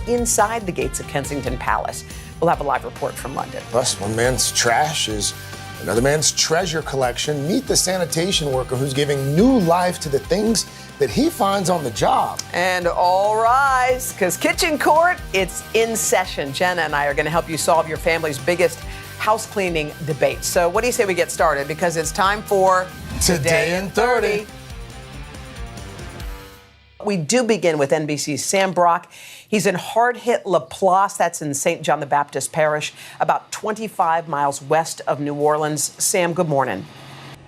inside the gates of Kensington Palace. We'll have a live report from London. Plus, one man's trash is another man's treasure collection. Meet the sanitation worker who's giving new life to the things that he finds on the job. And all rise, because Kitchen Court, it's in session. Jenna and I are going to help you solve your family's biggest house cleaning debate. So what do you say we get started? Because it's time for Today in 30. We do begin with NBC's Sam Brock. He's in hard-hit Laplace, that's in St. John the Baptist Parish, about 25 miles west of New Orleans. Sam, good morning.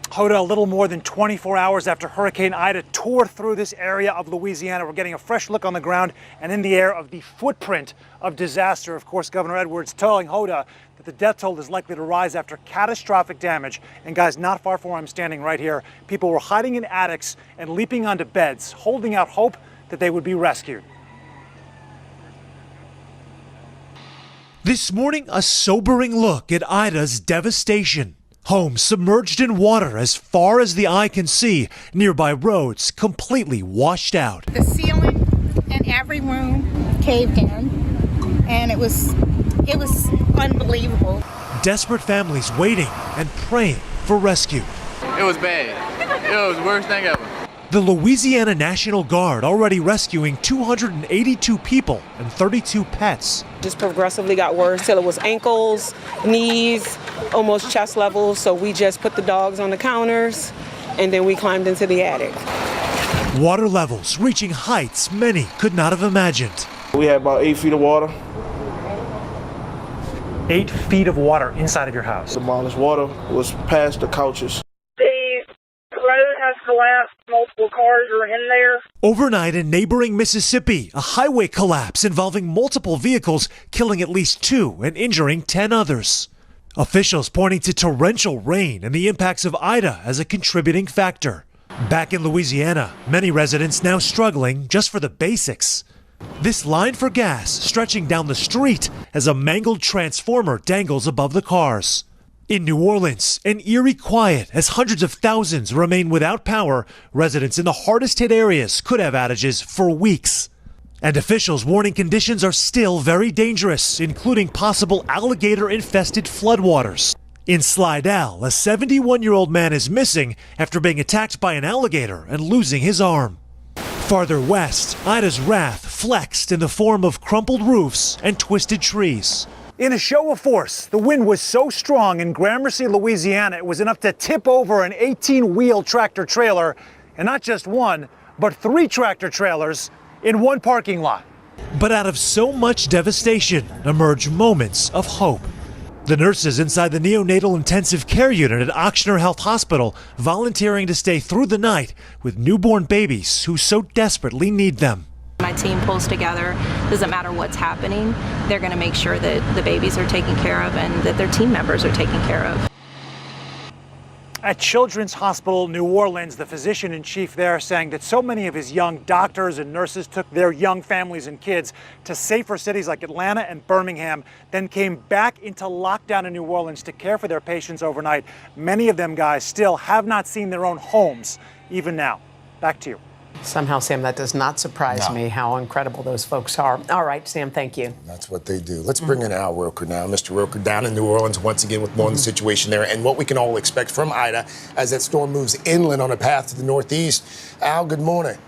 Hoda, a little more than 24 hours after Hurricane Ida tore through this area of Louisiana, we're getting a fresh look on the ground and in the air of the footprint of disaster. Of course, Governor Edwards telling Hoda that the death toll is likely to rise after catastrophic damage. And guys, not far from where I'm standing right here, people were hiding in attics and leaping onto beds, holding out hope that they would be rescued. This morning, a sobering look at Ida's devastation. Homes submerged in water as far as the eye can see. Nearby roads completely washed out. The ceiling in every room caved in, and it was unbelievable. Desperate families waiting and praying for rescue. It was bad. It was the worst thing ever. The Louisiana National Guard already rescuing 282 people and 32 pets. Just progressively got worse till it was ankles, knees, almost chest level. So we just put the dogs on the counters and then we climbed into the attic. Water levels reaching heights many could not have imagined. We had about 8 feet of water. 8 feet of water inside of your house. Demolished water was past the couches. The road has collapsed. Multiple cars are in there. Overnight in neighboring Mississippi, a highway collapse involving multiple vehicles, killing at least 2 and injuring 10 others. Officials pointing to torrential rain and the impacts of Ida as a contributing factor. Back in Louisiana, many residents now struggling just for the basics. This line for gas stretching down the street as a mangled transformer dangles above the cars. In New Orleans, an eerie quiet as hundreds of thousands remain without power. Residents in the hardest hit areas could have outages for weeks. And officials warning conditions are still very dangerous, including possible alligator-infested floodwaters. In Slidell, a 71-year-old man is missing after being attacked by an alligator and losing his arm. Farther west, Ida's wrath flexed in the form of crumpled roofs and twisted trees. In a show of force, the wind was so strong in Gramercy, Louisiana, it was enough to tip over an 18-wheel tractor trailer, and not just one, but 3 tractor trailers in one parking lot. But out of so much devastation emerge moments of hope. The nurses inside the neonatal intensive care unit at Ochsner Health Hospital volunteering to stay through the night with newborn babies who so desperately need them. My team pulls together. Doesn't matter what's happening, they're going to make sure that the babies are taken care of and that their team members are taken care of. At Children's Hospital New Orleans, the physician-in-chief there saying that so many of his young doctors and nurses took their young families and kids to safer cities like Atlanta and Birmingham, then came back into lockdown in New Orleans to care for their patients overnight. Many of them, guys, still have not seen their own homes, even now. Back to you. Somehow, Sam, that does not surprise me how incredible those folks are. All right, Sam, thank you. That's what they do. Let's bring in Al Roker now. Mr. Roker down in New Orleans once again with more on the situation there and what we can all expect from Ida as that storm moves inland on a path to the northeast. Al, good morning.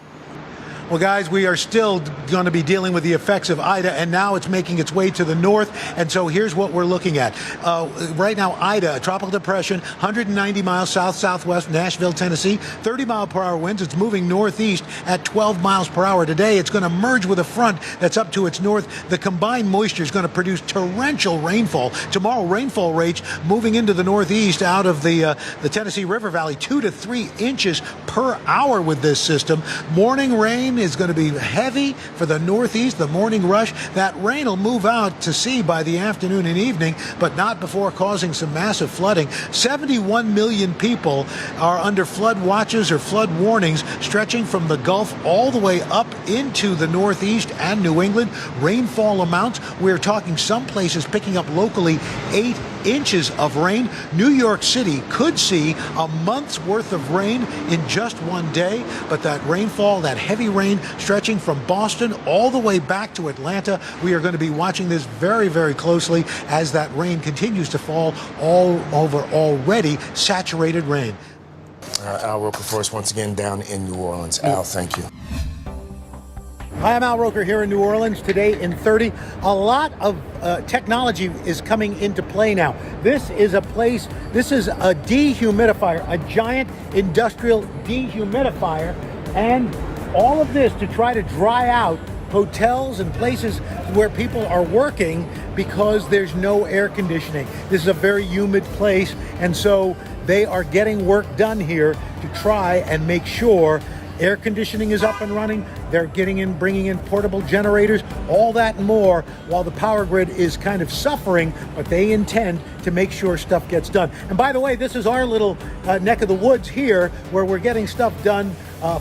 Well, guys, we are still going to be dealing with the effects of Ida, and now it's making its way to the north. And so here's what we're looking at. Right now, Ida, a tropical depression, 190 miles south-southwest Nashville, Tennessee, 30-mile-per-hour winds. It's moving northeast at 12 miles per hour. Today, it's going to merge with a front that's up to its north. The combined moisture is going to produce torrential rainfall. Tomorrow, rainfall rates moving into the northeast out of the Tennessee River Valley, 2 to 3 inches per hour with this system. Morning rain is going to be heavy for the northeast, the morning rush. That rain will move out to sea by the afternoon and evening, but not before causing some massive flooding. 71 million people are under flood watches or flood warnings stretching from the Gulf all the way up into the northeast and New England. Rainfall amounts, we're talking some places picking up locally 8 inches of rain. New York City could see a month's worth of rain in just one day, but that rainfall, that heavy rain stretching from Boston all the way back to Atlanta, we are going to be watching this very, very closely as that rain continues to fall all over already saturated rain. Al Roker for us once again down in New Orleans. Al, thank you. Hi, I'm Al Roker here in New Orleans. Today in 30, a lot of technology is coming into play now. This is a dehumidifier, a giant industrial dehumidifier, and all of this to try to dry out hotels and places where people are working because there's no air conditioning. This is a very humid place, and so they are getting work done here to try and make sure air conditioning is up and running. They're bringing in portable generators, all that and more, while the power grid is kind of suffering, but they intend to make sure stuff gets done. And by the way, this is our little neck of the woods here, where we're getting stuff done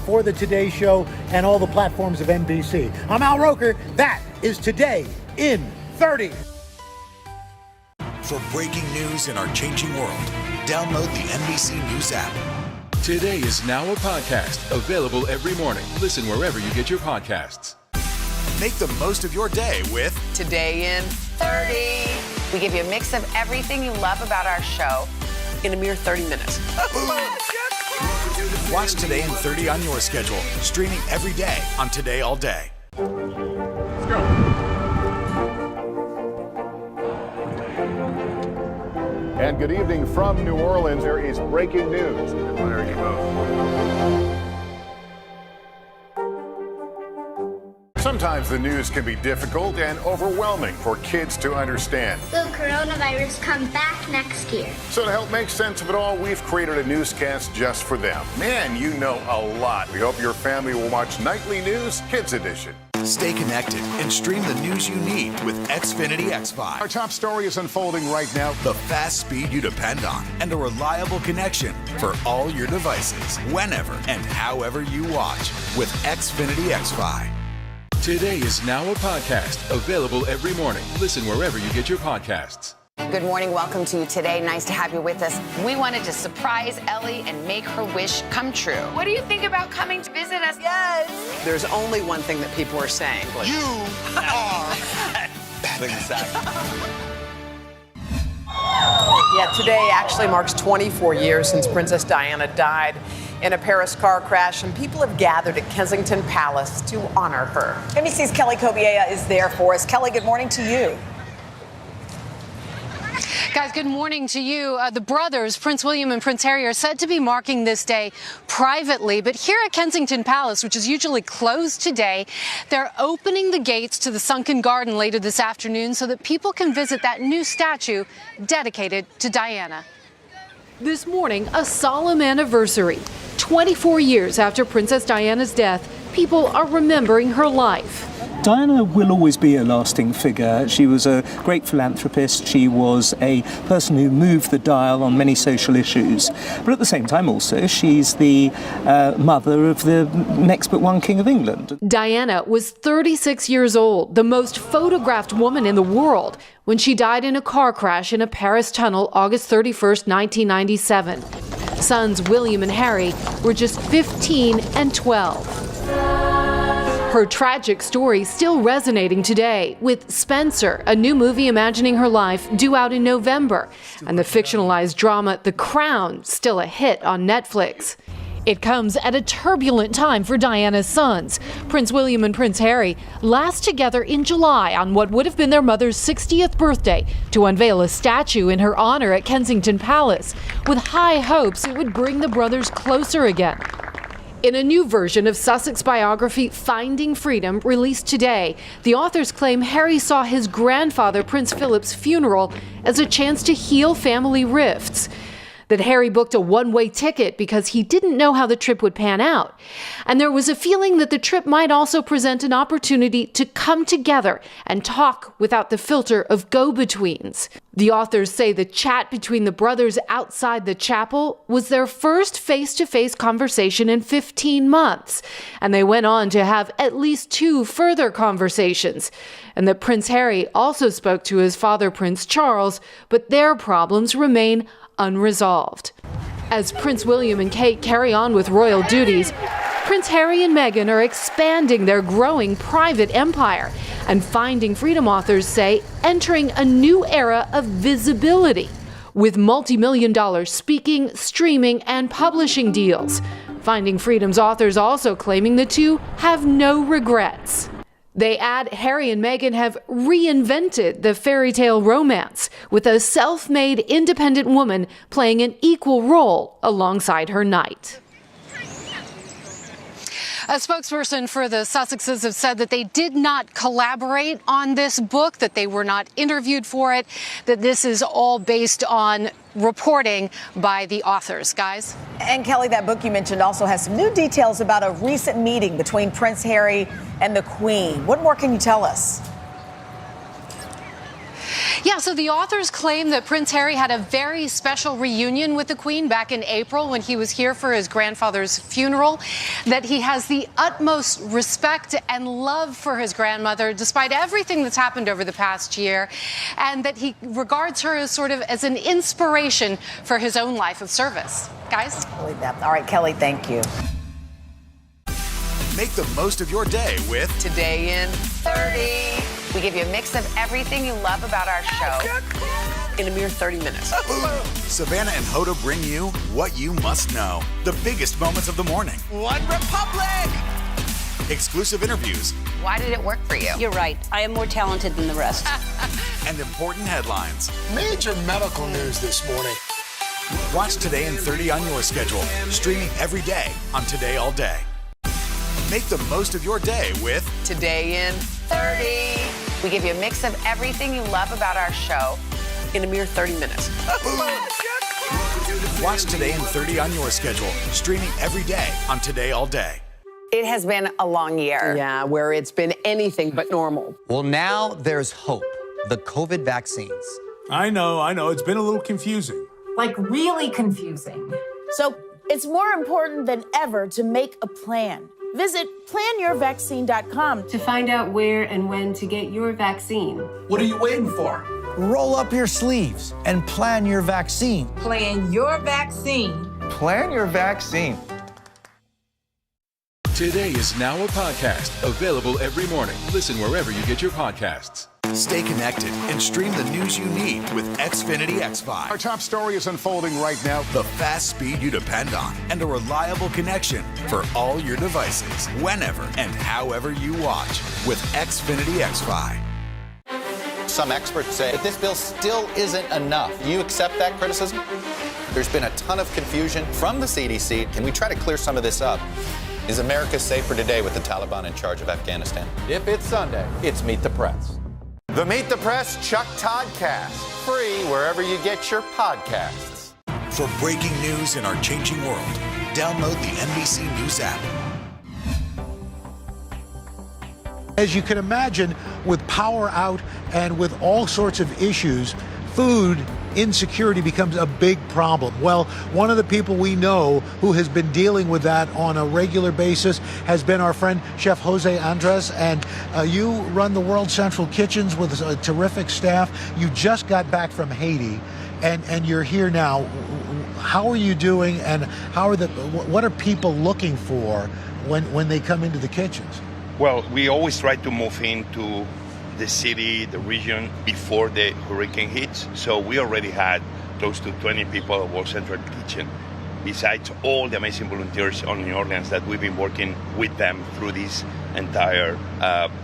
for the Today Show and all the platforms of NBC. I'm Al Roker. That is Today in 30. For breaking news in our changing world, download the NBC News app. Today is now a podcast, available every morning. Listen wherever you get your podcasts. Make the most of your day with Today in 30. We give you a mix of everything you love about our show in a mere 30 minutes. Watch Today in 30 on your schedule, streaming every day on Today All Day. Let's go. And good evening from New Orleans. There is breaking news. There you go. Sometimes the news can be difficult and overwhelming for kids to understand. Will coronavirus come back next year? So to help make sense of it all, we've created a newscast just for them. Man, you know a lot. We hope your family will watch Nightly News Kids Edition. Stay connected and stream the news you need with Xfinity X5. Our top story is unfolding right now. The fast speed you depend on and a reliable connection for all your devices, whenever and however you watch with Xfinity X5. Today is now a podcast, available every morning. Listen wherever you get your podcasts. Good morning. Welcome to Today. Nice to have you with us. We wanted to surprise Ellie and make her wish come true. What do you think about coming to visit us? Yes. There's only one thing that people are saying. You are Yeah, today actually marks 24 years since Princess Diana died in a Paris car crash, and people have gathered at Kensington Palace to honor her. NBC's Kelly Kobiea is there for us. Kelly, good morning to you. Guys, good morning to you. The brothers, Prince William and Prince Harry, are said to be marking this day privately. But here at Kensington Palace, which is usually closed today, they're opening the gates to the sunken garden later this afternoon so that people can visit that new statue dedicated to Diana. This morning, a solemn anniversary. 24 years after Princess Diana's death, people are remembering her life. Diana will always be a lasting figure. She was a great philanthropist. She was a person who moved the dial on many social issues. But at the same time also, she's the mother of the next but one King of England. Diana was 36 years old, the most photographed woman in the world, when she died in a car crash in a Paris tunnel August 31st, 1997. Sons William and Harry were just 15 and 12. Her tragic story still resonating today, with Spencer, a new movie imagining her life, due out in November, and the fictionalized drama The Crown, still a hit on Netflix. It comes at a turbulent time for Diana's sons. Prince William and Prince Harry last together in July on what would have been their mother's 60th birthday to unveil a statue in her honor at Kensington Palace, with high hopes it would bring the brothers closer again. In a new version of Sussex biography Finding Freedom, released today, the authors claim Harry saw his grandfather, Prince Philip's funeral as a chance to heal family rifts. that Harry booked a one-way ticket because he didn't know how the trip would pan out. And there was a feeling that the trip might also present an opportunity to come together and talk without the filter of go-betweens. The authors say the chat between the brothers outside the chapel was their first face-to-face conversation in 15 months, and they went on to have at least 2 further conversations, and that Prince Harry also spoke to his father, Prince Charles, but their problems remain unresolved. As Prince William and Kate carry on with royal duties, Prince Harry and Meghan are expanding their growing private empire and Finding Freedom authors say entering a new era of visibility with multi-million-dollar speaking, streaming, and publishing deals. Finding Freedom's authors also claiming the two have no regrets. They add Harry and Meghan have reinvented the fairy tale romance with a self-made independent woman playing an equal role alongside her knight. A spokesperson for the Sussexes have said that they did not collaborate on this book, that they were not interviewed for it, that this is all based on reporting by the authors. Guys? And Kelly, that book you mentioned also has some new details about a recent meeting between Prince Harry and the Queen. What more can you tell us? Yeah, so the authors claim that Prince Harry had a very special reunion with the Queen back in April when he was here for his grandfather's funeral, that he has the utmost respect and love for his grandmother despite everything that's happened over the past year, and that he regards her as sort of as an inspiration for his own life of service. Guys? I believe that. All right, Kelly, thank you. Make the most of your day with Today in 30. We give you a mix of everything you love about our show in a mere 30 minutes. Savannah and Hoda bring you what you must know. The biggest moments of the morning. One Republic! Exclusive interviews. Why did it work for you? You're right. I am more talented than the rest. And important headlines. Major medical news this morning. Watch Today in 30 on your schedule. Streaming every day on Today All Day. Make the most of your day with Today in 30. We give you a mix of everything you love about our show in a mere 30 minutes. Watch Today in 30 on your schedule. Streaming every day on Today All Day. It has been a long year. Yeah, where it's been anything but normal. Well, now there's hope. The COVID vaccines. I know. It's been a little confusing. Like really confusing. So it's more important than ever to make a plan. Visit planyourvaccine.com to find out where and when to get your vaccine. What are you waiting for? Roll up your sleeves and plan your vaccine. Plan your vaccine. Plan your vaccine. Today is now a podcast available every morning. Listen wherever you get your podcasts. Stay connected and stream the news you need with Xfinity X5. Our top story is unfolding right now. The fast speed you depend on and a reliable connection for all your devices, whenever and however you watch with Xfinity X5. Some experts say that this bill still isn't enough. Do you accept that criticism? There's been a ton of confusion from the CDC. Can we try to clear some of this up? Is America safer today with the Taliban in charge of Afghanistan? If it's Sunday, it's Meet the Press. The Meet the Press Chuck Toddcast, free wherever you get your podcasts. For breaking news in our changing world, download the NBC News app. As you can imagine, with power out and with all sorts of issues, food insecurity becomes a big problem. Well, one of the people we know who has been dealing with that on a regular basis has been our friend Chef Jose Andres, and you run the World Central Kitchens with a terrific staff. You just got back from Haiti, and you're here now. How are you doing, and what are people looking for when they come into the kitchens? Well, we always try to move into the city, the region, before the hurricane hits. So we already had close to 20 people at World Central Kitchen, besides all the amazing volunteers on New Orleans that we've been working with them through this entire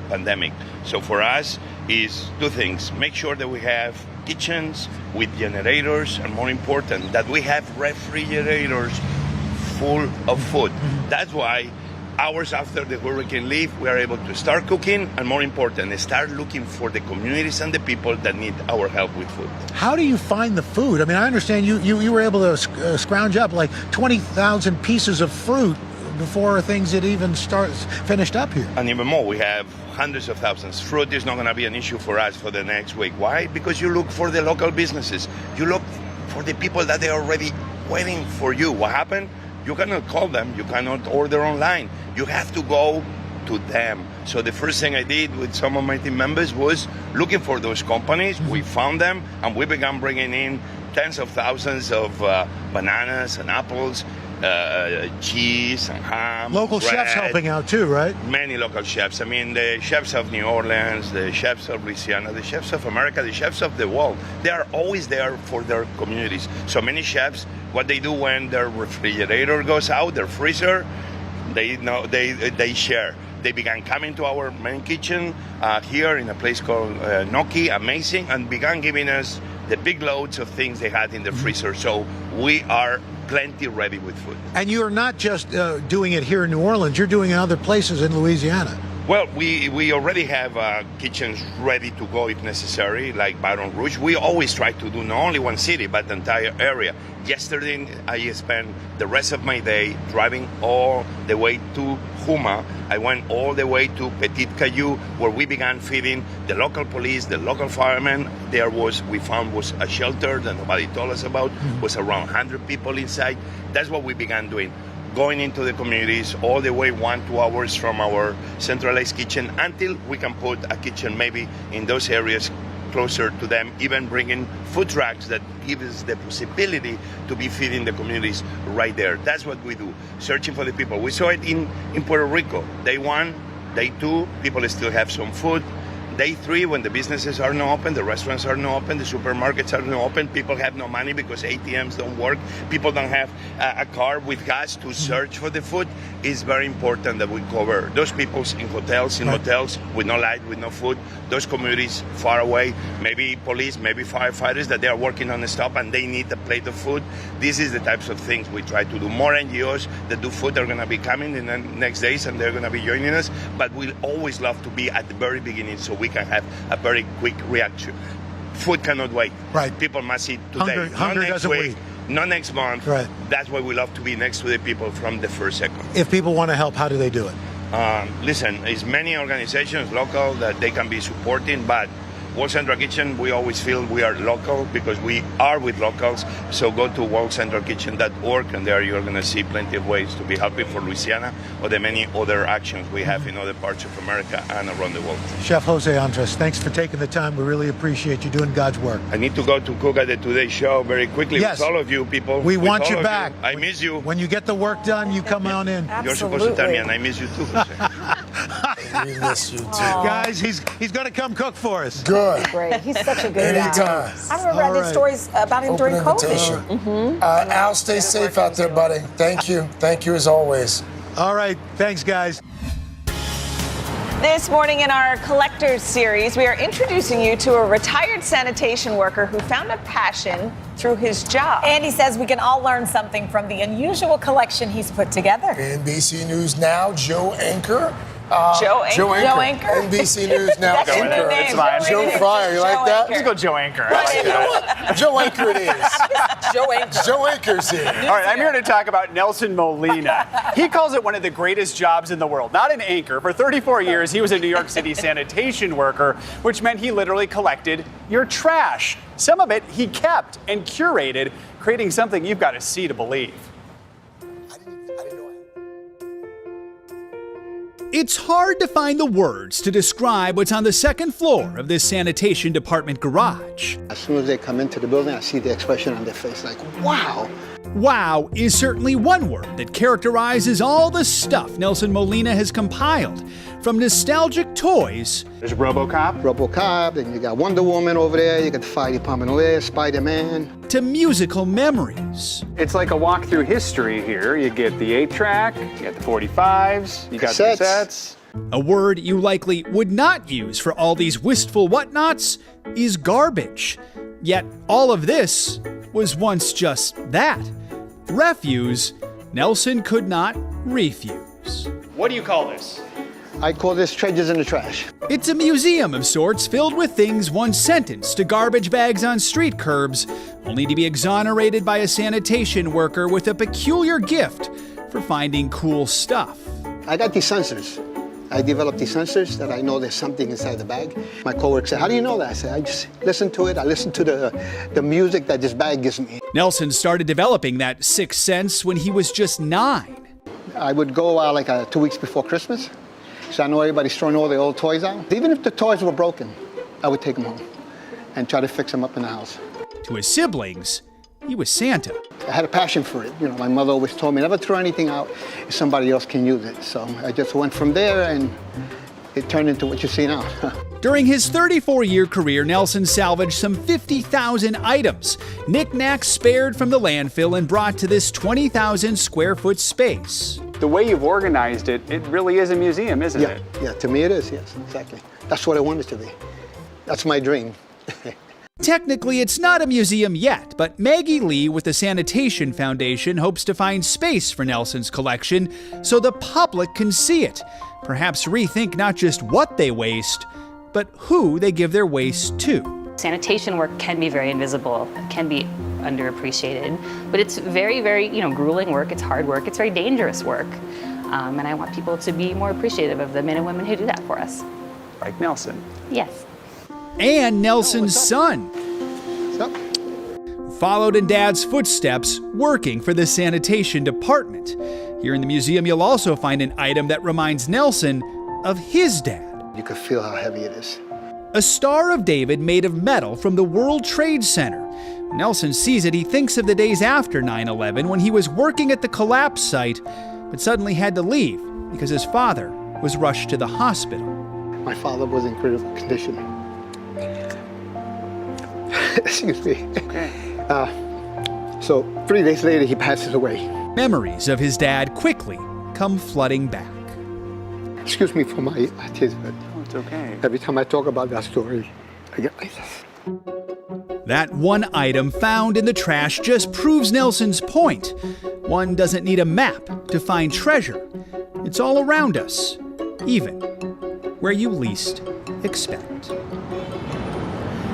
pandemic. So for us is two things: make sure that we have kitchens with generators, and more important, that we have refrigerators full of food. That's why Hours after the hurricane leave, we are able to start cooking, and more important, start looking for the communities and the people that need our help with food. How do you find the food? I mean, I understand you were able to scrounge up like 20,000 pieces of fruit before things had even finished up here. And even more, we have hundreds of thousands. Fruit is not going to be an issue for us for the next week. Why? Because you look for the local businesses. You look for the people that they are already waiting for you. What happened? You cannot call them. You cannot order online. You have to go to them. So the first thing I did with some of my team members was looking for those companies. We found them, and we began bringing in tens of thousands of bananas and apples, cheese and ham. Local bread. chefs helping out too, right? Many local chefs. I mean, the chefs of New Orleans, the chefs of Louisiana, the chefs of America, the chefs of the world. They are always there for their communities. So many chefs, what they do when their refrigerator goes out, their freezer, they share. They began coming to our main kitchen here in a place called Gnocchi, amazing, and began giving us the big loads of things they had in the freezer. So we are plenty ready with food. And you are not just doing it here in New Orleans, you're doing it in other places in Louisiana. Well, we already have kitchens ready to go if necessary, like Baton Rouge. We always try to do not only one city, but the entire area. Yesterday, I spent the rest of my day driving all the way to Houma. I went all the way to Petit Caillou, where we began feeding the local police, the local firemen. We found was a shelter that nobody told us about, was around 100 people inside. That's what we began doing. Going into the communities all the way 1-2 hours from our centralized kitchen until we can put a kitchen maybe in those areas closer to them, even bringing food trucks that give us the possibility to be feeding the communities right there. That's what we do, searching for the people. We saw it in Puerto Rico. Day 1, day 2, people still have some food. Day 3, when the businesses are not open, the restaurants are not open, the supermarkets are not open, people have no money because ATMs don't work, people don't have a car with gas to search for the food. It's very important that we cover those people in hotels, motels, with no light, with no food, those communities far away, maybe police, maybe firefighters that they are working on the stop and they need a plate of food. This is the types of things we try to do. More NGOs that do food are going to be coming in the next days and they're going to be joining us, but we'll always love to be at the very beginning so we can have a very quick reaction. Food cannot wait. Right. People must eat today. Hunger not next doesn't week, wait. not next month. Right. That's why we love to be next to the people from the first second. If people want to help, how do they do it? Listen, there's many organizations local that they can be supporting, but World Central Kitchen, we always feel we are local because we are with locals. So go to worldcentralkitchen.org and there you're going to see plenty of ways to be helping for Louisiana or the many other actions we have in other parts of America and around the world. Chef Jose Andres, thanks for taking the time. We really appreciate you doing God's work. I need to go to cook at the Today Show very quickly with all of you people. We want you back. I miss you. When you get the work done, you come on in. Absolutely. You're supposed to tell me, and I miss you too, Jose. We miss you too. Guys, he's going to come cook for us. Good. Great. He's such a good guy. Anytime. I remember I did stories about him during invitation. COVID. Al, stay safe out there, buddy. Thank you. Thank you as always. All right. Thanks, guys. This morning in our Collectors series, we are introducing you to a retired sanitation worker who found a passion through his job. And he says we can all learn something from the unusual collection he's put together. NBC News Now, Joe Anchor. Joe Anchor. NBC News Now. That's your new name. It's fine. Joe Fryer, you like that? Let's go Joe Anchor. You know what? Joe Anchor it is. Joe Anchor. Joe Anchor's here. All right, I'm here to talk about Nelson Molina. He calls it one of the greatest jobs in the world. Not an anchor. For 34 years, he was a New York City sanitation worker, which meant he literally collected your trash. Some of it he kept and curated, creating something you've got to see to believe. It's hard to find the words to describe what's on the second floor of this sanitation department garage. As soon as they come into the building, I see the expression on their face like, wow. Wow is certainly one word that characterizes all the stuff Nelson Molina has compiled. From nostalgic toys. There's RoboCop, then you got Wonder Woman over there, you got the Fire Department over there, Spider-Man. To musical memories. It's like a walk through history here. You get the 8-track, you get the 45s, you got the cassettes. A word you likely would not use for all these wistful whatnots is garbage. Yet all of this was once just that. Refuse Nelson could not refuse. What do you call this? I call this treasures in the trash. It's a museum of sorts filled with things once sentenced to garbage bags on street curbs, only to be exonerated by a sanitation worker with a peculiar gift for finding cool stuff. I got these sensors. I developed these sensors that I know there's something inside the bag. My coworker said, how do you know that? I said, I just listen to it. I listen to the music that this bag gives me. Nelson started developing that sixth sense when he was just 9. I would go 2 weeks before Christmas. So I know everybody's throwing all their old toys out. Even if the toys were broken, I would take them home and try to fix them up in the house. To his siblings, he was Santa. I had a passion for it. You know, my mother always told me never throw anything out if somebody else can use it. So I just went from there and it turned into what you see now. During his 34-year career, Nelson salvaged some 50,000 items, knickknacks spared from the landfill and brought to this 20,000 square foot space. The way you've organized it, it really is a museum, isn't it? Yeah, to me it is, yes, exactly. That's what I want it to be. That's my dream. Technically, it's not a museum yet, but Maggie Lee with the Sanitation Foundation hopes to find space for Nelson's collection so the public can see it. Perhaps rethink not just what they waste, but who they give their waste to. Sanitation work can be very invisible, can be underappreciated, but it's very, very, grueling work. It's hard work. It's very dangerous work. And I want people to be more appreciative of the men and women who do that for us. Like Nelson. Yes. And Nelson's son, followed in Dad's footsteps, working for the sanitation department. Here in the museum, you'll also find an item that reminds Nelson of his dad. You can feel how heavy it is. A Star of David made of metal from the World Trade Center. When Nelson sees it, he thinks of the days after 9/11 when he was working at the collapse site, but suddenly had to leave because his father was rushed to the hospital. My father was in critical condition. Excuse me. Okay. So 3 days later, he passes away. Memories of his dad quickly come flooding back. Excuse me for my tears, but it's okay. Every time I talk about that story, I get like this. That one item found in the trash just proves Nelson's point. One doesn't need a map to find treasure. It's all around us, even where you least expect.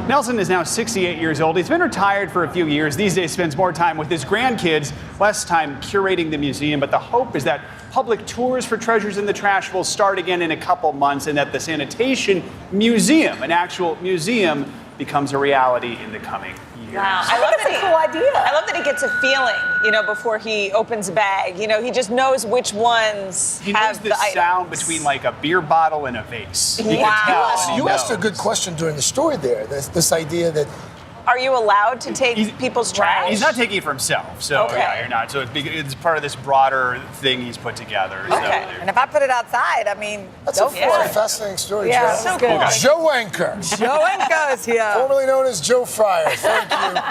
Nelson is now 68 years old. He's been retired for a few years. These days spends more time with his grandkids, less time curating the museum. But the hope is that public tours for Treasures in the Trash will start again in a couple months and that the Sanitation Museum, an actual museum, becomes a reality in the coming years. Wow, I love that's a cool idea. I love that he gets a feeling, before he opens a bag. He just knows which ones he have knows the the items. sound between like a beer bottle and a vase. Wow. You can tell. You asked a good question during the story there. This idea that Are you allowed to take people's trash? He's not taking it for himself, so Okay. yeah, you're not. So it's part of this broader thing he's put together. Okay. And if I put it outside, That's go a for it. fascinating story, Yeah, Joe. so good. Joe Anchor. Joe Anchor is here. Formerly known as Joe Fryer. Thank you.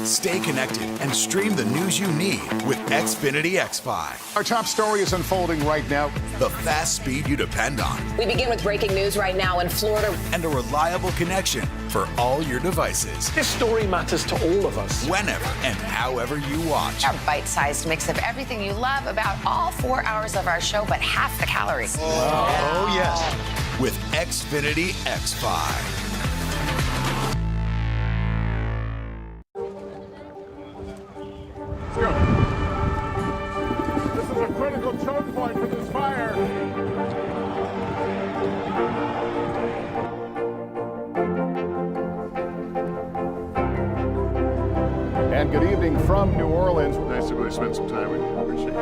Stay connected and stream the news you need with Xfinity X5. Our top story is unfolding right now. The fast speed you depend on. We begin with breaking news right now in Florida. And a reliable connection for all your devices. This story matters to all of us. Whenever and however you watch. Our bite-sized mix of everything you love about all 4 hours of our show, but half the calories. Oh, yes. With Xfinity X5. This is a critical choke point for this fire. And good evening from New Orleans. Nice to really spend some time with you. Appreciate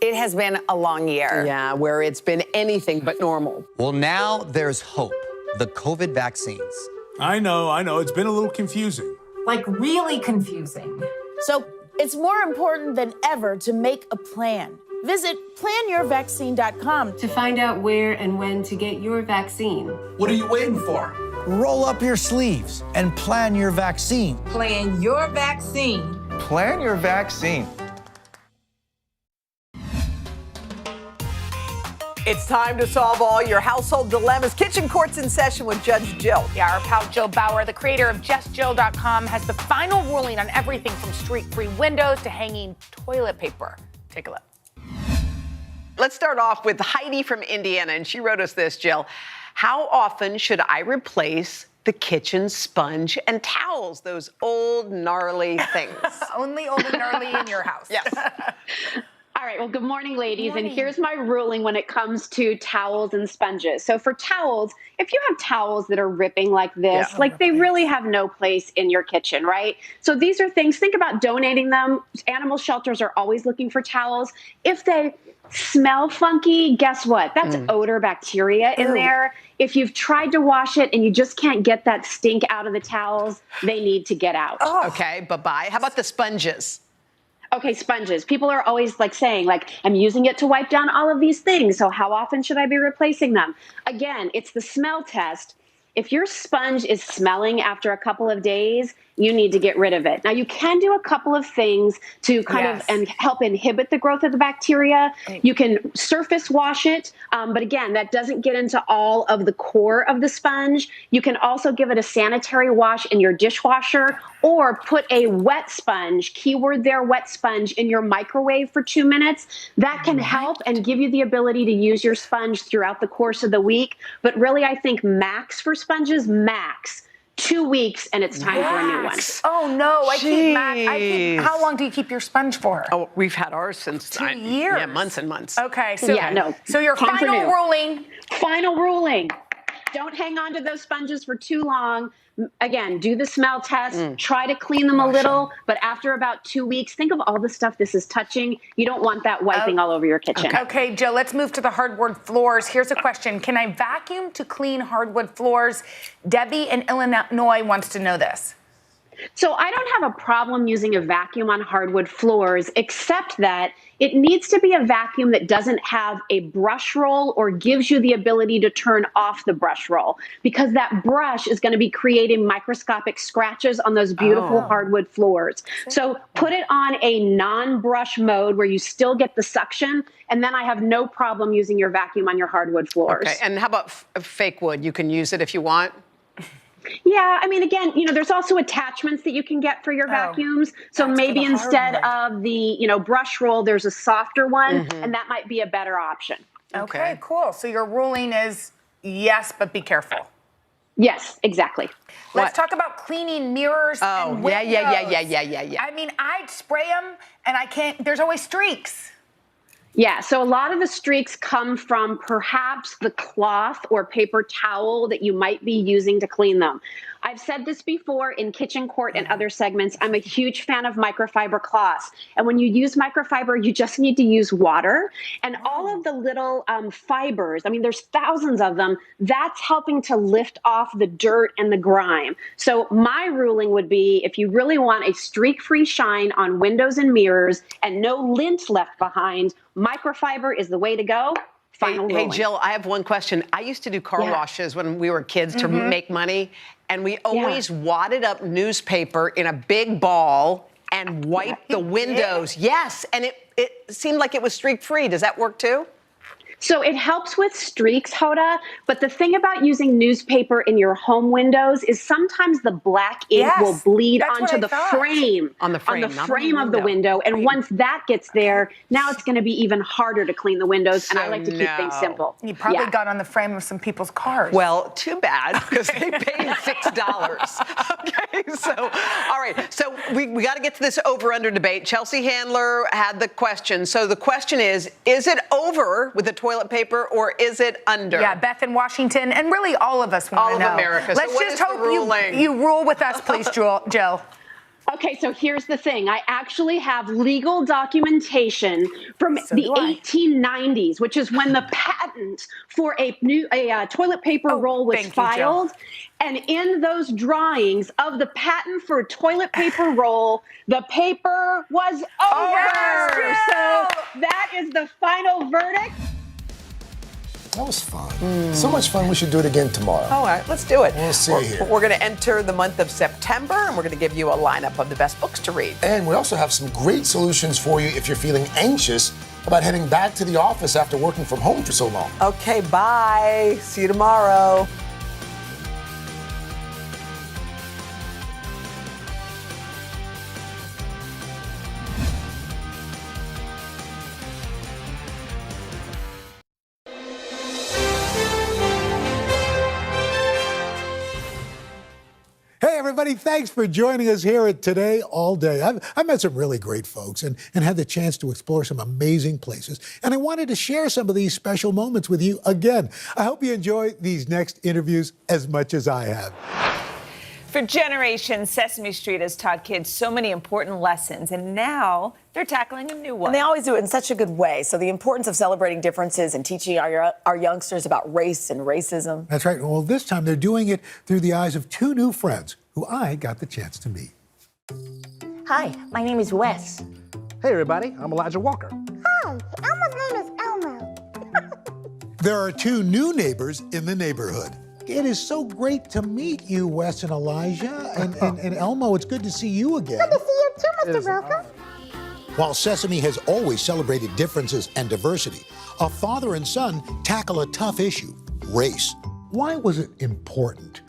It has been a long year. Yeah, where it's been anything but normal. Well, now there's hope. The COVID vaccines. I know. It's been a little confusing. Like really confusing. So it's more important than ever to make a plan. Visit planyourvaccine.com to find out where and when to get your vaccine. What are you waiting for? Roll up your sleeves and plan your vaccine. Plan your vaccine. Plan your vaccine. It's time to solve all your household dilemmas. Kitchen Court's in session with Judge Jill. Yeah, our pal Jill Bauer, the creator of JustJill.com, has the final ruling on everything from streak-free windows to hanging toilet paper. Take a look. Let's start off with Heidi from Indiana, and she wrote us this, Jill. How often should I replace the kitchen sponge and towels, those old, gnarly things? Only old and gnarly in your house. Yes. All right, well, good morning, ladies. And here's my ruling when it comes to towels and sponges. So for towels, if you have towels that are ripping like this, like they really have no place in your kitchen, right? So these are things, think about donating them. Animal shelters are always looking for towels. If they smell funky, guess what? That's odor bacteria in there. If you've tried to wash it and you just can't get that stink out of the towels, they need to get out. Oh. Okay, bye-bye. How about the sponges? Okay, sponges. People are always like saying, like, I'm using it to wipe down all of these things. So how often should I be replacing them? Again, it's the smell test. If your sponge is smelling after a couple of days, you need to get rid of it. Now, you can do a couple of things to kind of and help inhibit the growth of the bacteria. You can surface wash it, but again, that doesn't get into all of the core of the sponge. You can also give it a sanitary wash in your dishwasher or put a wet sponge, keyword there, wet sponge, in your microwave for 2 minutes. That can help and give you the ability to use your sponge throughout the course of the week. But really, I think max for sponges, max 2 weeks, and it's time for a new one. Oh no, I keep how long do you keep your sponge for? Oh, we've had ours since 2 years. Yeah, months and months. Okay, so so your Time for final new. ruling. Final ruling. Don't hang on to those sponges for too long. Again, do the smell test. Try to clean them a little, but after about 2 weeks, think of all the stuff this is touching. You don't want that wiping all over your kitchen. Okay, Jill, let's move to the hardwood floors. Here's a question. Can I vacuum to clean hardwood floors? Debbie in Illinois wants to know this. So I don't have a problem using a vacuum on hardwood floors, except that it needs to be a vacuum that doesn't have a brush roll or gives you the ability to turn off the brush roll, because that brush is going to be creating microscopic scratches on those beautiful hardwood floors. So put it on a non-brush mode where you still get the suction, and then I have no problem using your vacuum on your hardwood floors. Okay, and how about fake wood? You can use it if you want. Yeah, I mean, again, there's also attachments that you can get for your vacuums. So maybe instead of the, brush roll, there's a softer one, and that might be a better option. Okay, cool. So your ruling is yes, but be careful. Yes, exactly. Let's talk about cleaning mirrors and windows. Yeah. I mean, I'd spray them, and I can't. There's always streaks. Yeah, so a lot of the streaks come from perhaps the cloth or paper towel that you might be using to clean them. I've said this before in Kitchen Court and other segments. I'm a huge fan of microfiber cloths. And when you use microfiber, you just need to use water. And all of the little fibers, I mean, there's thousands of them, that's helping to lift off the dirt and the grime. So my ruling would be, if you really want a streak-free shine on windows and mirrors and no lint left behind, microfiber is the way to go. Hey, Jill, I have one question. I used to do car washes when we were kids to make money, and we always wadded up newspaper in a big ball and wiped the windows. Yes, and it seemed like it was streak-free. Does that work too? So it helps with streaks, Hoda, but the thing about using newspaper in your home windows is sometimes the black ink will bleed onto the frame. On the frame, on the frame of the window. And once that gets there, now it's going to be even harder to clean the windows. And I like to keep things simple. You probably got on the frame of some people's cars. Well, too bad, because they paid $6. Okay, so, all right. So we got to get to this over-under debate. Chelsea Handler had the question. So the question is it over with the toilet paper, or is it under? Yeah, Beth in Washington, and really all of us want to know. All of America. Let's just hope you rule with us, please, Jill. Okay, so here's the thing. I actually have legal documentation from the 1890s, which is when the patent for a toilet paper roll was filed. And in those drawings of the patent for toilet paper roll, the paper was over. So that is the final verdict. That was fun. So much fun, we should do it again tomorrow. All right, let's do it. We'll see here. We're going to enter the month of September, and we're going to give you a lineup of the best books to read. And we also have some great solutions for you if you're feeling anxious about heading back to the office after working from home for so long. Okay, bye. See you tomorrow. Hey, everybody, thanks for joining us here at Today All Day. I've met some really great folks and had the chance to explore some amazing places. And I wanted to share some of these special moments with you again. I hope you enjoy these next interviews as much as I have. For generations, Sesame Street has taught kids so many important lessons, and now they're tackling a new one. And they always do it in such a good way. So the importance of celebrating differences and teaching our youngsters about race and racism. That's right. Well, this time they're doing it through the eyes of two new friends who I got the chance to meet. Hi, my name is Wes. Hey, everybody. I'm Elijah Walker. Hi, Elmo's name is Elmo. There are two new neighbors in the neighborhood. It is so great to meet you, Wes and Elijah. And Elmo, it's good to see you again. Good to see you too, Mr. Roker. While Sesame has always celebrated differences and diversity, a father and son tackle a tough issue, race. Why was it important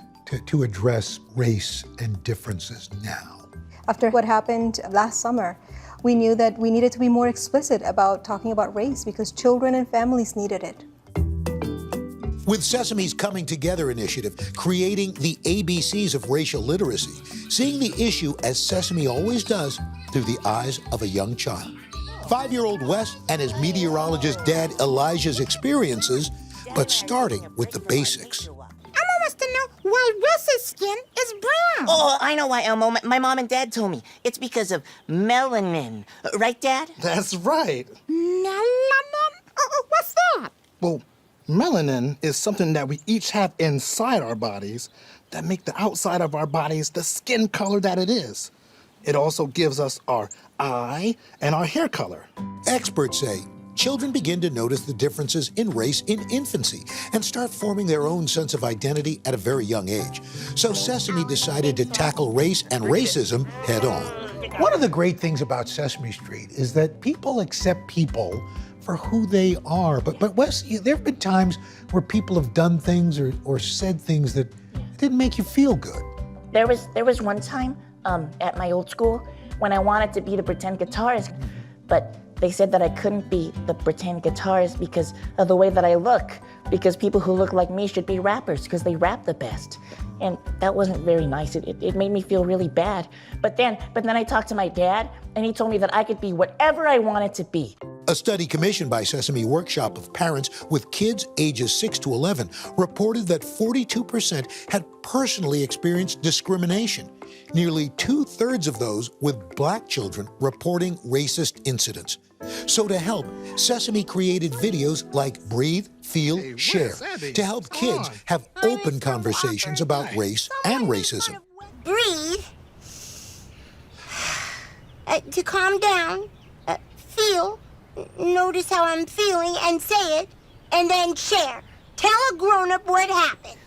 to address race and differences now? After what happened last summer, we knew that we needed to be more explicit about talking about race because children and families needed it. With Sesame's Coming Together initiative, creating the ABCs of racial literacy, seeing the issue as Sesame always does through the eyes of a young child. 5-year-old Wes and his meteorologist dad Elijah's experiences, but starting with the basics. Elmo wants to know why Wes's skin is brown. Oh, I know why, Elmo. My mom and dad told me. It's because of melanin. Right, Dad? That's right. Melanin? What's that? Well, melanin is something that we each have inside our bodies that make the outside of our bodies the skin color that it is. It also gives us our eye and our hair color. Experts say children begin to notice the differences in race in infancy and start forming their own sense of identity at a very young age. So Sesame decided to tackle race and racism head on. One of the great things about Sesame Street is that people accept people for who they are. But Wes, there have been times where people have done things or said things that didn't make you feel good. There was one time at my old school when I wanted to be the pretend guitarist, but they said that I couldn't be the pretend guitarist because of the way that I look, because people who look like me should be rappers because they rap the best. And that wasn't very nice. It made me feel really bad. But then I talked to my dad, and he told me that I could be whatever I wanted to be. A study commissioned by Sesame Workshop of parents with kids ages 6 to 11 reported that 42% had personally experienced discrimination. Nearly 2/3 of those with Black children reporting racist incidents. So to help, Sesame created videos like Breathe, Feel, Share to help kids have open conversations about race and racism. Breathe. To calm down. Feel. Notice how I'm feeling and say it. And then share. Tell a grown-up what happened.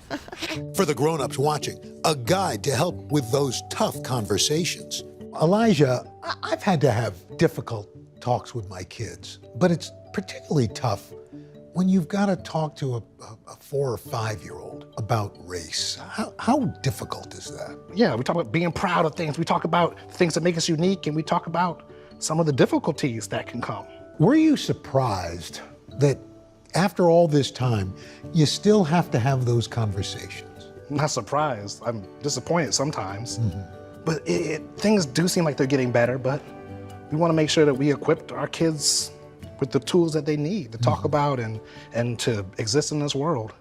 For the grown-ups watching, a guide to help with those tough conversations. Elijah, I've had to have difficult talks with my kids, but it's particularly tough when you've got to talk to a 4 or 5-year-old about race. How difficult is that? Yeah, we talk about being proud of things. We talk about things that make us unique, and we talk about some of the difficulties that can come. Were you surprised that after all this time, you still have to have those conversations? I'm not surprised. I'm disappointed sometimes. But things do seem like they're getting better, but we want to make sure that we equip our kids with the tools that they need to talk about and to exist in this world.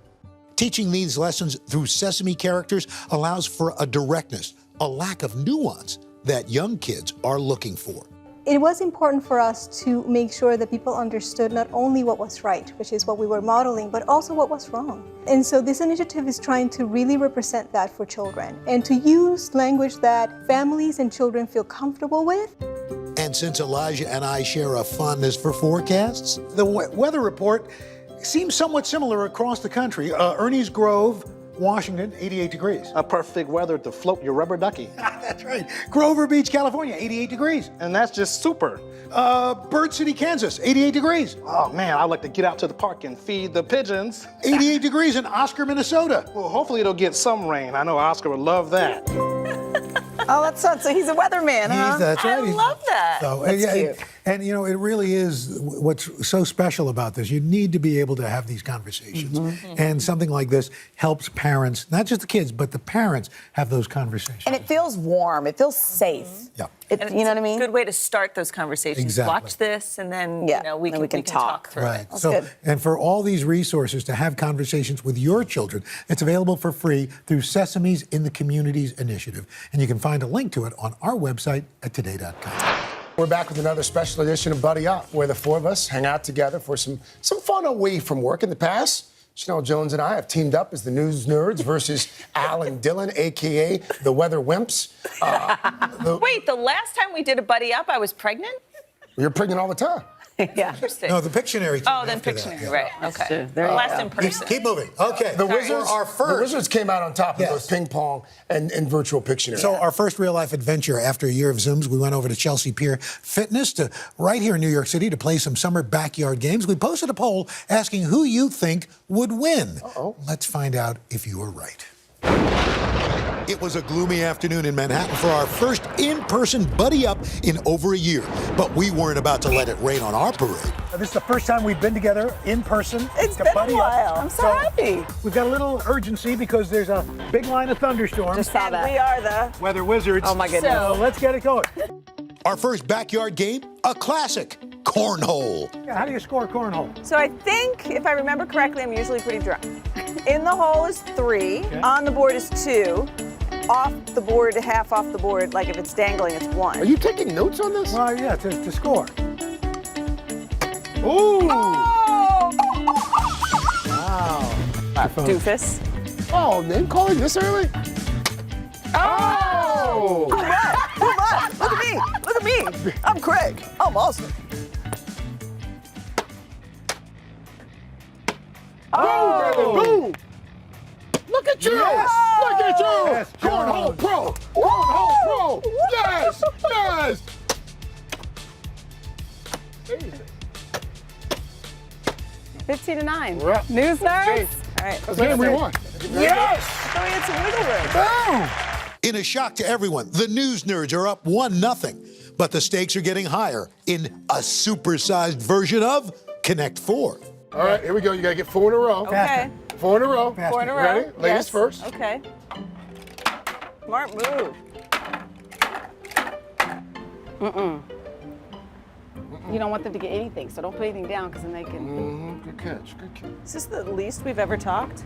Teaching these lessons through Sesame characters allows for a directness, a lack of nuance that young kids are looking for. It was important for us to make sure that people understood not only what was right, which is what we were modeling, but also what was wrong. And so this initiative is trying to really represent that for children and to use language that families and children feel comfortable with. And since Elijah and I share a fondness for forecasts, the weather report seems somewhat similar across the country. Ernie's Grove, Washington, 88 degrees. A perfect weather to float your rubber ducky. That's right. Grover Beach, California, 88 degrees. And that's just super. Bird City, Kansas, 88 degrees. Oh man, I'd like to get out to the park and feed the pigeons. 88 degrees in Oscar, Minnesota. Well, hopefully it'll get some rain. I know Oscar would love that. Oh, that's fun. So he's a weatherman, huh? That's right. I love that. So, That's cute. And, you know, it really is what's so special about this. You need to be able to have these conversations. And something like this helps parents, not just the kids, but the parents have those conversations. And it feels warm. It feels safe. Yeah. And you know what I mean? Good way to start those conversations. Exactly. Watch this, and then we can talk through Right. it. That's So, good. and for all these resources to have conversations with your children, it's available for free through Sesame's In the Communities initiative. And you can find a link to it on our website at today.com. We're back with another special edition of Buddy Up, where the four of us hang out together for some fun away from work. In the past, Chanel Jones and I have teamed up as the News Nerds versus Al and Dylan, a.k.a. the Weather Wimps. Wait, the last time we did a Buddy Up, I was pregnant? You're pregnant all the time. Yeah. Interesting. No, the Pictionary. Oh, then Pictionary, right. Okay. There you Last go. in person. Keep moving. Okay. The Wizards came out on top of Yes. those ping pong and virtual Pictionary. So our first real-life adventure after a year of Zooms, we went over to Chelsea Pier Fitness to right here in New York City to play some summer backyard games. We posted a poll asking who you think would win. Let's find out if you were right. It was a gloomy afternoon in Manhattan for our first in-person Buddy Up in over a year. But we weren't about to let it rain on our parade. This is the first time we've been together in person. It's to been buddy a while. up. I'm so happy. We've got a little urgency because there's a big line of thunderstorms. Just saw that. We are the Weather Wizards. Oh, my goodness. So let's get it going. Our first backyard game, a classic, cornhole. How do you score cornhole? So I think, if I remember correctly, I'm usually pretty drunk. In the hole is 3. On the board is 2. Off the board, half off the board, like if it's dangling, it's 1. Are you taking notes on this? Well, yeah, to score. Ooh! Oh! Wow. Doofus. Oh, name calling this early? Oh! Look at me. Look at me. I'm Craig. I'm awesome. Oh! Boom! Look at you! Yes. Look at you! Yes, Cornhole Pro! Cornhole Pro! Yes! Yes! 15-9. We're up. News nerds? All right. That's the game we won. Yes! I thought we had some wiggle room. Boom! In a shock to everyone, the News Nerds are up 1-0. But the stakes are getting higher in a supersized version of Connect 4. All right, here we go. You got to get 4 in a row. Okay. 4 in a row. 4 in a row. Ready? Ladies first. Okay. Smart move. You don't want them to get anything, so don't put anything down because then they can. Good catch. Good catch. Is this the least we've ever talked?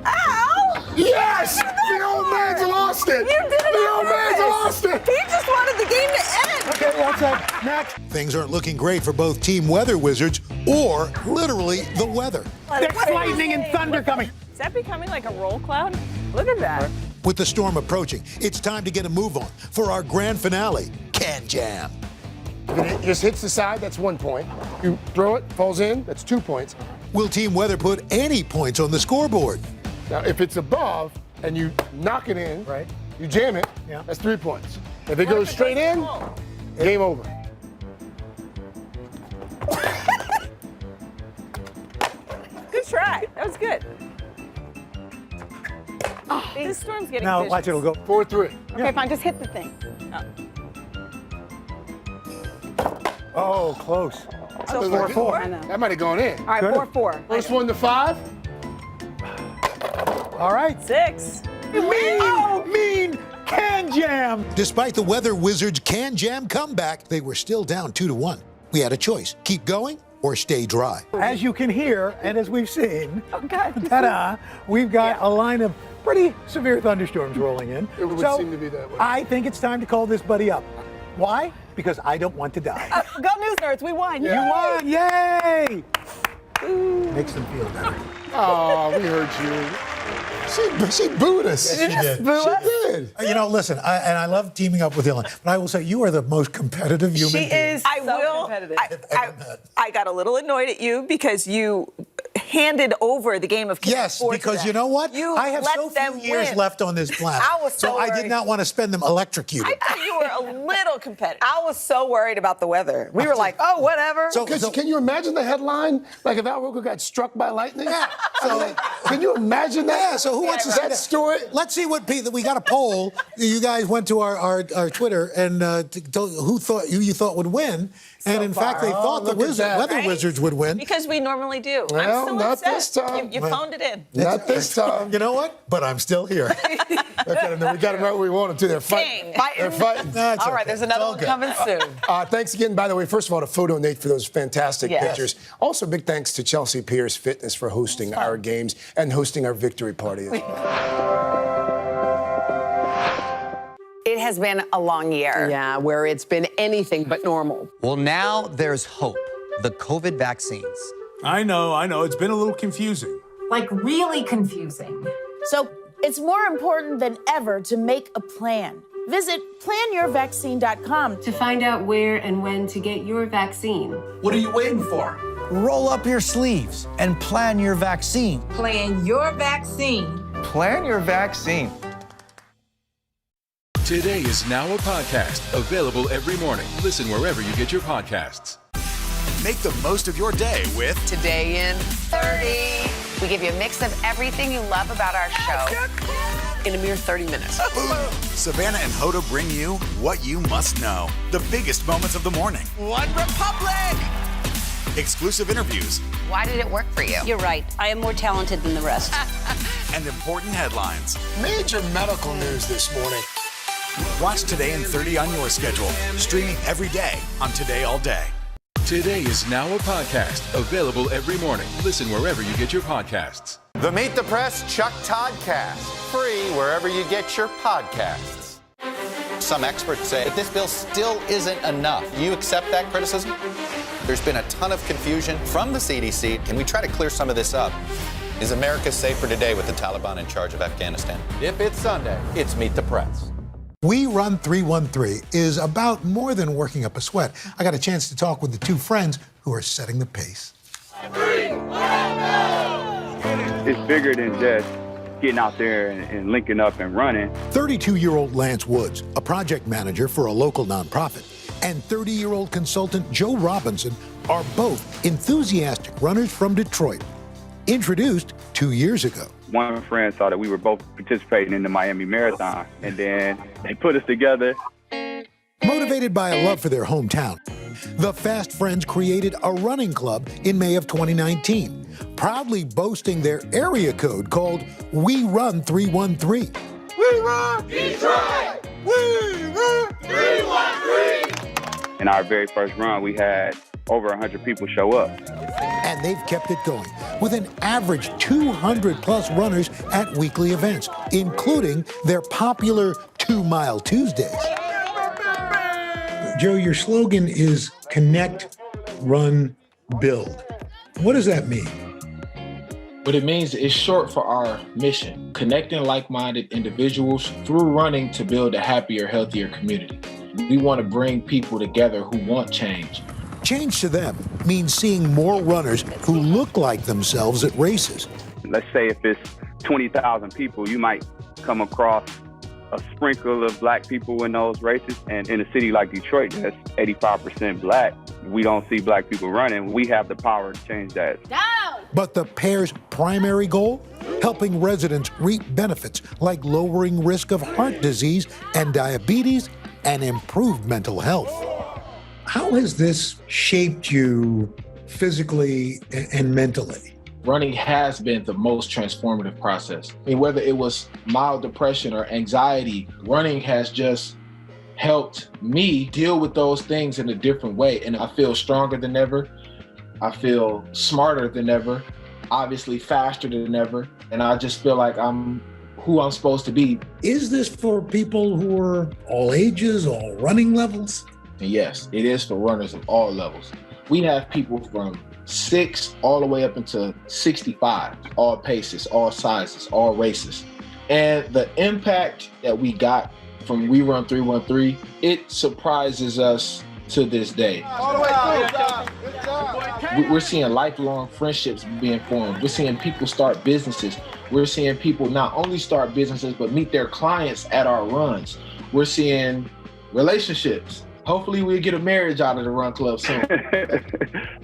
Ow! Yes! The old man's lost it! You did it The on old man's purpose. lost it! He just wanted the game to end. Okay, one sec. Next. Things aren't looking great for both Team Weather Wizards or literally the weather. There's lightning and thunder coming. Is that becoming like a roll cloud? Look at that. With the storm approaching, it's time to get a move on for our grand finale, Can Jam. If it just hits the side, that's 1 point. You throw it, falls in, that's 2 points. Will Team Weather put any points on the scoreboard? Now, if it's above and you knock it in, you jam it, that's 3 points. If it goes straight in, game over. Good try. That was good. This storm's getting Now, vicious. watch it'll go. 4-3. Okay, fine, just hit the thing. Oh, close. So 4-4. I know. That might have gone in. All right, Good. 4-4. First one to 5. All right. 6. Mean Can Jam. Despite the Weather Wizards' Can Jam comeback, they were still down 2-1. We had a choice, keep going or stay dry. As you can hear, and as we've seen, Okay. ta-da, we've got a line of pretty severe thunderstorms rolling in. It would So, seem to be that way. I think it's time to call this buddy up. Why? Because I don't want to die. Go News Nerds, we won. You won! Yay! Makes them feel better. Oh, we heard you. She booed us. Yes, she did. Boo us? She did. You know, listen, I love teaming up with Dylan, but I will say you are the most competitive human being. I will. competitive. I got a little annoyed at you because you handed over the game of Yes, sports because to you know what? You I have let so them few years win. left on this planet. I was so I did worried. not want to spend them electrocuted. I thought you were a little competitive. I was so worried about the weather. We were like, oh, whatever. So, can you imagine the headline? Like if Al Roker got struck by lightning? Yeah. So, can you imagine that? Yeah, so who wants to see that story? Let's see what we got a poll. You guys went to our Twitter and told who you thought would win. And in fact, they thought the weather wizards would win. Because we normally do. Well, I'm still not upset. this time. You phoned it in. Not this time. You know what? But I'm still here. We got them right where we want them to. They're fighting. They're fighting. All right, there's another one coming soon. Thanks again, by the way, first of all, to Photo Nate for those fantastic pictures. Also, big thanks to Chelsea Pierce Fitness for hosting our games and hosting our victory party as well. It has been a long year. Yeah, where it's been anything but normal. Well, now there's hope. The COVID vaccines. I know. It's been a little confusing. Like really confusing. So it's more important than ever to make a plan. Visit planyourvaccine.com to find out where and when to get your vaccine. What are you waiting for? Roll up your sleeves and plan your vaccine. Plan your vaccine. Plan your vaccine. Today is now a podcast, available every morning. Listen wherever you get your podcasts. Make the most of your day with Today in 30. We give you a mix of everything you love about our show in a mere 30 minutes. Savannah and Hoda bring you what you must know. The biggest moments of the morning. One Republic. Exclusive interviews. Why did it work for you? You're right. I am more talented than the rest. And important headlines. Major medical news this morning. Watch Today in 30 on your schedule. Streaming every day on Today All Day. Today is now a podcast, available every morning. Listen wherever you get your podcasts. The Meet the Press Chuck Todd Cast, free wherever you get your podcasts. Some experts say that this bill still isn't enough. You accept that criticism? There's been a ton of confusion from the CDC. Can we try to clear some of this up? Is America safer today with the Taliban in charge of Afghanistan? If it's Sunday, it's Meet the Press. We Run 313 is about more than working up a sweat. I got a chance to talk with the two friends who are setting the pace. It's bigger than just getting out there and linking up and running. 32-year-old Lance Woods, a project manager for a local nonprofit, and 30-year-old consultant Joe Robinson are both enthusiastic runners from Detroit, introduced 2 years ago. One friend saw that we were both participating in the Miami Marathon, and then they put us together. Motivated by a love for their hometown, the Fast Friends created a running club in May of 2019, proudly boasting their area code called We Run 313. We run Detroit! We run 313! In our very first run, we had over 100 people show up. And they've kept it going with an average 200 plus runners at weekly events, including their popular 2 Mile Tuesdays. Joe, your slogan is Connect, Run, Build. What does that mean? What it means is short for our mission, connecting like-minded individuals through running to build a happier, healthier community. We want to bring people together who want change. Change to them means seeing more runners who look like themselves at races. Let's say if it's 20,000 people, you might come across a sprinkle of black people in those races. And in a city like Detroit, that's 85% black. We don't see black people running. We have the power to change that. But the pair's primary goal? Helping residents reap benefits like lowering risk of heart disease and diabetes and improved mental health. How has this shaped you physically and mentally? Running has been the most transformative process. I mean, whether it was mild depression or anxiety, running has just helped me deal with those things in a different way. And I feel stronger than ever. I feel smarter than ever, obviously faster than ever. And I just feel like I'm who I'm supposed to be. Is this for people who are all ages, all running levels? And yes, it is for runners of all levels. We have people from 6 all the way up into 65, all paces, all sizes, all races. And the impact that we got from We Run 313, it surprises us to this day. All the way through. Good job. We're seeing lifelong friendships being formed. We're seeing people start businesses. We're seeing people not only start businesses, but meet their clients at our runs. We're seeing relationships. Hopefully we'll get a marriage out of the Run Club soon.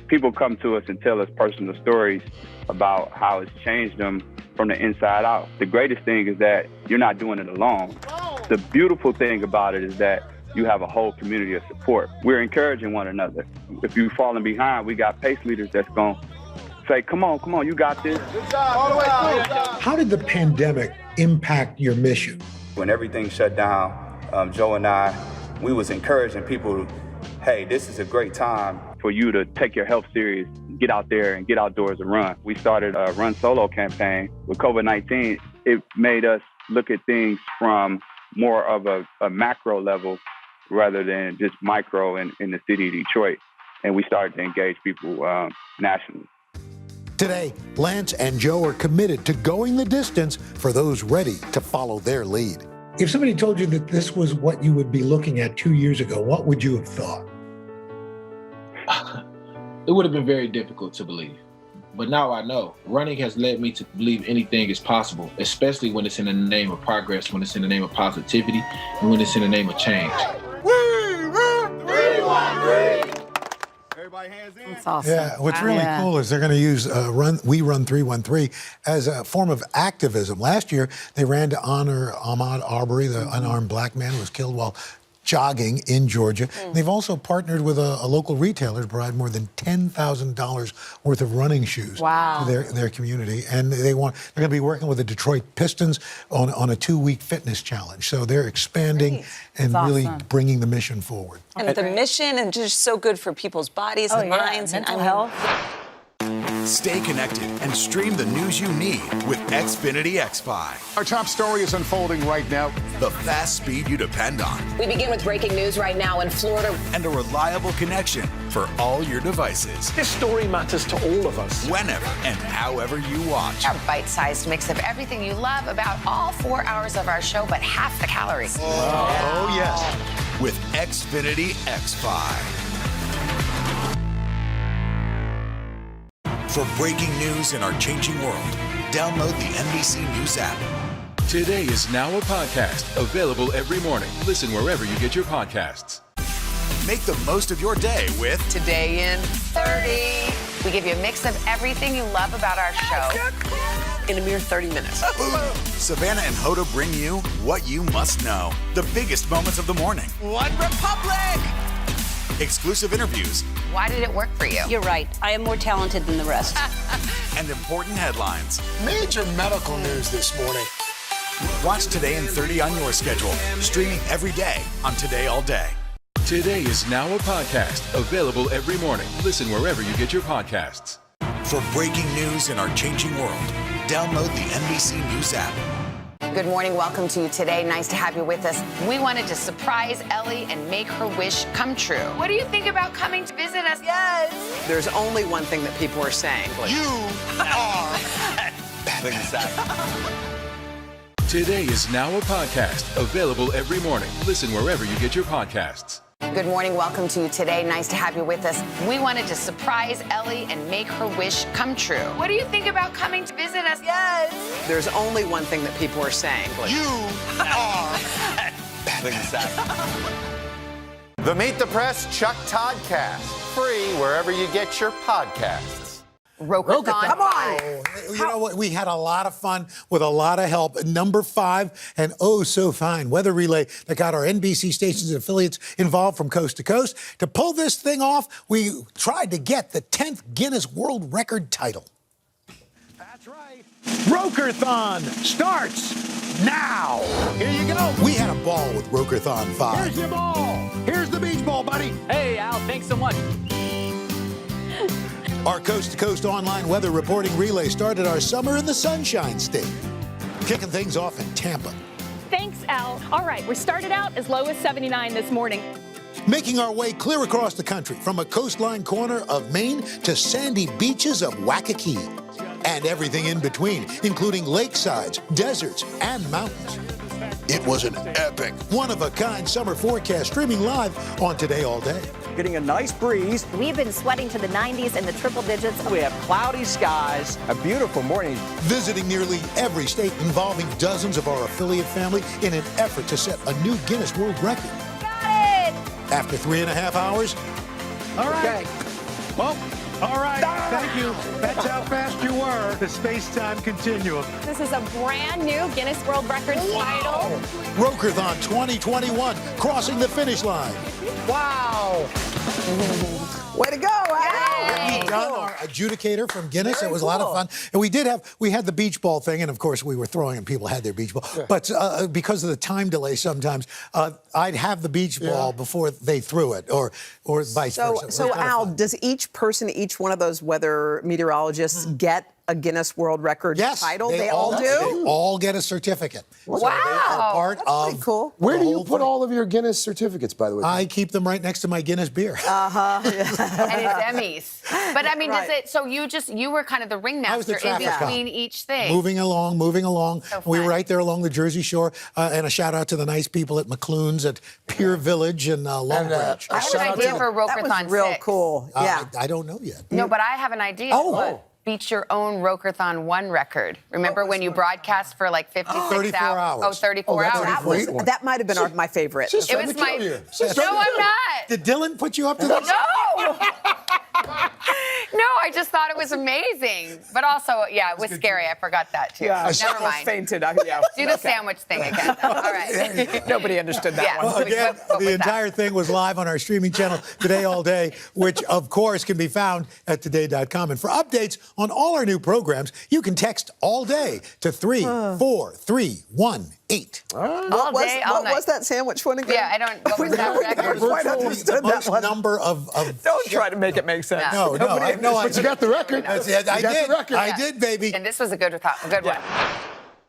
People come to us and tell us personal stories about how it's changed them from the inside out. The greatest thing is that you're not doing it alone. The beautiful thing about it is that you have a whole community of support. We're encouraging one another. If you're falling behind, we got pace leaders that's going to say, come on, you got this. Good job, all the way through. How did the pandemic impact your mission? When everything shut down, Joe and I, we was encouraging people, hey, this is a great time for you to take your health serious, get out there and get outdoors and run. We started a Run Solo campaign. With COVID-19, it made us look at things from more of a macro level rather than just micro in the city of Detroit. And we started to engage people nationally. Today, Lance and Joe are committed to going the distance for those ready to follow their lead. If somebody told you that this was what you would be looking at 2 years ago, what would you have thought? It would have been very difficult to believe. But now I know. Running has led me to believe anything is possible, especially when it's in the name of progress, when it's in the name of positivity, and when it's in the name of change. We run 313. Everybody hands in. That's awesome. Yeah, what's really cool is they're going to use We Run 313 as a form of activism. Last year, they ran to honor Ahmaud Arbery, the unarmed black man who was killed while jogging in Georgia. They've also partnered with a local retailer to provide more than $10,000 worth of running shoes to their community. And they're going to be working with the Detroit Pistons on a 2-week fitness challenge. So they're expanding and really bringing the mission forward. And the mission and just so good for people's bodies and minds and health. Stay connected and stream the news you need with Xfinity X5. Our top story is unfolding right now. The fast speed you depend on. We begin with breaking news right now in Florida. And a reliable connection for all your devices. This story matters to all of us. Whenever and however you watch. A bite-sized mix of everything you love about all 4 hours of our show, but half the calories. Oh yes. With Xfinity X5. For breaking news in our changing world, download the NBC News app. Today is now a podcast available every morning. Listen wherever you get your podcasts. Make the most of your day with Today in 30. We give you a mix of everything you love about our show in a mere 30 minutes. Savannah and Hoda bring you what you must know. The biggest moments of the morning. One Republic! Exclusive interviews. Why did it work for you? You're right. I am more talented than the rest. And important headlines. Major medical news this morning. Watch Today in 30 on your schedule. Streaming every day on Today All Day. Today is now a podcast available every morning. Listen wherever you get your podcasts. For breaking news in our changing world, download the NBC News app. Good morning. Welcome to Today. Nice to have you with us. We wanted to surprise Ellie and make her wish come true. What do you think about coming to visit us? Yes. There's only one thing that people are saying. You are Today is now a podcast available every morning. Listen wherever you get your podcasts. Good morning. Welcome to Today. Nice to have you with us. We wanted to surprise Ellie and make her wish come true. What do you think about coming to visit us? Yes. There's only one thing that people are saying. You are The Meet the Press Chuck Toddcast, free wherever you get your podcasts. Rokathon. Come on. You know what? We had a lot of fun with a lot of help. Number 5, and oh so fine weather relay that got our NBC stations and affiliates involved from coast to coast. To pull this thing off, we tried to get the 10th Guinness World Record title. That's right. Rokathon starts now. Here you go. We had a ball with Rokathon 5. Here's your ball. Here's the beach ball, buddy. Hey, Al, thanks so much. Our coast-to-coast online weather reporting relay started our summer in the Sunshine State. Kicking things off in Tampa. Thanks, Al. All right, we started out as low as 79 this morning. Making our way clear across the country from a coastline corner of Maine to sandy beaches of Waikiki. And everything in between, including lakesides, deserts, and mountains. It was an epic, one-of-a-kind summer forecast streaming live on Today All Day. getting a nice breeze. We've been sweating to the 90s and the triple digits. We have cloudy skies, a beautiful morning. Visiting nearly every state involving dozens of our affiliate family in an effort to set a new Guinness World Record. Got it! After 3.5 hours, All right. Okay. well, all right, thank you. That's how fast you were. The space-time continuum. This is a brand new Guinness World Record title. Rokerthon 2021, crossing the finish line. Wow. Way to go, Al. We done our adjudicator from Guinness. It was a lot of fun. And we had the beach ball thing, and of course we were throwing and people had their beach ball. Yeah. But because of the time delay sometimes, I'd have the beach ball before they threw it, or vice versa. So Al, does each person, each one of those weather meteorologists get a Guinness World Record title? They all do? They all get a certificit. Wow. So they are part of pretty cool. Where do you put all of your Guinness certificates, by the way? I keep them right next to my Guinness beer. And his Emmys. But I mean, does it, so you were kind of the ringmaster in between each thing. Moving along. So We were right there along the Jersey Shore. And a shout out to the nice people at McClune's at Pier Village and Long Branch. I have an idea for Rokerthon 6. That was real cool. Yeah. I don't know yet. No, but I have an idea. Oh. Beat your own Rokerthon 1 record. Remember when you broadcast for like 56 34 hours. Oh, 34 hours. That might have been my favorite. It was my... No, I'm not. Did Dylan put you up to this? No! No, I just thought it was amazing. But also, it was scary. I forgot that, too. Yeah, Never mind. I fainted. Do the sandwich thing again. All right. Nobody understood that one. Well, again, the entire thing was live on our streaming channel, Today All Day, which, of course, can be found at today.com. And for updates on all our new programs, you can text all day to 34318. All day, all what night. was that sandwich one again? Yeah, I don't... What was that record? Quite understood The that most one. number of Don't try to make it make sense. No, But you got the record. I did, baby. And this was a good one.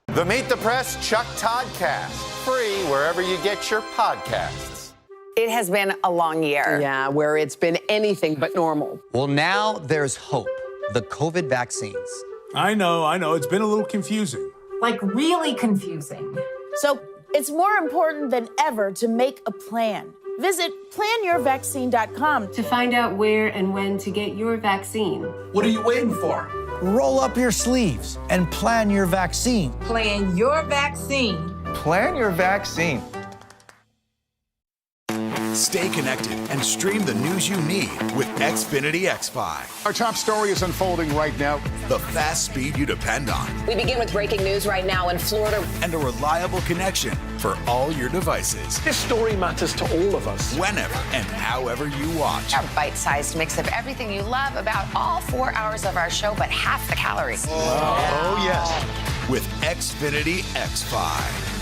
The Meet the Press Chuck Toddcast, free wherever you get your podcasts. It has been a long year. Yeah, where it's been anything but normal. Well, now there's hope. The COVID vaccines. I know. It's been a little confusing. Like really confusing. So it's more important than ever to make a plan. Visit planyourvaccine.com To find out where and when to get your vaccine. What are you waiting for? Roll up your sleeves and plan your vaccine. Plan your vaccine. Plan your vaccine. Stay connected and stream the news you need with Xfinity X5. Our top story is unfolding right now. The fast speed you depend on. We begin with breaking news right now in Florida. And a reliable connection for all your devices. This story matters to all of us. Whenever and however you watch. Our bite-sized mix of everything you love about all 4 hours of our show, but half the calories. Oh, yes. With Xfinity X5.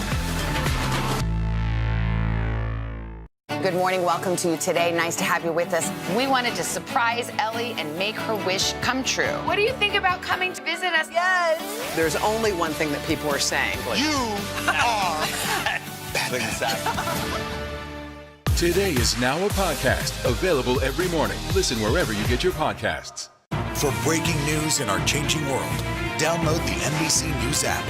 Good morning. Welcome to Today. Nice to have you with us. We wanted to surprise Ellie and make her wish come true. What do you think about coming to visit us? Yes. There's only one thing that people are saying. You are Today is now a podcast available every morning. Listen wherever you get your podcasts. For breaking news in our changing world, download the NBC News app.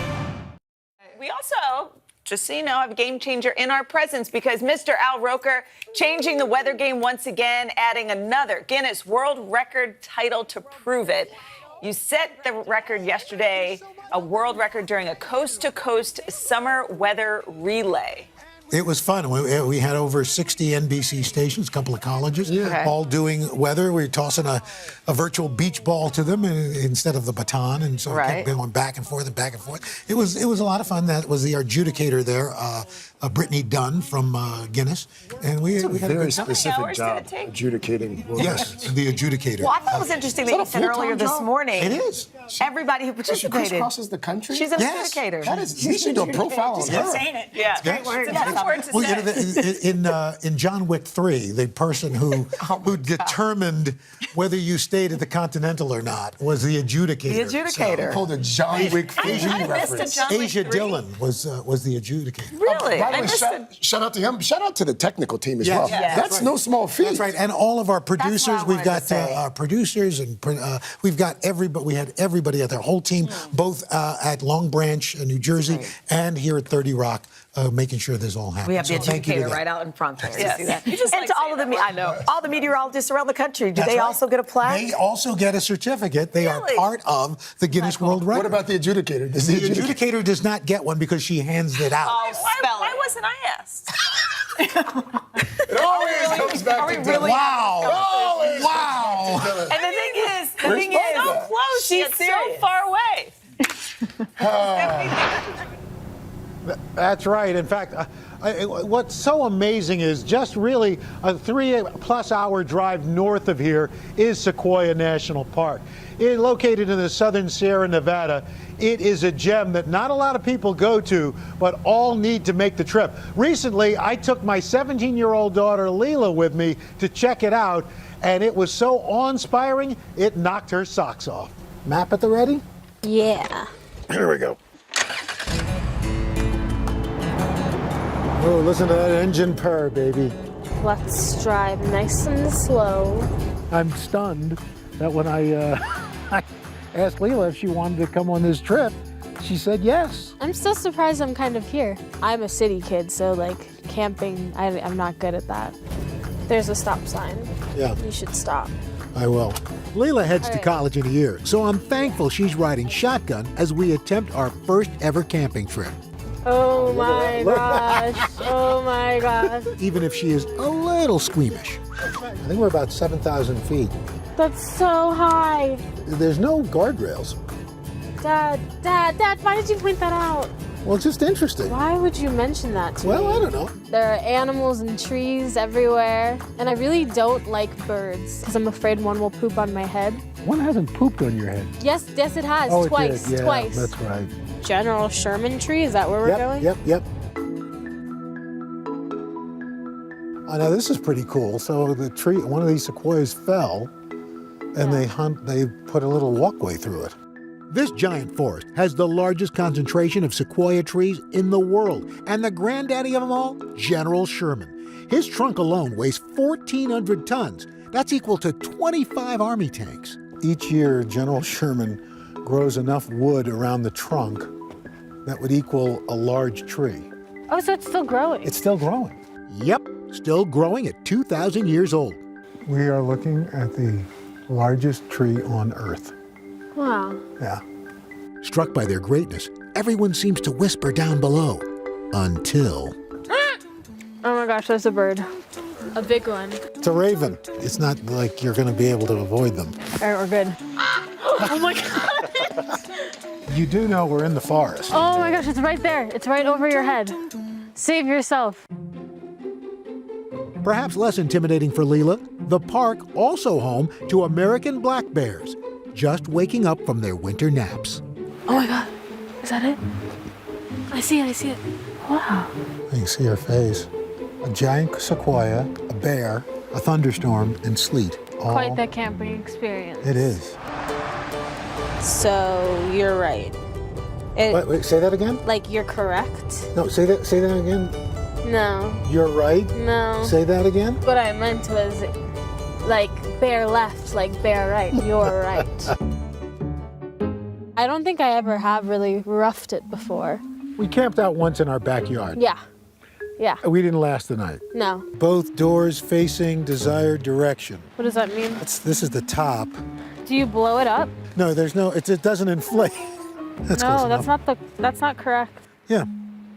We also, just so you know, have a game changer in our presence because Mr. Al Roker changing the weather game once again, adding another Guinness World Record title to prove it. You set the record yesterday, a world record during a coast-to-coast summer weather relay. It was fun. We had over 60 NBC stations, a couple of colleges, all doing weather. We were tossing a virtual beach ball to them instead of the baton, and so it kept going back and forth and back and forth. It was a lot of fun. That was the adjudicator there, Brittany Dunn from Guinness, and we had a very good time. specific job adjudicating. Yes, the adjudicator. Well, I thought it was interesting that you said earlier this morning. It is. Everybody who She participated. crosses the country. She's an adjudicator. That is, you should do a profile on her. saying it. Yeah. Great word. Well, you know, in John Wick 3, the person who determined whether you stayed at the Continental or not was the adjudicator. The adjudicator. Called a John Wick 3 reference. Asia Dillon was the adjudicator. Really? By the way, shout out to him. Shout out to the technical team as well. Yes. That's no small feat. That's right. And all of our producers. We've got our producers and we've got everybody. We had everybody everybody at their whole team, both at Long Branch, New Jersey, and here at 30 Rock, making sure this all happens. We have the So thank you to educator them. right out in front there. Yes. You see that? And to all of the, I know, all the meteorologists around the country, do they also get a plaque? They also get a certificate. They are part of the Guinness World Record. What about the adjudicator? Does The adjudicator does not get one because she hands it out. Why wasn't I asked? It always comes back to Dylan. Wow. Wow. And the thing is, so close, she's yet serious. so far away. That's right. In fact, what's so amazing is just really a 3+ hour drive north of here is Sequoia National Park. It's located in the southern Sierra Nevada. It is a gem that not a lot of people go to, but all need to make the trip. Recently, I took my 17-year-old daughter, Leela, with me to check it out, and it was so awe-inspiring, it knocked her socks off. Map at the ready? Yeah. Here we go. Oh, listen to that engine purr, baby. Let's drive nice and slow. I'm stunned that when I asked Leela if she wanted to come on this trip, she said yes. I'm still surprised I'm kind of here. I'm a city kid, so like camping, I'm not good at that. There's a stop sign. Yeah. You should stop. I will. Leela heads to right. college in a year, so I'm thankful she's riding shotgun as we attempt our first ever camping trip. Oh my gosh. Oh my gosh. Even if she is a little squeamish. I think we're about 7,000 feet. That's so high. There's no guardrails. Dad, why did you point that out? Well, it's just interesting. Why would you mention that to me? Well, I don't know. There are animals and trees everywhere, and I really don't like birds because I'm afraid one will poop on my head. One hasn't pooped on your head. Yes, it has. Oh, twice. it did. Yeah, Twice. that's right. General Sherman tree, is that where we're going? Yep. Now this is pretty cool. So the tree, one of these sequoias fell, and they put a little walkway through it. This giant forest has the largest concentration of sequoia trees in the world, and the granddaddy of them all, General Sherman. His trunk alone weighs 1,400 tons. That's equal to 25 army tanks. Each year, General Sherman grows enough wood around the trunk that would equal a large tree. Oh, so it's still growing? It's still growing. Yep, still growing at 2,000 years old. We are looking at the largest tree on Earth. Wow. Yeah. Struck by their greatness, everyone seems to whisper down below. Until... Oh my gosh, there's a bird. A big one. It's a raven. It's not like you're going to be able to avoid them. All right, we're good. Oh my God. You do know we're in the forest. Oh my gosh, it's right there. It's right over your head. Save yourself. Perhaps less intimidating for Leela, the park also home to American black bears, just waking up from their winter naps. Oh my God, is that it? I see it. Wow. You can see her face. A giant sequoia, a bear, a thunderstorm, and sleet. Quite the camping experience. It is. So you're right. Wait, say that again? Like you're correct? No, say that again. No. You're right? No. Say that again? What I meant was like bear left, like bear right. You're right. I don't think I ever have really roughed it before. We camped out once in our backyard. Yeah. We didn't last the night. No. Both doors facing desired direction. What does that mean? This is the top. Do you blow it up? No, there's no, it doesn't inflate. That's close enough. That's not correct. Yeah.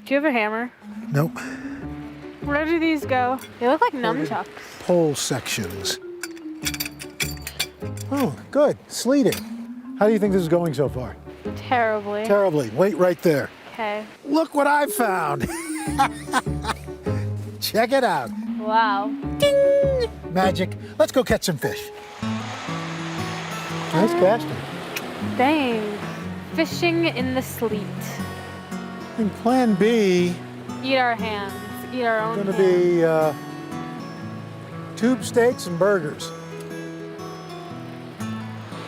Do you have a hammer? Nope. Where do these go? They look like nunchucks. Pole sections. Oh, good. Sleeting. How do you think this is going so far? Terribly. Terribly. Wait right there. Okay. Look what I found. Check it out. Wow. Ding! Magic. Let's go catch some fish. Nice casting. Dang. Fishing in the sleet. And plan B. Eat our hands. Eat our own Going to be tube steaks and burgers.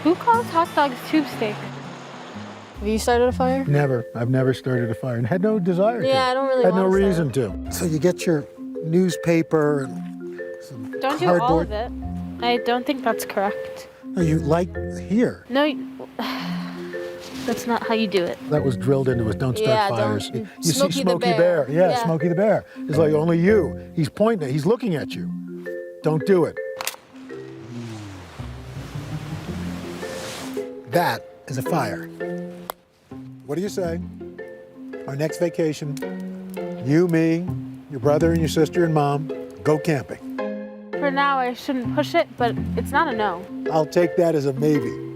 Who calls hot dogs tube steak? Have you started a fire? Never. I've never started a fire and had no desire to. Yeah, I don't really had no want to reason to. So you get your newspaper and some Don't cardboard. do all of it. I don't think that's correct. No, you like here. No. That's not how you do it. That was drilled into us. Don't start fires. Don't, You Smokey see the Smokey Bear. Bear. Yeah, Smokey the Bear. It's like only you. He's pointing. He's looking at you. Don't do it. That is a fire. What do you say? Our next vacation, you, me, your brother and your sister and mom, go camping. For now, I shouldn't push it, but it's not a no. I'll take that as a maybe.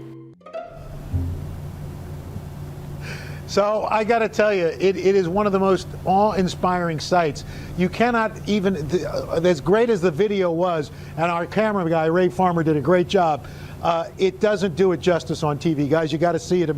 So I got to tell you, it is one of the most awe-inspiring sights. You cannot even, as great as the video was, and our camera guy, Ray Farmer, did a great job, it doesn't do it justice on TV. Guys, you got to see it.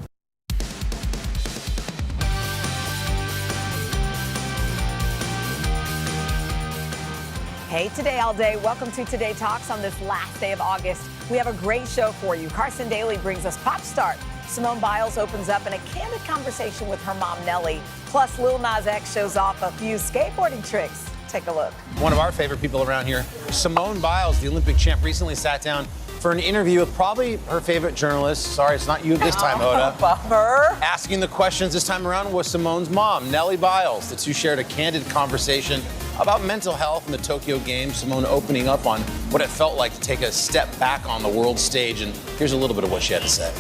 Hey, Today All Day. Welcome to Today Talks on this last day of August. We have a great show for you. Carson Daly brings us Pop Start. Simone Biles opens up in a candid conversation with her mom, Nellie. Plus, Lil Nas X shows off a few skateboarding tricks. Take a look. One of our favorite people around here, Simone Biles, the Olympic champ, recently sat down for an interview with probably her favorite journalist. Sorry, it's not you this time, Hoda. Bummer. Asking the questions this time around was Simone's mom, Nellie Biles. The two shared a candid conversation about mental health in the Tokyo Games. Simone opening up on what it felt like to take a step back on the world stage. And here's a little bit of what she had to say.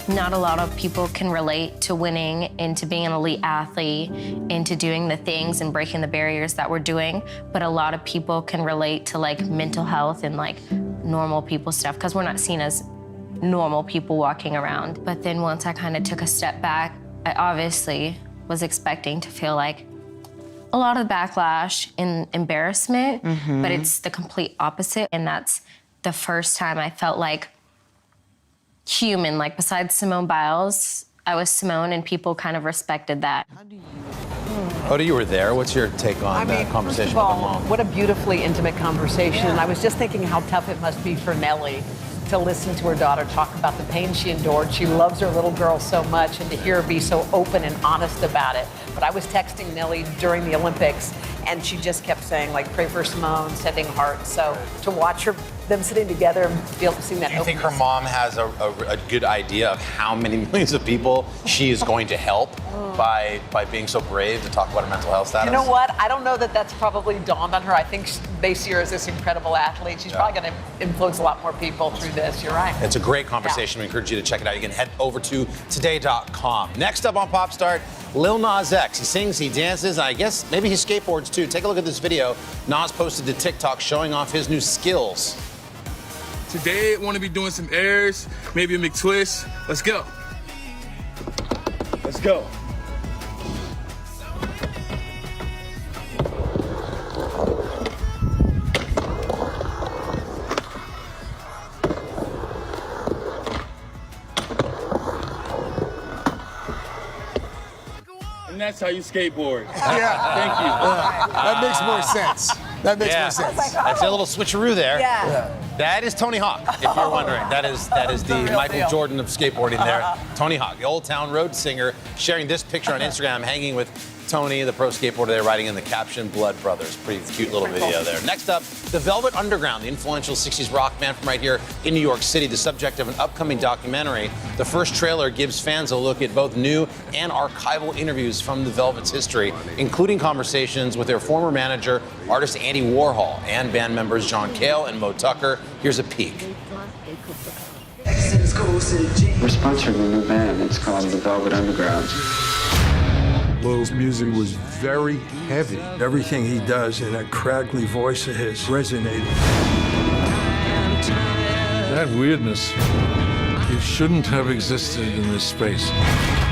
Not a lot of people can relate to winning and to being an elite athlete and to doing the things and breaking the barriers that we're doing. But a lot of people can relate to like mental health and like normal people stuff because we're not seen as normal people walking around. But then once I kind of took a step back, I obviously was expecting to feel like a lot of backlash and embarrassment, but it's the complete opposite. And that's the first time I felt like human. Like besides Simone Biles, I was Simone and people kind of respected that. Hoda, you were there. What's your take on that conversation with her mom? What a beautifully intimate conversation. I was just thinking how tough it must be for Nellie to listen to her daughter talk about the pain she endured. She loves her little girl so much, and to hear her be so open and honest about it. But I was texting Nellie during the Olympics, and she just kept saying, like, pray for Simone, sending hearts. So to watch them sitting together and seeing that. Do you think her mom has a good idea of how many millions of people she is going to help by being so brave to talk about her mental health status? You know what? I don't know that that's probably dawned on her. I think they see her as this incredible athlete. She's probably going to influence a lot more people through this. You're right. It's a great conversation. We encourage you to check it out. You can head over to today.com. Next up on Pop Start, Lil Nas X. He sings, he dances, and I guess maybe he skateboards too. Take a look at this video Nas posted to TikTok showing off his new skills. Today, I want to be doing some airs, maybe a McTwist. Let's go. Let's go. And that's how you skateboard. Yeah. Thank you. That makes more sense. That makes more sense. That's a little switcheroo there. Yeah. That is Tony Hawk, if you're wondering. That is the Michael Jordan of skateboarding there. Tony Hawk, the Old Town Road singer, sharing this picture on Instagram, hanging with Tony, the pro skateboarder there, writing in the caption, Blood Brothers. Pretty cute little video there. Next up, the Velvet Underground, the influential 60s rock band from right here in New York City, the subject of an upcoming documentary. The first trailer gives fans a look at both new and archival interviews from the Velvet's history, including conversations with their former manager, artist Andy Warhol, and band members John Cale and Mo Tucker. Here's a peek. We're sponsoring a new band. It's called the Velvet Underground. Lil's music was very heavy. Everything he does in that crackly voice of his resonated. That weirdness, it shouldn't have existed in this space.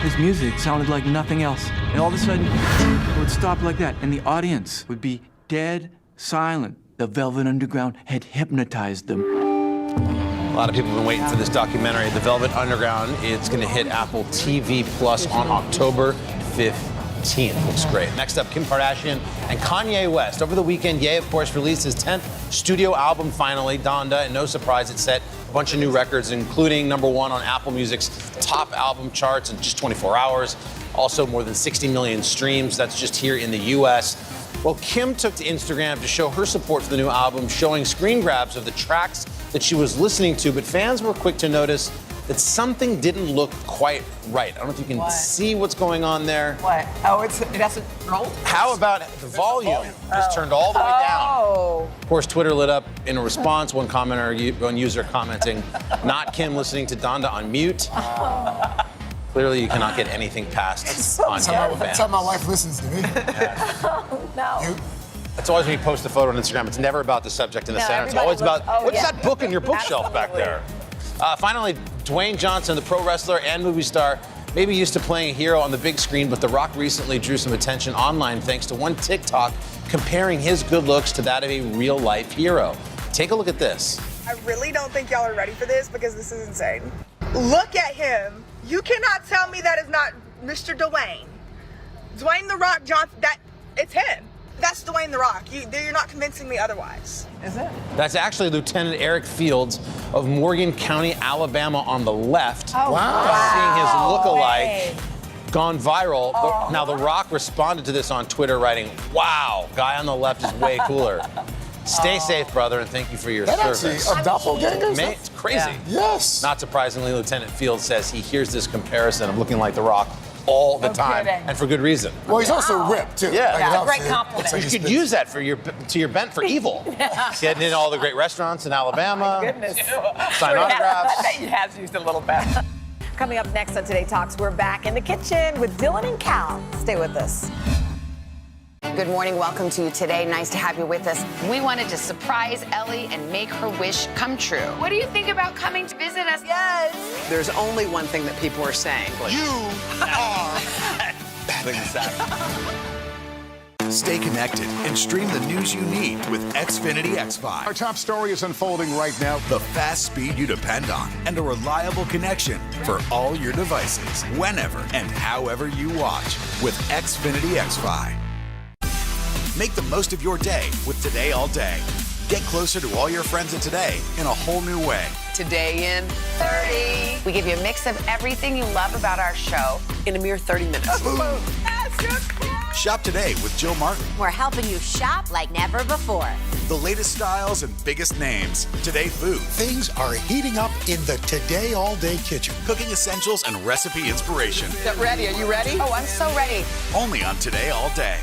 His music sounded like nothing else. And all of a sudden, it would stop like that, and the audience would be dead silent. The Velvet Underground had hypnotized them. A lot of people have been waiting for this documentary, The Velvet Underground. It's going to hit Apple TV Plus on October 15th. Looks great. Next up, Kim Kardashian and Kanye West. Over the weekend, Ye, of course, released his 10th studio album finally, Donda, and no surprise, it set a bunch of new records, including #1 on Apple Music's top album charts in just 24 hours. Also, more than 60 million streams. That's just here in the U.S. Well, Kim took to Instagram to show her support for the new album, showing screen grabs of the tracks that she was listening to, but fans were quick to notice that something didn't look quite right. I don't know if you can see what's going on there. What? Oh, it hasn't rolled? How about the volume just turned all the way down? Of course, Twitter lit up in a response. One user commenting, "Not Kim listening to Donda on mute." Clearly, you cannot get anything past on camera. That's how my wife listens to me. No. It's always when you post a photo on Instagram, it's never about the subject in the center. It's always about, what's that book in your bookshelf back there? Finally, Dwayne Johnson, the pro wrestler and movie star, maybe used to playing a hero on the big screen, but The Rock recently drew some attention online thanks to one TikTok comparing his good looks to that of a real-life hero. Take a look at this. I really don't think y'all are ready for this because this is insane. Look at him. You cannot tell me that is not Mr. Dwayne. Dwayne The Rock Johnson, it's him. That's Dwayne The Rock. You're not convincing me otherwise. Is it? That's actually Lieutenant Eric Fields of Morgan County, Alabama on the left. Oh, wow. Seeing his look-alike gone viral. But now The Rock responded to this on Twitter writing, "Wow, guy on the left is way cooler. Stay safe, brother, and thank you for your service." Actually a doppelganger? Mate, it's crazy. Yes. Not surprisingly, Lieutenant Fields says he hears this comparison of looking like The Rock all the time, and for good reason. Well, he's also ripped too. Yeah, great compliment. You could use that for to your bent for evil. Getting in all the great restaurants in Alabama. Oh, my goodness. Sign autographs. I bet he has used a little bit. Coming up next on Today Talks, we're back in the kitchen with Dylan and Cal. Stay with us. Good morning. Welcome to Today. Nice to have you with us. We wanted to surprise Ellie and make her wish come true. What do you think about coming to visit us? Yes. There's only one thing that people are saying. You are. Stay connected and stream the news you need with Xfinity X5. Our top story is unfolding right now. The fast speed you depend on and a reliable connection for all your devices, whenever and however you watch with Xfinity X5. Make the most of your day with Today All Day. Get closer to all your friends at Today in a whole new way. Today in 30. We give you a mix of everything you love about our show in a mere 30 minutes. Shop today with Jill Martin. We're helping you shop like never before. The latest styles and biggest names. Today Food. Things are heating up in the Today All Day kitchen. Cooking essentials and recipe inspiration. Get ready. Are you ready? Oh, I'm so ready. Only on Today All Day.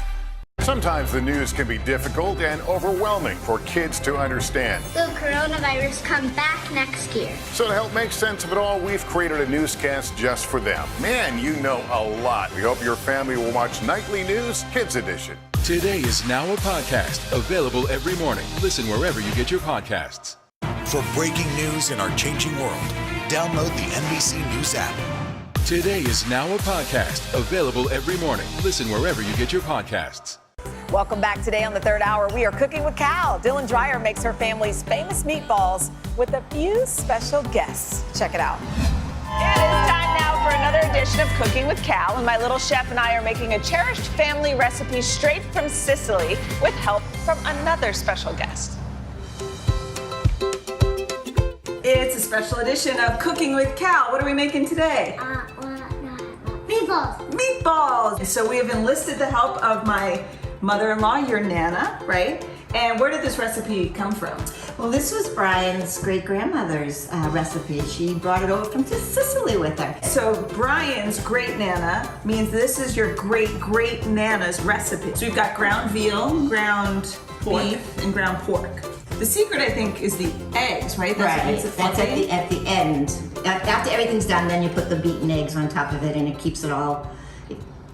Sometimes the news can be difficult and overwhelming for kids to understand. Will coronavirus come back next year? So to help make sense of it all, we've created a newscast just for them. Man, you know a lot. We hope your family will watch Nightly News Kids Edition. Today is now a podcast available every morning. Listen wherever you get your podcasts. For breaking news in our changing world, download the NBC News app. Today is now a podcast available every morning. Listen wherever you get your podcasts. Welcome back. Today on the third hour, we are cooking with Cal. Dylan Dreyer makes her family's famous meatballs with a few special guests. Check it out. It is time now for another edition of Cooking with Cal, and my little chef and I are making a cherished family recipe straight from Sicily with help from another special guest. It's a special edition of Cooking with Cal. What are we making today? Meatballs. Meatballs. So we have enlisted the help of my mother-in-law, your Nana, right? And where did this recipe come from? Well, this was Brian's great-grandmother's recipe. She brought it over from Sicily with her. So Brian's great-nana means this is your great-great-nana's recipe. So we've got ground veal, ground beef, and ground pork. The secret, I think, is the eggs, right? That's at the end. After everything's done, then you put the beaten eggs on top of it, and it keeps it all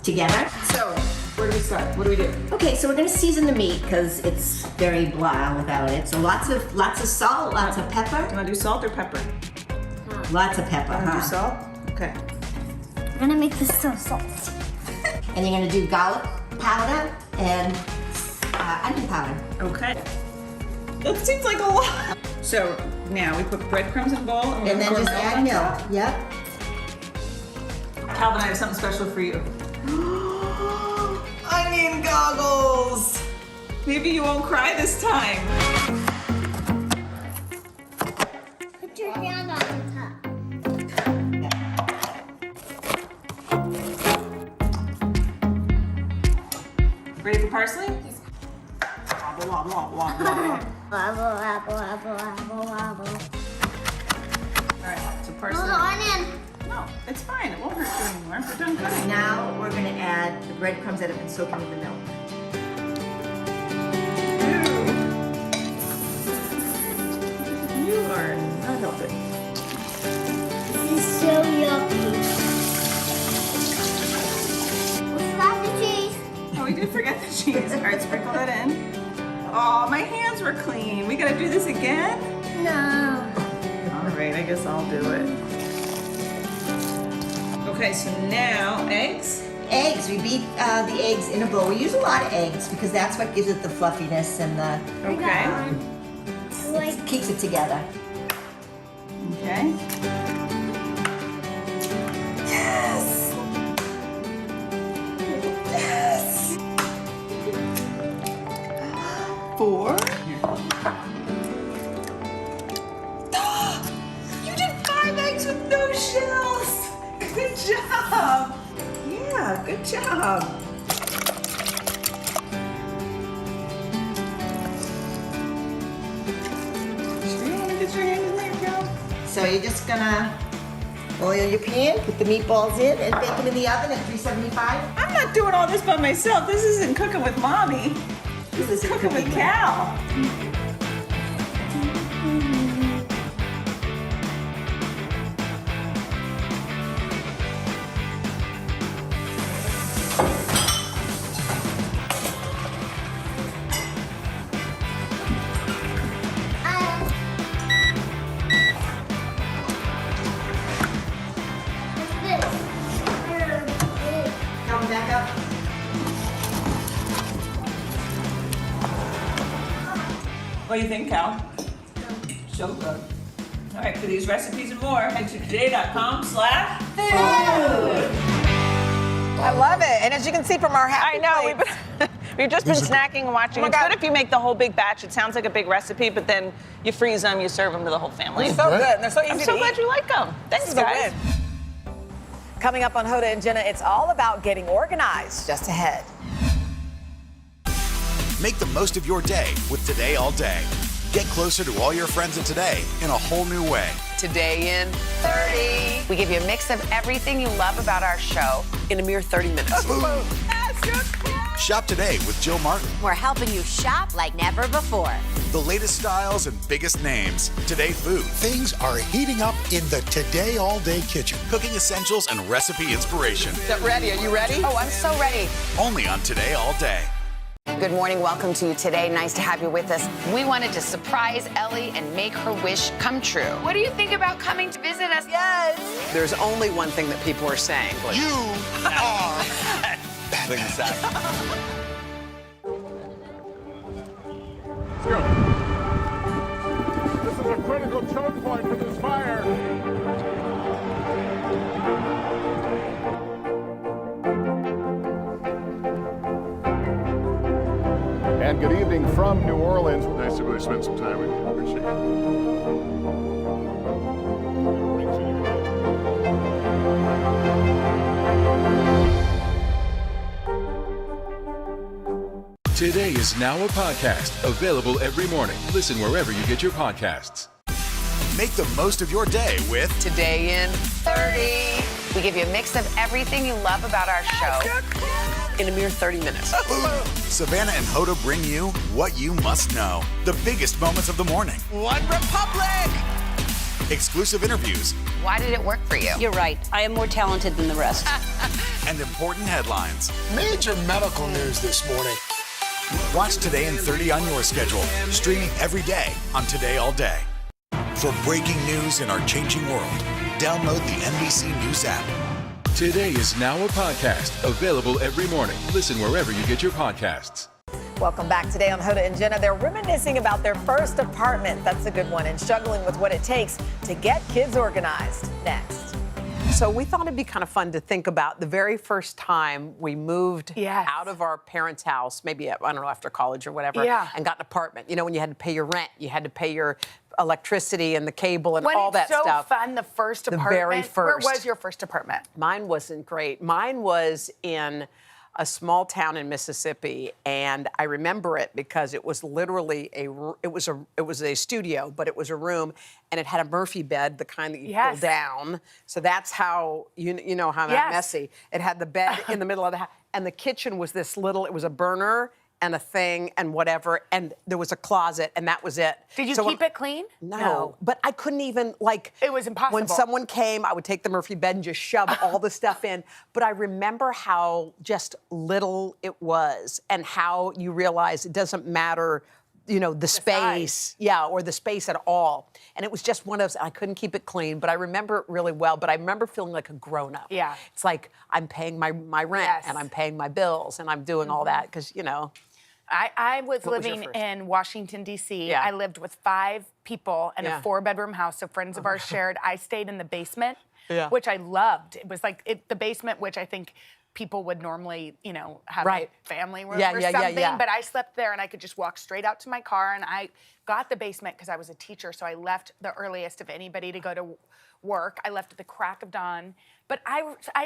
together. So, where do we start? What do we do? Okay, so we're gonna season the meat because it's very blah without it. So lots of salt, lots of pepper. You wanna do salt or pepper? Lots of pepper, Do salt? Okay. I'm gonna make this so salty. And you're gonna do garlic powder and onion powder. Okay. That seems like a lot. So now we put breadcrumbs in a bowl and then just add milk. Yep. Calvin, I have something special for you. Onion goggles. Maybe you won't cry this time. Put your hand on top. Ready for parsley? Yes. Wobble, wobble, wobble, wobble. Wobble, wobble, wobble, wobble, wobble. All right, so No, parsley. the onion. No, it's fine. It won't hurt you anymore. We're done cooking. Now we're going to add the breadcrumbs that have been soaking in the milk. You are not helping. This is so yucky. What's the cheese? Oh, we did forget the cheese. All right, sprinkle that in. Oh, my hands were clean. We gotta do this again? No. All right, I guess I'll do it. Okay, so now eggs. Eggs, we beat the eggs in a bowl. We use a lot of eggs because that's what gives it the fluffiness and the... Okay. Keeps it together. Okay. Yes! Yes! 4. You did 5 eggs with no shells! Good job! Yeah, good job. Get your hand in there, Joe. So you're just gonna oil your pan, put the meatballs in, and bake them in the oven at 375. I'm not doing all this by myself. This isn't cooking with Mommy. This is cooking with Cal. Come back up. What do you think, Cal? So good. All right, for these recipes and more, head to today.com/food. I love it. And as you can see from our happy I know. plates- We've just been snacking and watching. Oh my It's God. good if you make the whole big batch. It sounds like a big recipe, but then you freeze them, you serve them to the whole family. They're so good. And they're so easy I'm to so eat. glad you like them. Thanks, This is a guys. win. Coming up on Hoda and Jenna, it's all about getting organized. Just ahead. Make the most of your day with Today All Day. Get closer to all your friends at Today in a whole new way. Today in 30. We give you a mix of everything you love about our show in a mere 30 minutes. Shop today with Jill Martin. We're helping you shop like never before. The latest styles and biggest names. Today Food. Things are heating up in the Today All Day kitchen. Cooking essentials and recipe inspiration. Is that ready? Are you ready? Oh, I'm so ready. Only on Today All Day. Good morning. Welcome to you today. Nice to have you with us. We wanted to surprise Ellie and make her wish come true. What do you think about coming to visit us? Yes. There's only one thing that people are saying. You are Let's go. This is a critical choke point for this fire. And good evening from New Orleans. Nice to really spend some time with you. Appreciate Today is now a podcast available every morning. Listen wherever you get your podcasts. Make the most of your day with Today in 30. We give you a mix of everything you love about our show in a mere 30 minutes. Savannah and Hoda bring you what you must know. The biggest moments of the morning. One Republic! Exclusive interviews. Why did it work for you? You're right. I am more talented than the rest. And important headlines. Major medical news this morning. Watch Today in 30 on your schedule. Streaming every day on Today All Day. For breaking news in our changing world, download the NBC News app. Today is now a podcast available every morning. Listen wherever you get your podcasts. Welcome back today on Hoda and Jenna. They're reminiscing about their first apartment. That's a good one. And struggling with what it takes to get kids organized. Next. So we thought it'd be kind of fun to think about the very first time we moved out of our parents' house, maybe, I don't know, after college or whatever, and got an apartment. You know, when you had to pay your rent, you had to pay your electricity and the cable and all that stuff. Wasn't it so fun, the first apartment? The very first. Where was your first apartment? Mine wasn't great. Mine was in a small town in Mississippi, and I remember it because it was literally it was a studio, but it was a room, and it had a Murphy bed, the kind that you pull down. So that's how you know how messy. It had the bed in the middle of the house, and the kitchen was this little. It was a burner and a thing and whatever, and there was a closet, and that was it. Did you keep it clean? No, but I couldn't even, It was impossible. When someone came, I would take the Murphy bed and just shove all the stuff in. But I remember how just little it was and how you realize it doesn't matter, the space. Yeah, or the space at all. And it was just one of those, I couldn't keep it clean, but I remember it really well. But I remember feeling like a grown-up. Yeah. It's like I'm paying my rent and I'm paying my bills and I'm doing all that because, I was living in Washington, D.C. Yeah. I lived with 5 people in a 4-bedroom house, so friends of ours shared. I stayed in the basement, which I loved. It was like the basement, which I think people would normally, have a family room or something. But I slept there, and I could just walk straight out to my car, and I got the basement because I was a teacher, so I left the earliest of anybody to go to work. I left at the crack of dawn. But I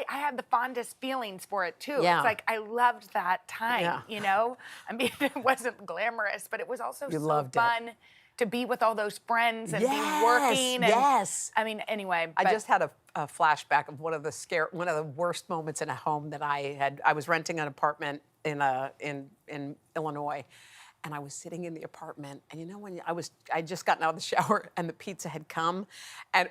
had the fondest feelings for it, too. Yeah. It's like I loved that time, I mean, it wasn't glamorous, but it was also so fun to be with all those friends and be working. And, I mean, anyway. I just had a flashback of one of the worst moments in a home that I had. I was renting an apartment in Illinois. And I was sitting in the apartment, and when I'd just gotten out of the shower, and the pizza had come,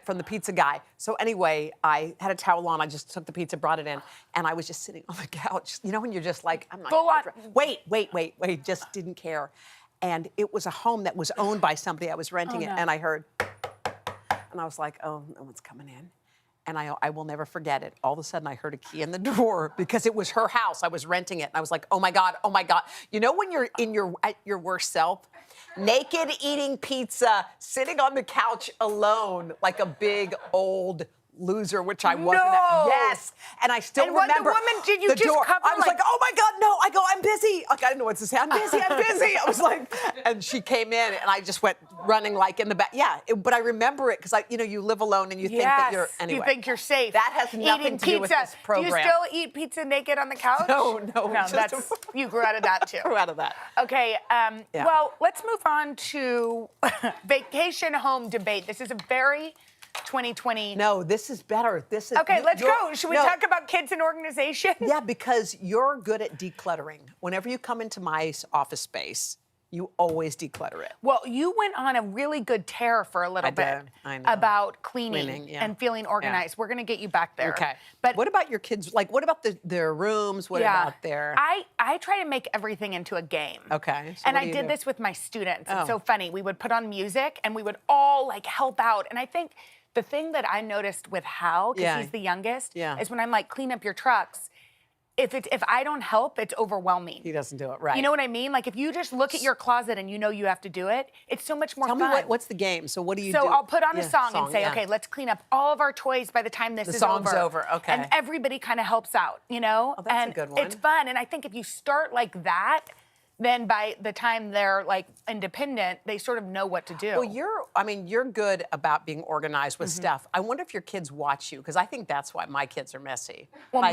from the pizza guy. So anyway, I had a towel on. I just took the pizza, brought it in, and I was just sitting on the couch. When you're just like, I'm not. Full on. Wait, just didn't care. And it was a home that was owned by somebody. I was renting it, and I heard, and I was like, oh, no one's coming in. And I will never forget it. All of a sudden, I heard a key in the door because it was her house. I was renting it. And I was like, oh, my God. When you're at your worst self, naked, eating pizza, sitting on the couch alone like a big old loser, which I wasn't. No. Yes. And I still remember. And what the woman, did you the just door. cover? I was like, oh my God, no. I go, I'm busy. Like, I didn't know what to say. I'm busy. I was like, and she came in, and I just went running like in the back. Yeah, but I remember it because you live alone and you think that you're, anyway. You think you're safe. That has nothing to do with this program. Do you still eat pizza naked on the couch? No. You grew out of that too. Grew out of that. Okay, well, let's move on to vacation home debate. This is a very 2020. No, this is better. Okay, let's go. Should we talk about kids and organization? Yeah, because you're good at decluttering. Whenever you come into my office space, you always declutter it. Well, you went on a really good tear for a little bit about cleaning and feeling organized. We're going to get you back there. Okay. But what about your kids? Like, what about their rooms? What about their... I try to make everything into a game. Okay. So and I did this with my students. It's so funny. We would put on music, and we would all, help out. And I think the thing that I noticed with Hal, because he's the youngest, is when I'm like, clean up your trucks, if I don't help, it's overwhelming. He doesn't do it, right. You know what I mean? Like, if you just look at your closet and you know you have to do it, it's so much more fun. Tell me what's the game? So what do you do? So I'll put on a song and say, okay, let's clean up all of our toys by the time this is over. The song's over, okay. And everybody kind of helps out, Oh, that's a good one. It's fun. And I think if you start like that, then by the time they're independent, they sort of know what to do. Well, you're good about being organized with stuff. I wonder if your kids watch you, because I think that's why my kids are messy. Well,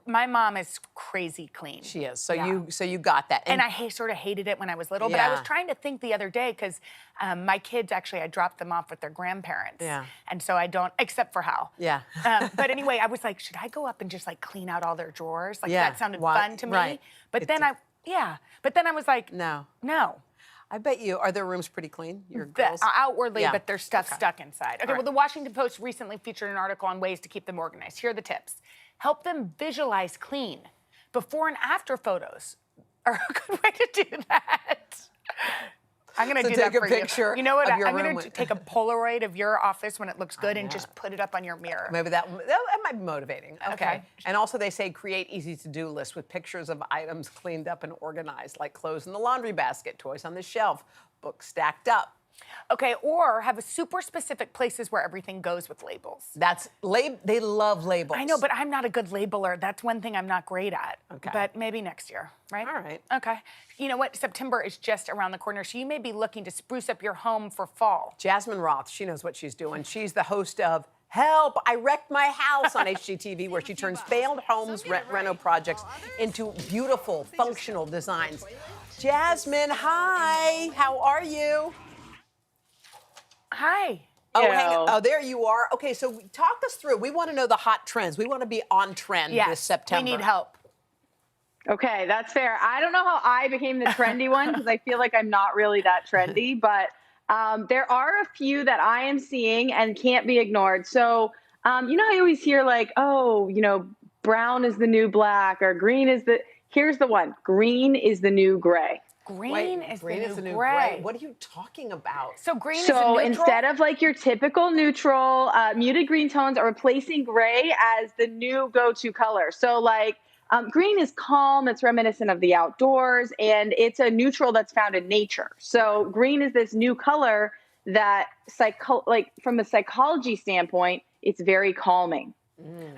my mom is crazy clean. She is. So you got that. And I sort of hated it when I was little, but I was trying to think the other day because my kids I dropped them off with their grandparents. Yeah. And so I don't, except for Hal. Yeah. But anyway, I was like, should I go up and just clean out all their drawers? That sounded fun to me. Right. But then I was like, no. I bet you, are their rooms pretty clean, your girls? Outwardly, but there's stuff stuck inside. Okay, well, the Washington Post recently featured an article on ways to keep them organized. Here are the tips. Help them visualize clean. Before and after photos are a good way to do that. I'm going to do that for you. Take a picture. You know what? Of your I'm room. going to take a Polaroid of your office when it looks good and just put it up on your mirror. Maybe that might be motivating. Okay. And also they say create easy to-do lists with pictures of items cleaned up and organized, like clothes in the laundry basket, toys on the shelf, books stacked up. Okay, or have a super specific places where everything goes with labels. They love labels. I know, but I'm not a good labeler. That's one thing I'm not great at. Okay. But maybe next year, right? All right. Okay. You know what? September is just around the corner, so you may be looking to spruce up your home for fall. Jasmine Roth, she knows what she's doing. She's the host of Help, I Wrecked My House on HGTV, where she turns failed homes reno projects into beautiful, functional designs. Jasmine, hi. How are you? Hi. Oh, hang on. Oh, there you are. Okay, so talk us through. We want to know the hot trends. We want to be on trend this September. We need help. Okay, that's fair. I don't know how I became the trendy one because I feel like I'm not really that trendy, but there are a few that I am seeing and can't be ignored. So, you know, I always hear like, oh, you know, brown is the new black or green is the, here's the one, green is the new gray. Green is the new gray. What are you talking about? So green is So a neutral? instead of like your typical neutral, muted green tones are replacing gray as the new go-to color. So like green is calm, it's reminiscent of the outdoors, and it's a neutral that's found in nature. So green is this new color that from a psychology standpoint, it's very calming.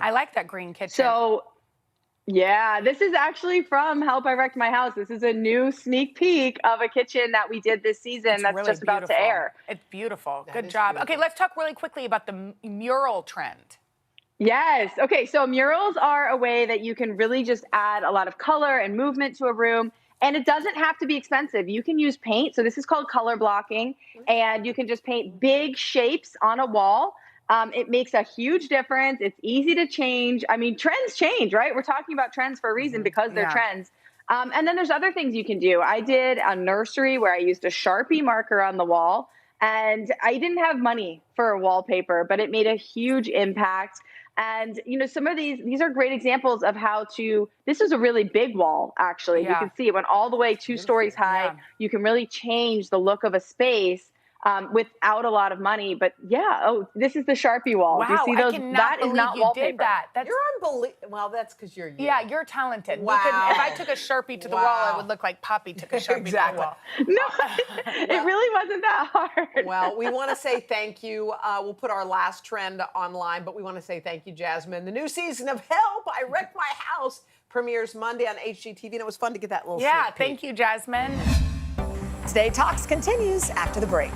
I like that green kitchen. So yeah, this is actually from Help I Wrecked My House. This is a new sneak peek of a kitchen that we did this season that's really just about to air. It's beautiful. Good job. Okay, let's talk really quickly about the mural trend. Yes. Okay, so murals are a way that you can really just add a lot of color and movement to a room. And it doesn't have to be expensive. You can use paint. So this is called color blocking. And you can just paint big shapes on a wall. It makes a huge difference. It's easy to change. I mean, trends change, right? We're talking about trends for a reason because they're trends. And then there's other things you can do. I did a nursery where I used a Sharpie marker on the wall. And I didn't have money for a wallpaper, but it made a huge impact. And, you know, some of these are great examples of how to, this is a really big wall, actually. You can see it went all the way 2 stories high. You can really change the look of a space without a lot of money. But this is the Sharpie wall. Wow, Do you see those? I cannot That is believe not you wallpaper. did that. You're unbelievable. Well, that's because you're you. Yeah, you're talented. Wow. If I took a Sharpie to the wall, I would look like Poppy took a Sharpie to the wall. No, it really wasn't that hard. Well, we want to say thank you. We'll put our last trend online, but we want to say thank you, Jasmine. The new season of Help, I Wrecked My House premieres Monday on HGTV, and it was fun to get that little sneak peek. Thank you, Jasmine. Today Talks continues after the break.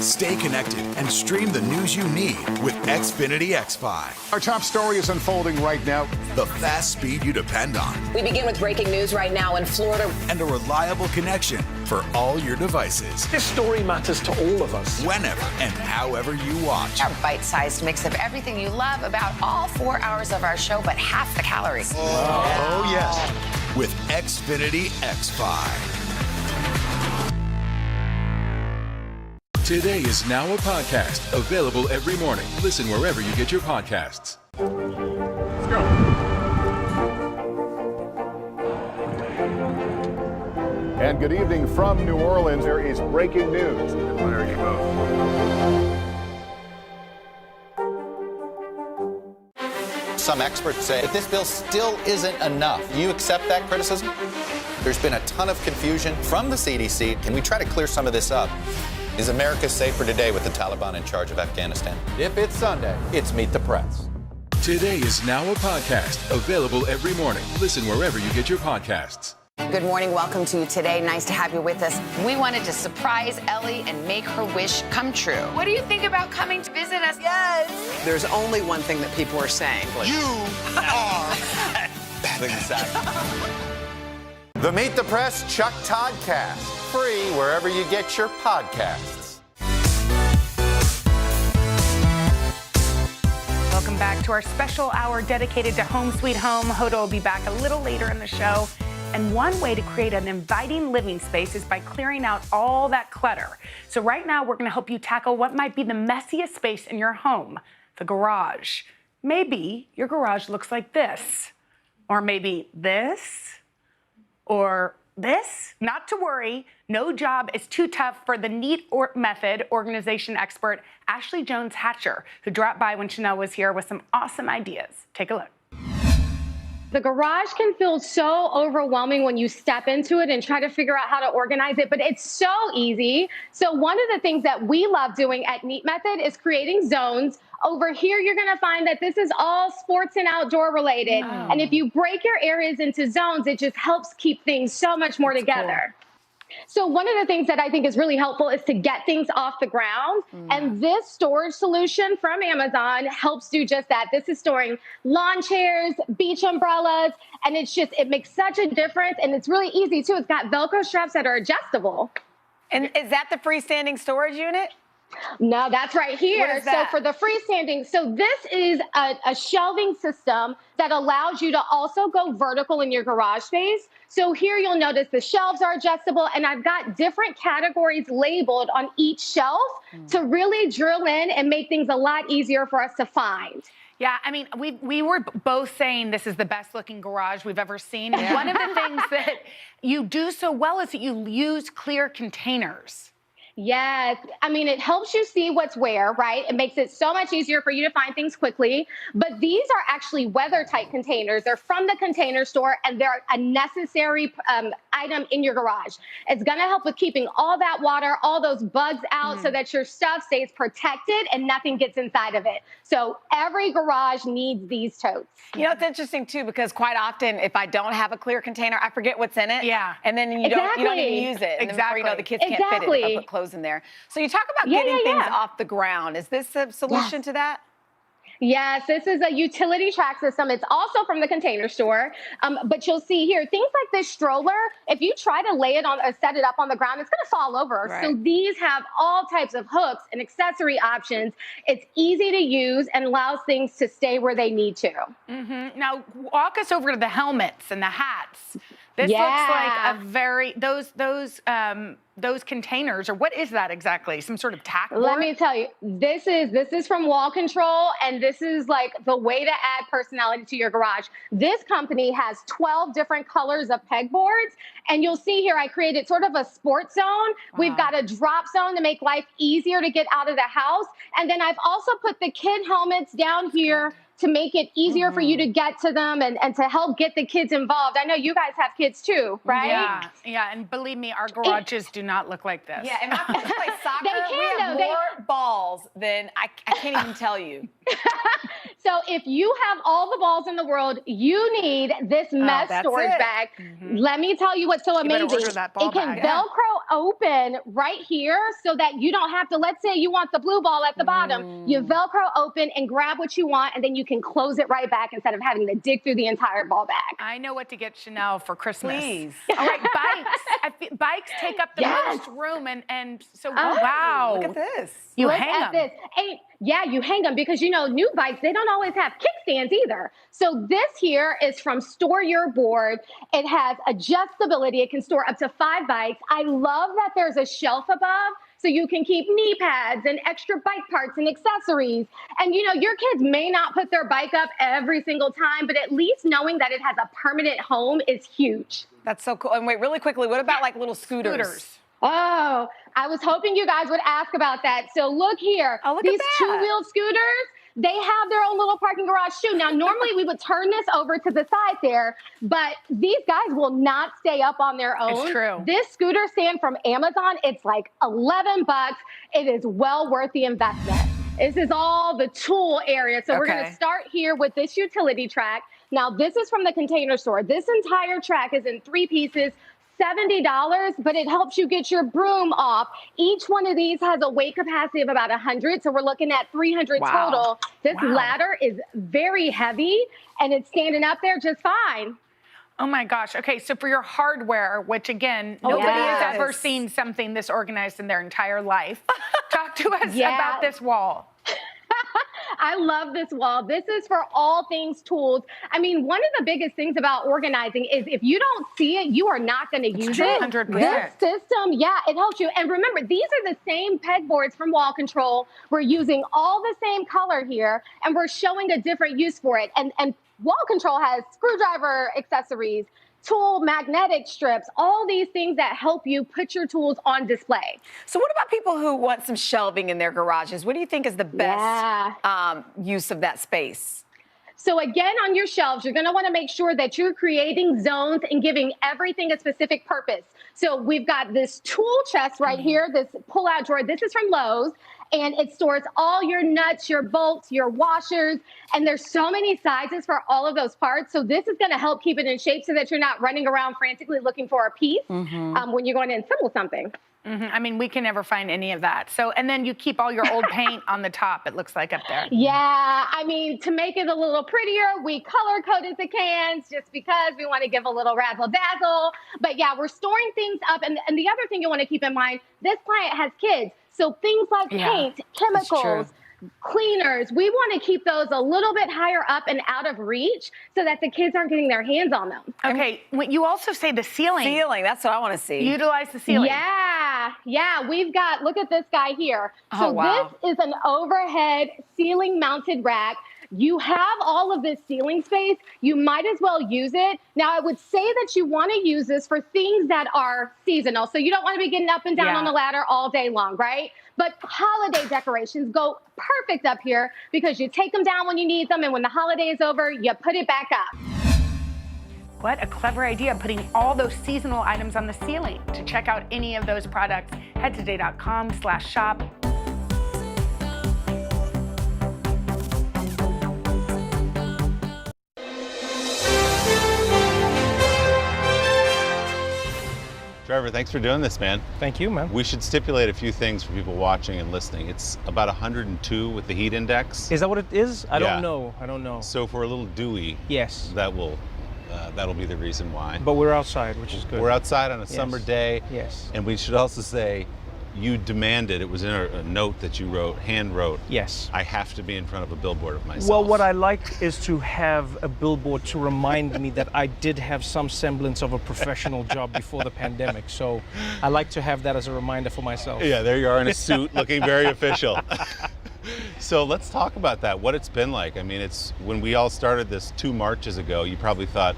Stay connected and stream the news you need with Xfinity X5. Our top story is unfolding right now. The fast speed you depend on. We begin with breaking news right now in Florida. And a reliable connection for all your devices. This story matters to all of us. Whenever and however you watch. Our bite-sized mix of everything you love about all 4 hours of our show, but half the calories. Oh yes. With Xfinity X5. Today is now a podcast available every morning. Listen wherever you get your podcasts. Let's go. And good evening from New Orleans. There is breaking news. There you go. Some experts say that this bill still isn't enough. Do you accept that criticism? There's been a ton of confusion from the CDC. Can we try to clear some of this up? Is America safer today with the Taliban in charge of Afghanistan? If it's Sunday, it's Meet the Press. Today is now a podcast available every morning. Listen wherever you get your podcasts. Good morning. Welcome to Today. Nice to have you with us. We wanted to surprise Ellie and make her wish come true. What do you think about coming to visit us? Yes. There's only one thing that people are saying. You are. Exactly. The Meet the Press Chuck Toddcast. Free wherever you get your podcasts. Welcome back to our special hour dedicated to Home Sweet Home. Hoda will be back a little later in the show. And one way to create an inviting living space is by clearing out all that clutter. So right now, we're going to help you tackle what might be the messiest space in your home, the garage. Maybe your garage looks like this, or maybe this, or this. Not to worry, no job is too tough for the Neat Method organization expert, Ashley Jones-Hatcher, who dropped by when Chanel was here with some awesome ideas. Take a look. The garage can feel so overwhelming when you step into it and try to figure out how to organize it, but it's so easy. So one of the things that we love doing at Neat Method is creating zones. Over here, you're gonna find that this is all sports and outdoor related. And if you break your areas into zones, it just helps keep things so much more together. So one of the things that I think is really helpful is to get things off the ground. And this storage solution from Amazon helps do just that. This is storing lawn chairs, beach umbrellas, and it makes such a difference. And it's really easy too. It's got Velcro straps that are adjustable. And is that the freestanding storage unit? No, that's right here. What is that? So for the freestanding, this is a shelving system that allows you to also go vertical in your garage space. So here you'll notice the shelves are adjustable, and I've got different categories labeled on each shelf to really drill in and make things a lot easier for us to find. Yeah, I mean, we were both saying this is the best looking garage we've ever seen. And one of the things that you do so well is that you use clear containers. Yes. I mean, it helps you see what's where, right? It makes it so much easier for you to find things quickly. But these are actually weather-tight containers. They're from the Container Store, and they're a necessary item in your garage. It's going to help with keeping all that water, all those bugs out so that your stuff stays protected and nothing gets inside of it. So every garage needs these totes. You know, it's interesting, too, because quite often, if I don't have a clear container, I forget what's in it. Yeah. And then you don't even use it. And then before you know, the kids can't fit it if I put clothes in there. So you talk about getting things off the ground. Is this a solution to that? Yes, this is a utility track system. It's also from the Container Store. But you'll see here, things like this stroller, if you try to lay it on or set it up on the ground, it's going to fall over. Right. So these have all types of hooks and accessory options. It's easy to use and allows things to stay where they need to. Now, walk us over to the helmets and the hats. This looks like a very, those containers, or what is that exactly? Some sort of tack board? Let me tell you, this is from Wall Control, and this is like the way to add personality to your garage. This company has 12 different colors of pegboards, and you'll see here I created sort of a sports zone. We've got a drop zone to make life easier to get out of the house, and then I've also put the kid helmets down here to make it easier for you to get to them and to help get the kids involved. I know you guys have kids too, right? Yeah, and believe me, our garages do not look like this. Yeah, and my kids play soccer. They can, we have more balls than I can't even tell you. So if you have all the balls in the world, you need this mesh storage bag. Let me tell you what's so amazing. It can Velcro open right here so that you don't have to, let's say you want the blue ball at the bottom. You Velcro open and grab what you want, and then you can close it right back instead of having to dig through the entire ball bag. I know what to get Chanel for Christmas. Please. All right, bikes. Bikes take up the most room, and so, wow. Look at this. You Look hang at them. this. Yeah, you hang them because, you know, new bikes, they don't always have kickstands either. So this here is from Store Your Board. It has adjustability. It can store up to 5 bikes. I love that there's a shelf above so you can keep knee pads and extra bike parts and accessories. And, you know, your kids may not put their bike up every single time, but at least knowing that it has a permanent home is huge. That's so cool. And wait, really quickly, what about like little scooters? Oh, I was hoping you guys would ask about that. So look here. Oh, look These at that. two-wheeled scooters, they have their own little parking garage too. Now, normally we would turn this over to the side there, but these guys will not stay up on their own. It's true. This scooter stand from Amazon, it's like $11. It is well worth the investment. This is all the tool area. So we're going to start here with this utility track. Now, this is from the Container Store. This entire track is in 3 pieces. $70, but it helps you get your broom off. Each one of these has a weight capacity of about 100, so we're looking at 300 total. This ladder is very heavy, and it's standing up there just fine. Oh my gosh. Okay, so for your hardware, which again, nobody has ever seen something this organized in their entire life. Talk to us about this wall. I love this wall. This is for all things tools. I mean, one of the biggest things about organizing is if you don't see it, you are not going to use it. 100%. This system, it helps you. And remember, these are the same pegboards from Wall Control. We're using all the same color here, and we're showing a different use for it. And Wall Control has screwdriver accessories, tool magnetic strips, all these things that help you put your tools on display. So what about people who want some shelving in their garages? What do you think is the best use of that space? So again, on your shelves, you're going to want to make sure that you're creating zones and giving everything a specific purpose. So we've got this tool chest right here, this pull-out drawer. This is from Lowe's. and it stores all your nuts, your bolts, your washers, and there's so many sizes for all of those parts. So this is going to help keep it in shape so that you're not running around frantically looking for a piece when you're going to assemble something. I mean, we can never find any of that. So, and then you keep all your old paint on the top, it looks like up there. Yeah, I mean, to make it a little prettier, we color-coded the cans just because we want to give a little razzle-dazzle. But yeah, we're storing things up. And the other thing you want to keep in mind, this client has kids. So things like paint, chemicals, cleaners, we want to keep those a little bit higher up and out of reach so that the kids aren't getting their hands on them. Okay, you also say the ceiling. Ceiling, that's what I want to see. Utilize the ceiling. Yeah, we've got, look at this guy here. So wow. this is an overhead ceiling mounted rack. You have all of this ceiling space. You might as well use it. Now, I would say that you want to use this for things that are seasonal. So you don't want to be getting up and down on the ladder all day long, right? But holiday decorations go perfect up here because you take them down when you need them, and when the holiday is over, you put it back up. What a clever idea, putting all those seasonal items on the ceiling. To check out any of those products, head to today.com/shop. Trevor, thanks for doing this, man. Thank you, man. We should stipulate a few things for people watching and listening. It's about 102 with the heat index. Is that what it is? I don't know. I don't know. So if we're a little dewy, yes, that'll be the reason why. But we're outside, which is good. We're outside on a summer day. Yes. And we should also say, you demanded, it was in a note that you wrote, hand wrote. Yes. I have to be in front of a billboard of myself. Well, what I like is to have a billboard to remind me that I did have some semblance of a professional job before the pandemic. So I like to have that as a reminder for myself. Yeah, there you are in a suit looking very official. So let's talk about that, what it's been like. I mean, it's when we all started this 2 Marches ago, you probably thought,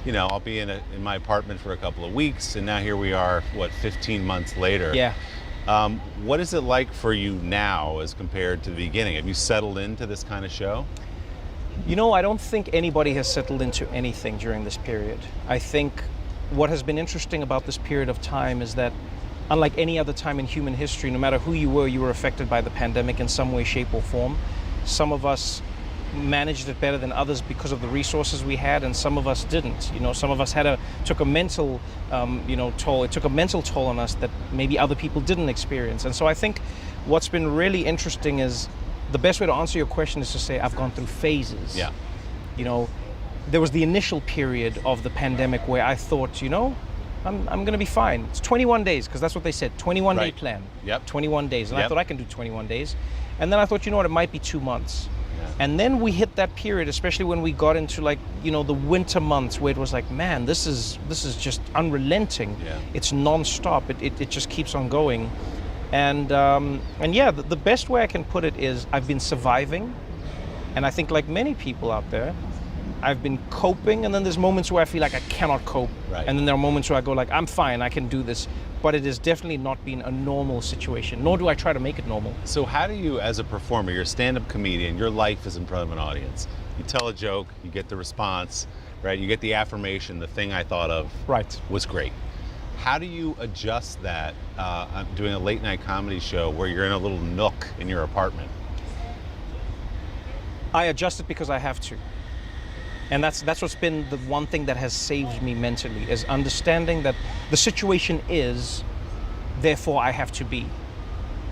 you know, I'll be in my apartment for a couple of weeks, and now here we are, 15 months later. Yeah. What is it like for you now as compared to the beginning? Have you settled into this kind of show? You know, I don't think anybody has settled into anything during this period. I think what has been interesting about this period of time is that unlike any other time in human history, no matter who you were affected by the pandemic in some way, shape, or form. Some of us managed it better than others because of the resources we had, and some of us didn't. You know, some of us took a mental toll. It took a mental toll on us that maybe other people didn't experience. And so I think what's been really interesting is the best way to answer your question is to say I've gone through phases. Yeah. You know, there was the initial period of the pandemic where I thought, you know, I'm going to be fine. It's 21 days, because that's what they said, 21-day plan. Yep. 21 days. And yep. I thought I can do 21 days. And then I thought, you know what, it might be 2 months. And then we hit that period, especially when we got into the winter months where it was like, man, this is just unrelenting. Yeah. It's nonstop. It just keeps on going. And yeah, the best way I can put it is I've been surviving. And I think like many people out there, I've been coping, and then there's moments where I feel like I cannot cope. Right. And then there are moments where I go like, I'm fine, I can do this. But it has definitely not been a normal situation, nor do I try to make it normal. So how do you, as a performer, you're a stand-up comedian, your life is in front of an audience. You tell a joke, you get the response, right? You get the affirmation, the thing I thought of was great. How do you adjust that doing a late night comedy show where you're in a little nook in your apartment? I adjust it because I have to. And that's what's been the one thing that has saved me mentally, is understanding that the situation is, therefore I have to be,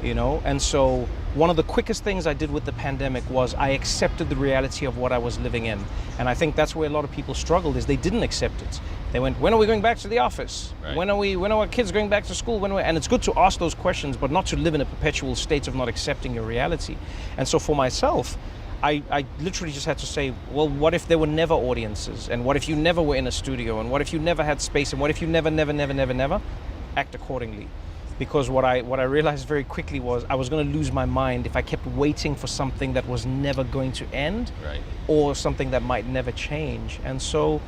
you know? And so one of the quickest things I did with the pandemic was I accepted the reality of what I was living in. And I think that's where a lot of people struggled, is they didn't accept it. They went, when are we going back to the office? Right. When are our kids going back to school? And it's good to ask those questions, but not to live in a perpetual state of not accepting your reality. And so for myself, I literally just had to say, well, what if there were never audiences? And what if you never were in a studio? And what if you never had space? And what if you never act accordingly? Because what I realized very quickly was I was going to lose my mind if I kept waiting for something that was never going to end, right, or something that might never change. And so,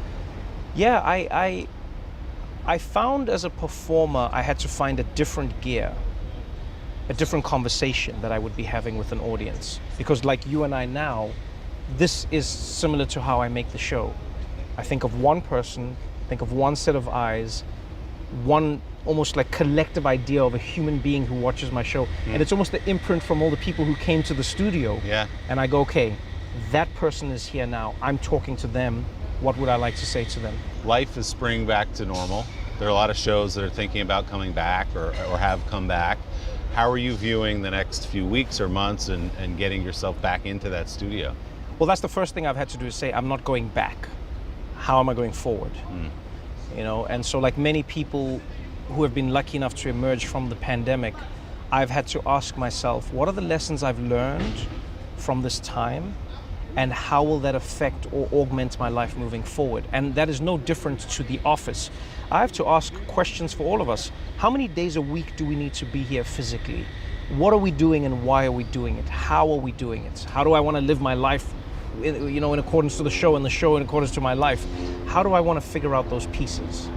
yeah, I found as a performer I had to find a different gear, a different conversation that I would be having with an audience. Because like you and I now, this is similar to how I make the show. I think of one person, think of one set of eyes, one almost like collective idea of a human being who watches my show. And it's almost the imprint from all the people who came to the studio. Yeah. And I go, okay, that person is here now. I'm talking to them. What would I like to say to them? Life is springing back to normal. There are a lot of shows that are thinking about coming back or have come back. How are you viewing the next few weeks or months and getting yourself back into that studio? Well, that's the first thing I've had to do is say, I'm not going back. How am I going forward? You know, and so like many people who have been lucky enough to emerge from the pandemic, I've had to ask myself, what are the lessons I've learned from this time? And how will that affect or augment my life moving forward? And that is no different to the office. I have to ask questions for all of us. How many days a week do we need to be here physically? What are we doing and why are we doing it? How are we doing it? How do I want to live my life in accordance to the show and the show in accordance to my life? How do I want to figure out those pieces?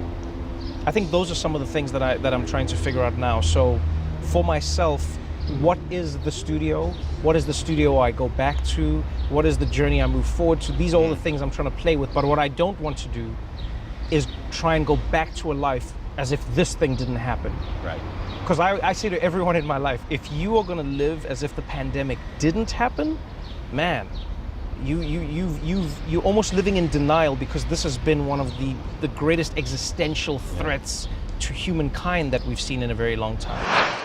I think those are some of the things that I'm trying to figure out now. So for myself, what is the studio? What is the studio I go back to? What is the journey I move forward to? These are all the things I'm trying to play with. But what I don't want to do is try and go back to a life as if this thing didn't happen. Right. Because I say to everyone in my life, if you are going to live as if the pandemic didn't happen, man, you're almost living in denial, because this has been one of the greatest existential threats to humankind that we've seen in a very long time.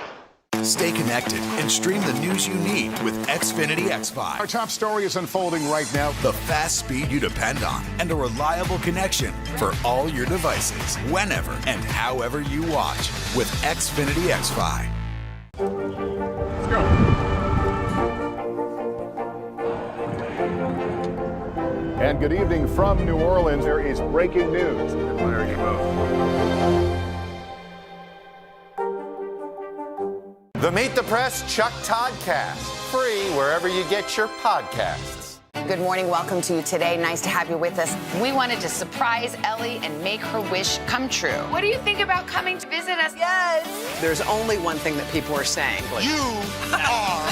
Stay connected and stream the news you need with Xfinity X5. Our top story is unfolding right now. The fast speed you depend on and a reliable connection for all your devices, whenever and however you watch with Xfinity X5. Let's go. And good evening from New Orleans. There is breaking news. There you go. The Meet the Press Chuck Toddcast, free wherever you get your podcasts. Good morning. Welcome to Today. Nice to have you with us. We wanted to surprise Ellie and make her wish come true. What do you think about coming to visit us? Yes. There's only one thing that people are saying. You are.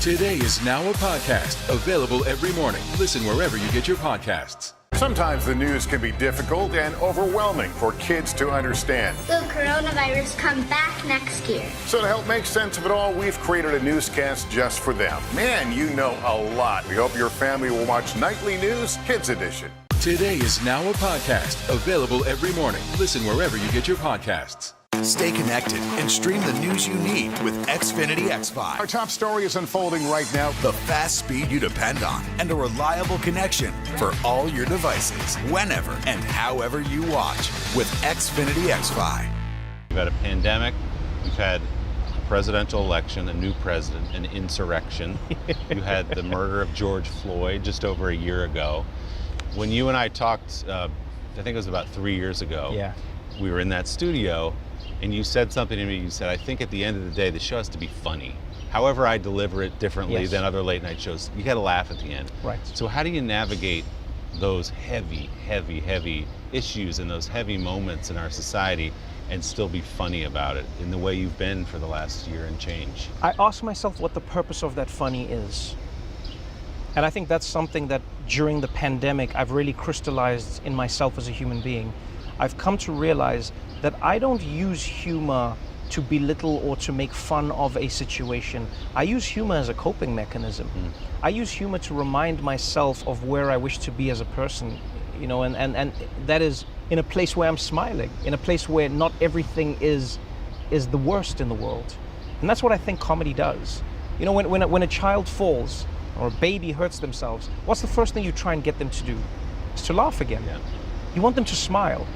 Today is now a podcast available every morning. Listen wherever you get your podcasts. Sometimes the news can be difficult and overwhelming for kids to understand. Will coronavirus come back next year? So to help make sense of it all, we've created a newscast just for them. Man, you know a lot. We hope your family will watch Nightly News Kids Edition. Today is now a podcast available every morning. Listen wherever you get your podcasts. Stay connected and stream the news you need with Xfinity X5. Our top story is unfolding right now. The fast speed you depend on and a reliable connection for all your devices, whenever and however you watch with Xfinity X5. We've had a pandemic, we've had a presidential election, a new president, an insurrection. You had the murder of George Floyd just over a year ago. When you and I talked, I think it was about 3 years ago, we were in that studio, and you said something to me. You said, I think at the end of the day, the show has to be funny. However I deliver it differently than other late night shows, you got to laugh at the end. Right. So how do you navigate those heavy issues and those heavy moments in our society and still be funny about it in the way you've been for the last year and change? I ask myself what the purpose of that funny is. And I think that's something that during the pandemic, I've really crystallized in myself as a human being. I've come to realize that I don't use humor to belittle or to make fun of a situation. I use humor as a coping mechanism. I use humor to remind myself of where I wish to be as a person, and that is in a place where I'm smiling, in a place where not everything is the worst in the world. And that's what I think comedy does. When a child falls or a baby hurts themselves, what's the first thing you try and get them to do? It's to laugh again. You want them to smile.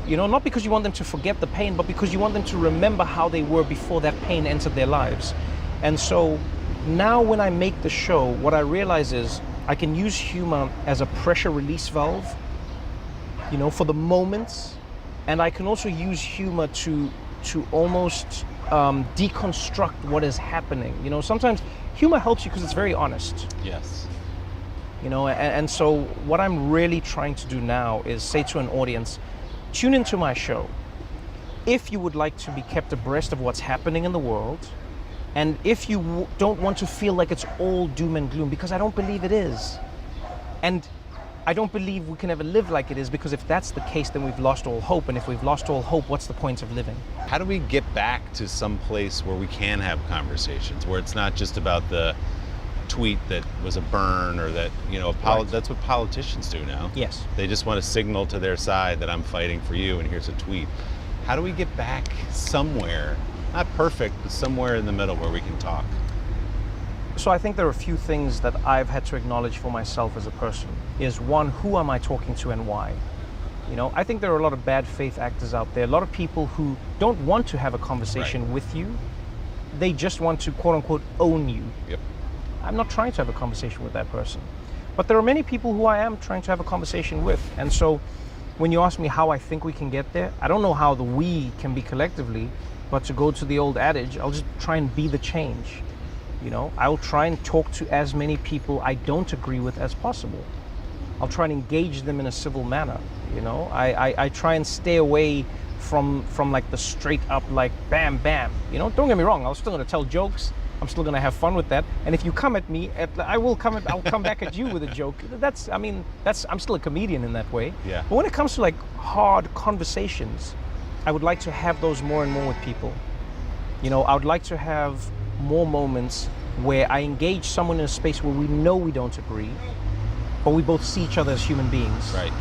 Not because you want them to forget the pain, but because you want them to remember how they were before that pain entered their lives. And so now when I make the show, what I realize is I can use humor as a pressure release valve, for the moments. And I can also use humor to almost deconstruct what is happening. Sometimes humor helps you because it's very honest. Yes. And so what I'm really trying to do now is say to an audience, tune into my show if you would like to be kept abreast of what's happening in the world, and if you don't want to feel like it's all doom and gloom, because I don't believe it is. And I don't believe we can ever live like it is, because if that's the case, then we've lost all hope. And if we've lost all hope, what's the point of living? How do we get back to some place where we can have conversations, where it's not just about the tweet that was a burn, or that, that's what politicians do now. Yes. They just want to signal to their side that I'm fighting for you and here's a tweet. How do we get back somewhere, not perfect, but somewhere in the middle where we can talk? So I think there are a few things that I've had to acknowledge for myself as a person. Is one, who am I talking to and why? I think there are a lot of bad faith actors out there, a lot of people who don't want to have a conversation with you. They just want to, quote unquote, own you. Yep. I'm not trying to have a conversation with that person. But there are many people who I am trying to have a conversation with. And so when you ask me how I think we can get there, I don't know how the we can be collectively, but to go to the old adage, I'll just try and be the change. I'll try and talk to as many people I don't agree with as possible. I'll try and engage them in a civil manner. I try and stay away from like the straight up, like bam, bam. Don't get me wrong, I'm still gonna tell jokes. I'm still gonna have fun with that. And if you come at me, I'll come back at you with a joke. I'm still a comedian in that way. Yeah. But when it comes to like hard conversations, I would like to have those more and more with people. I would like to have more moments where I engage someone in a space where we know we don't agree, but we both see each other as human beings. Right.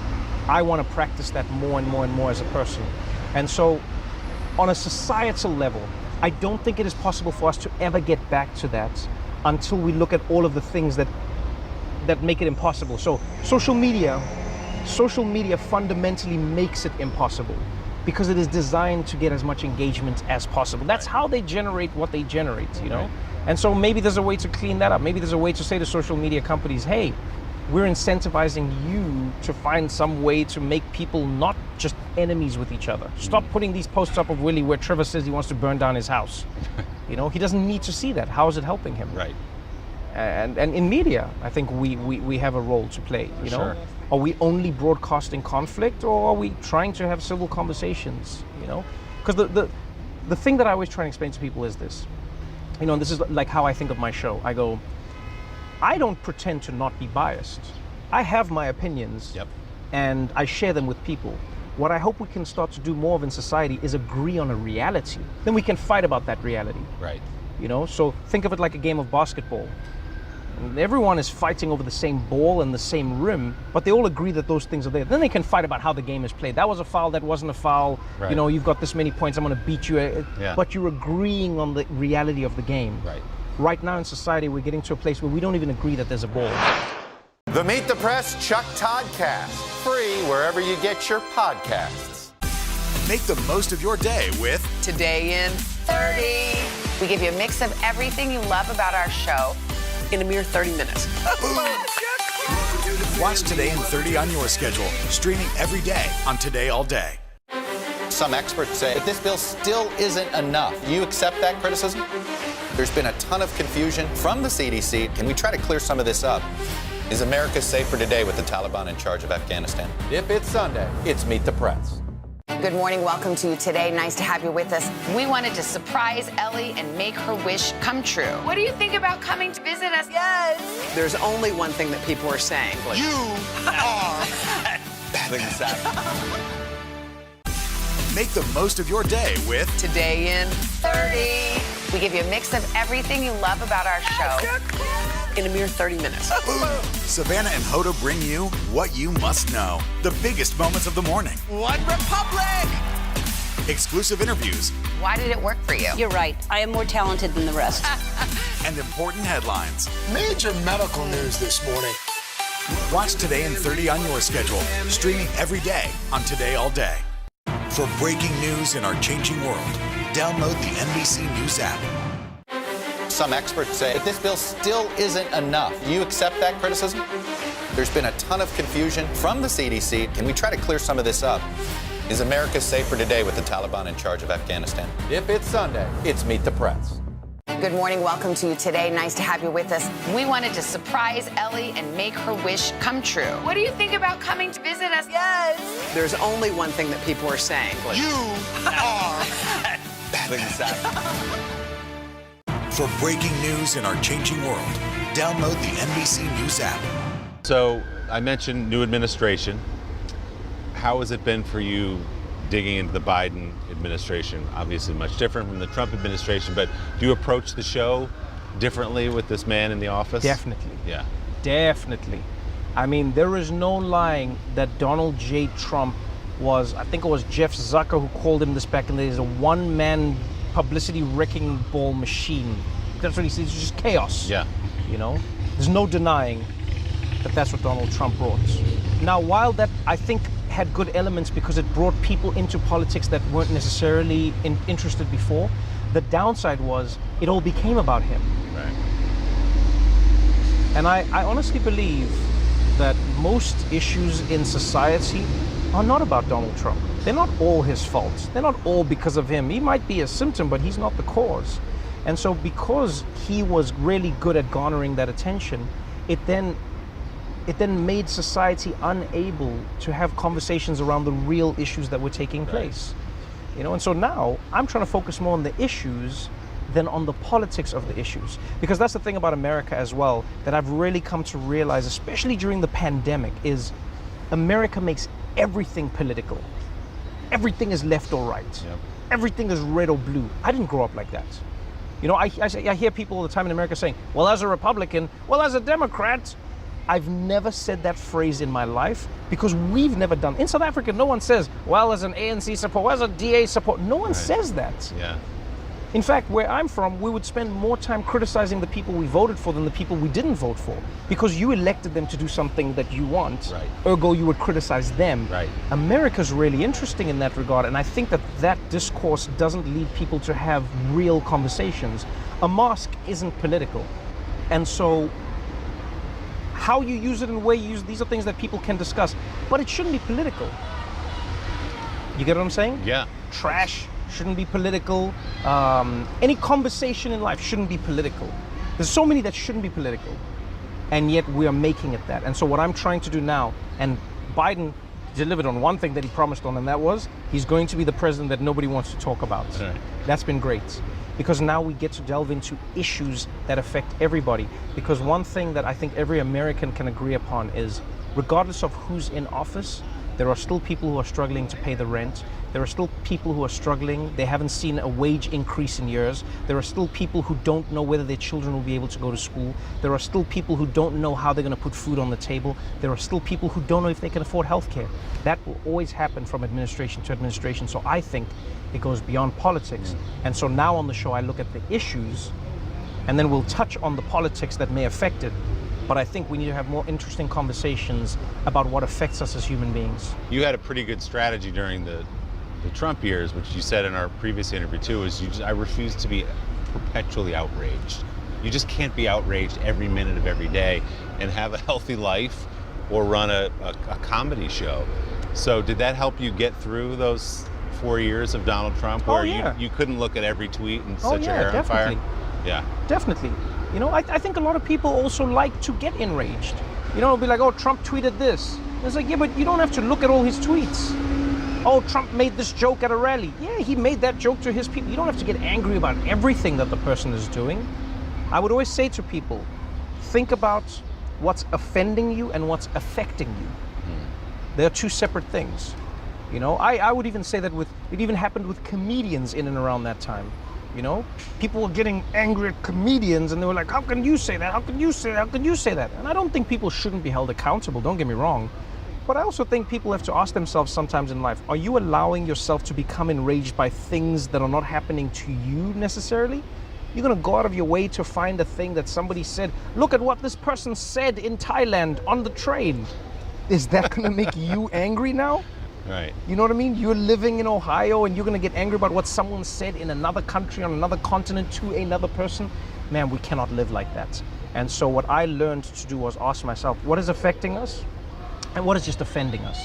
I want to practice that more and more and more as a person. And so on a societal level, I don't think it is possible for us to ever get back to that until we look at all of the things that make it impossible. So social media fundamentally makes it impossible, because it is designed to get as much engagement as possible. That's how they generate what they generate, Right. And so maybe there's a way to clean that up. Maybe there's a way to say to social media companies, hey, we're incentivizing you to find some way to make people not just enemies with each other. Stop putting these posts up of Willie where Trevor says he wants to burn down his house. He doesn't need to see that. How is it helping him? Right. And in media, I think we have a role to play, Sure. Are we only broadcasting conflict, or are we trying to have civil conversations, Because the thing that I always try and explain to people is this, and this is like how I think of my show. I go, I don't pretend to not be biased. I have my opinions, and I share them with people. What I hope we can start to do more of in society is agree on a reality. Then we can fight about that reality. Right. So think of it like a game of basketball. And everyone is fighting over the same ball and the same rim, but they all agree that those things are there. Then they can fight about how the game is played. That was a foul, that wasn't a foul. Right. You've got this many points, I'm gonna beat you. Yeah. But you're agreeing on the reality of the game. Right. Right now in society, we're getting to a place where we don't even agree that there's a ball. The Meet the Press Chuck Toddcast, free wherever you get your podcasts. Make the most of your day with Today in 30. We give you a mix of everything you love about our show in a mere 30 minutes. Watch Today in 30 on your schedule, streaming every day on Today All Day. Some experts say that this bill still isn't enough. Do you accept that criticism? There's been a ton of confusion from the CDC. Can we try to clear some of this up? Is America safer today with the Taliban in charge of Afghanistan? If it's Sunday, it's Meet the Press. Good morning. Welcome to Today. Nice to have you with us. We wanted to surprise Ellie and make her wish come true. What do you think about coming to visit us? Yes. There's only one thing that people are saying. You are Make the most of your day with Today in 30. We give you a mix of everything you love about our show in a mere 30 minutes. Savannah and Hoda bring you what you must know. The biggest moments of the morning. One Republic! Exclusive interviews. Why did it work for you? You're right. I am more talented than the rest. And important headlines. Major medical news this morning. Watch Today in 30 on your schedule, streaming every day on Today All Day. For breaking news in our changing world, download the NBC News app. Some experts say that this bill still isn't enough. Do you accept that criticism? There's been a ton of confusion from the CDC. Can we try to clear some of this up? Is America safer today with the Taliban in charge of Afghanistan? If it's Sunday, it's Meet the Press. Good morning. Welcome to Today. Nice to have you with us. We wanted to surprise Ellie and make her wish come true. What do you think about coming to visit us? Yes. There's only one thing that people are saying. You are For breaking news in our changing world, download the NBC News app. So I mentioned new administration. How has it been for you digging into the Biden administration? Obviously much different from the Trump administration, but do you approach the show differently with this man in the office? Definitely. Yeah. Definitely. I mean, there is no lying that Donald J. Trump was, I think it was Jeff Zucker who called him this back in the days, a one-man publicity wrecking ball machine. That's what he says, it's just chaos. Yeah. You know, there's no denying that that's what Donald Trump brought. Now, while that, I think, had good elements because it brought people into politics that weren't necessarily interested before, the downside was it all became about him. Right. And I honestly believe that most issues in society are not about Donald Trump. They're not all his fault. They're not all because of him. He might be a symptom, but he's not the cause. And so because he was really good at garnering that attention, it then made society unable to have conversations around the real issues that were taking place. You know, and so now I'm trying to focus more on the issues than on the politics of the issues. Because that's the thing about America as well, that I've really come to realize, especially during the pandemic, is America makes everything political. Everything is left or right. Yep. Everything is red or blue. I didn't grow up like that. You know, I hear people all the time in America saying, well, as a Republican, well, as a Democrat. I've never said that phrase in my life because we've never done. In South Africa, no one says, well, as an ANC support, well, as a DA support. No one says that. Yeah. In fact, where I'm from, we would spend more time criticizing the people we voted for than the people we didn't vote for. Because you elected them to do something that you want, ergo you would criticize them. Right. America's really interesting in that regard, and I think that that discourse doesn't lead people to have real conversations. A mosque isn't political. And so how you use it and where you use it, these are things that people can discuss, but it shouldn't be political. You get what I'm saying? Yeah. Trash shouldn't be political. Any conversation in life shouldn't be political. There's so many that shouldn't be political, and yet we are making it that. And so what I'm trying to do now, and Biden delivered on one thing that he promised on, and that was he's going to be the president that nobody wants to talk about. Right. That's been great. Because now we get to delve into issues that affect everybody. Because one thing that I think every American can agree upon is, regardless of who's in office, there are still people who are struggling to pay the rent. There are still people who are struggling. They haven't seen a wage increase in years. There are still people who don't know whether their children will be able to go to school. There are still people who don't know how they're going to put food on the table. There are still people who don't know if they can afford healthcare. That will always happen from administration to administration. So I think it goes beyond politics. And so now on the show, I look at the issues, and then we'll touch on the politics that may affect it. But I think we need to have more interesting conversations about what affects us as human beings. You had a pretty good strategy during the Trump years, which you said in our previous interview too, is I refuse to be perpetually outraged. You just can't be outraged every minute of every day and have a healthy life or run a comedy show. So did that help you get through those 4 years of Donald Trump where you couldn't look at every tweet and set your hair on fire? Yeah. Definitely. You know, I think a lot of people also like to get enraged. You know, it'll be like, oh, Trump tweeted this. And it's like, yeah, but you don't have to look at all his tweets. Oh, Trump made this joke at a rally. Yeah, he made that joke to his people. You don't have to get angry about everything that the person is doing. I would always say to people, think about what's offending you and what's affecting you. They're two separate things. You know, I would even say that it even happened with comedians in and around that time. You know, people were getting angry at comedians and they were like, how can you say that? How can you say that? How can you say that? And I don't think people shouldn't be held accountable, don't get me wrong. But I also think people have to ask themselves sometimes in life, are you allowing yourself to become enraged by things that are not happening to you necessarily? You're gonna go out of your way to find a thing that somebody said, look at what this person said in Thailand on the train. Is that gonna make you angry now? Right. You know what I mean? You're living in Ohio and you're gonna get angry about what someone said in another country, on another continent to another person. Man, we cannot live like that. And so what I learned to do was ask myself, what is affecting us? And what is just offending us?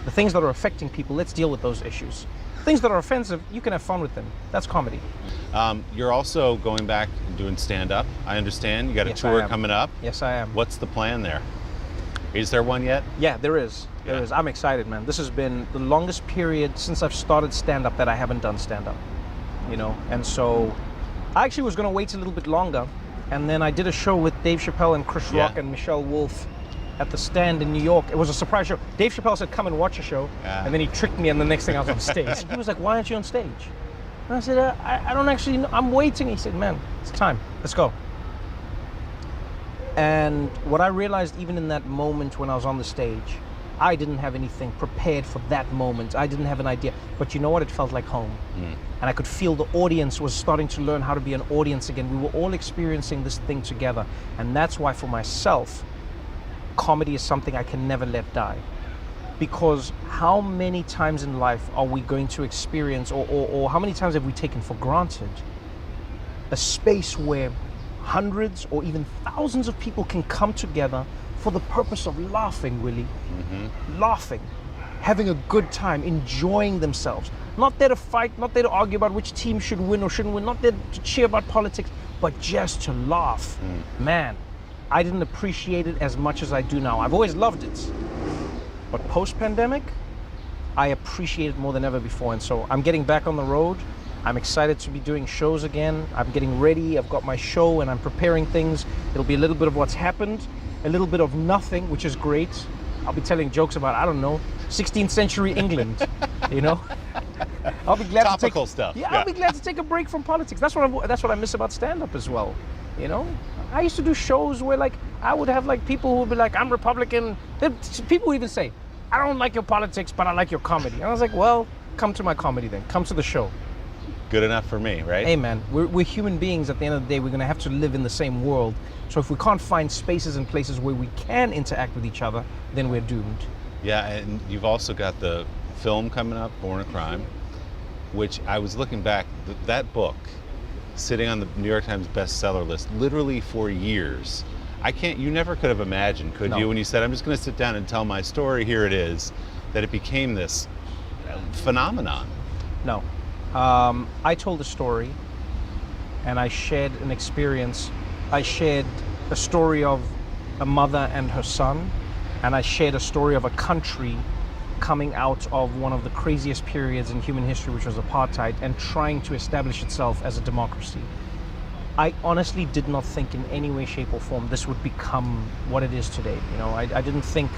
The things that are affecting people, let's deal with those issues. Things that are offensive, you can have fun with them. That's comedy. You're also going back and doing stand-up, I understand. You got a tour coming up. Yes, I am. What's the plan there? Is there one yet? Yeah, there is. There is. I'm excited, man. This has been the longest period since I've started stand-up that I haven't done stand-up. You know, and so I actually was going to wait a little bit longer, and then I did a show with Dave Chappelle and Chris Rock and Michelle Wolf at the Stand in New York. It was a surprise show. Dave Chappelle said, come and watch a show. And then he tricked me, and the next thing I was on stage. And he was like, why aren't you on stage? And I said, I don't actually know. I'm waiting. He said, man, it's time. Let's go. And what I realized even in that moment when I was on the stage, I didn't have anything prepared for that moment. I didn't have an idea. But you know what? It felt like home. And I could feel the audience was starting to learn how to be an audience again. We were all experiencing this thing together. And that's why for myself, comedy is something I can never let die. Because how many times in life are we going to experience, or how many times have we taken for granted a space where hundreds or even thousands of people can come together for the purpose of laughing, Willie. Laughing, having a good time, enjoying themselves. Not there to fight, not there to argue about which team should win or shouldn't win, not there to cheer about politics, but just to laugh. Man, I didn't appreciate it as much as I do now. I've always loved it. But post-pandemic, I appreciate it more than ever before. And so I'm getting back on the road. I'm excited to be doing shows again. I'm getting ready. I've got my show and I'm preparing things. It'll be a little bit of what's happened, a little bit of nothing, which is great. I'll be telling jokes about, I don't know, 16th century England, you know? I'll be glad Topical stuff. Yeah, I'll be glad to take a break from politics. That's what I miss about stand-up as well, you know? I used to do shows where like, I would have like people who would be like, I'm Republican. People would even say, I don't like your politics, but I like your comedy. And I was like, well, come to my comedy then. Come to the show. Good enough for me, right? Hey man, we're human beings at the end of the day. We're gonna have to live in the same world. So if we can't find spaces and places where we can interact with each other, then we're doomed. Yeah, and you've also got the film coming up, Born a Crime, which I was looking back, that book, sitting on the New York Times bestseller list, literally for years. You never could have imagined, could you, when you said, I'm just gonna sit down and tell my story, here it is, that it became this phenomenon? No. I told a story and I shared an experience. I shared a story of a mother and her son, and I shared a story of a country coming out of one of the craziest periods in human history, which was apartheid, and trying to establish itself as a democracy. I honestly did not think in any way, shape or form this would become what it is today. You know, I didn't think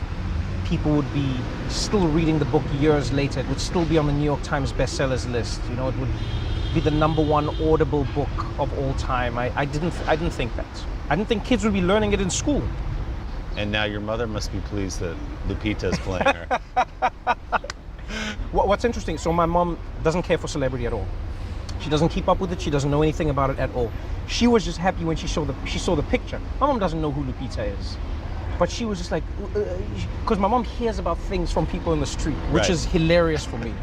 people would be still reading the book years later. It would still be on the New York Times bestsellers list. You know, it would be the #1 Audible book of all time. I didn't think that. I didn't think kids would be learning it in school. And now your mother must be pleased that Lupita's playing her. What's interesting, so my mom doesn't care for celebrity at all. She doesn't keep up with it. She doesn't know anything about it at all. She was just happy when she saw the picture. My mom doesn't know who Lupita is. But she was just like, because my mom hears about things from people in the street, which is hilarious for me.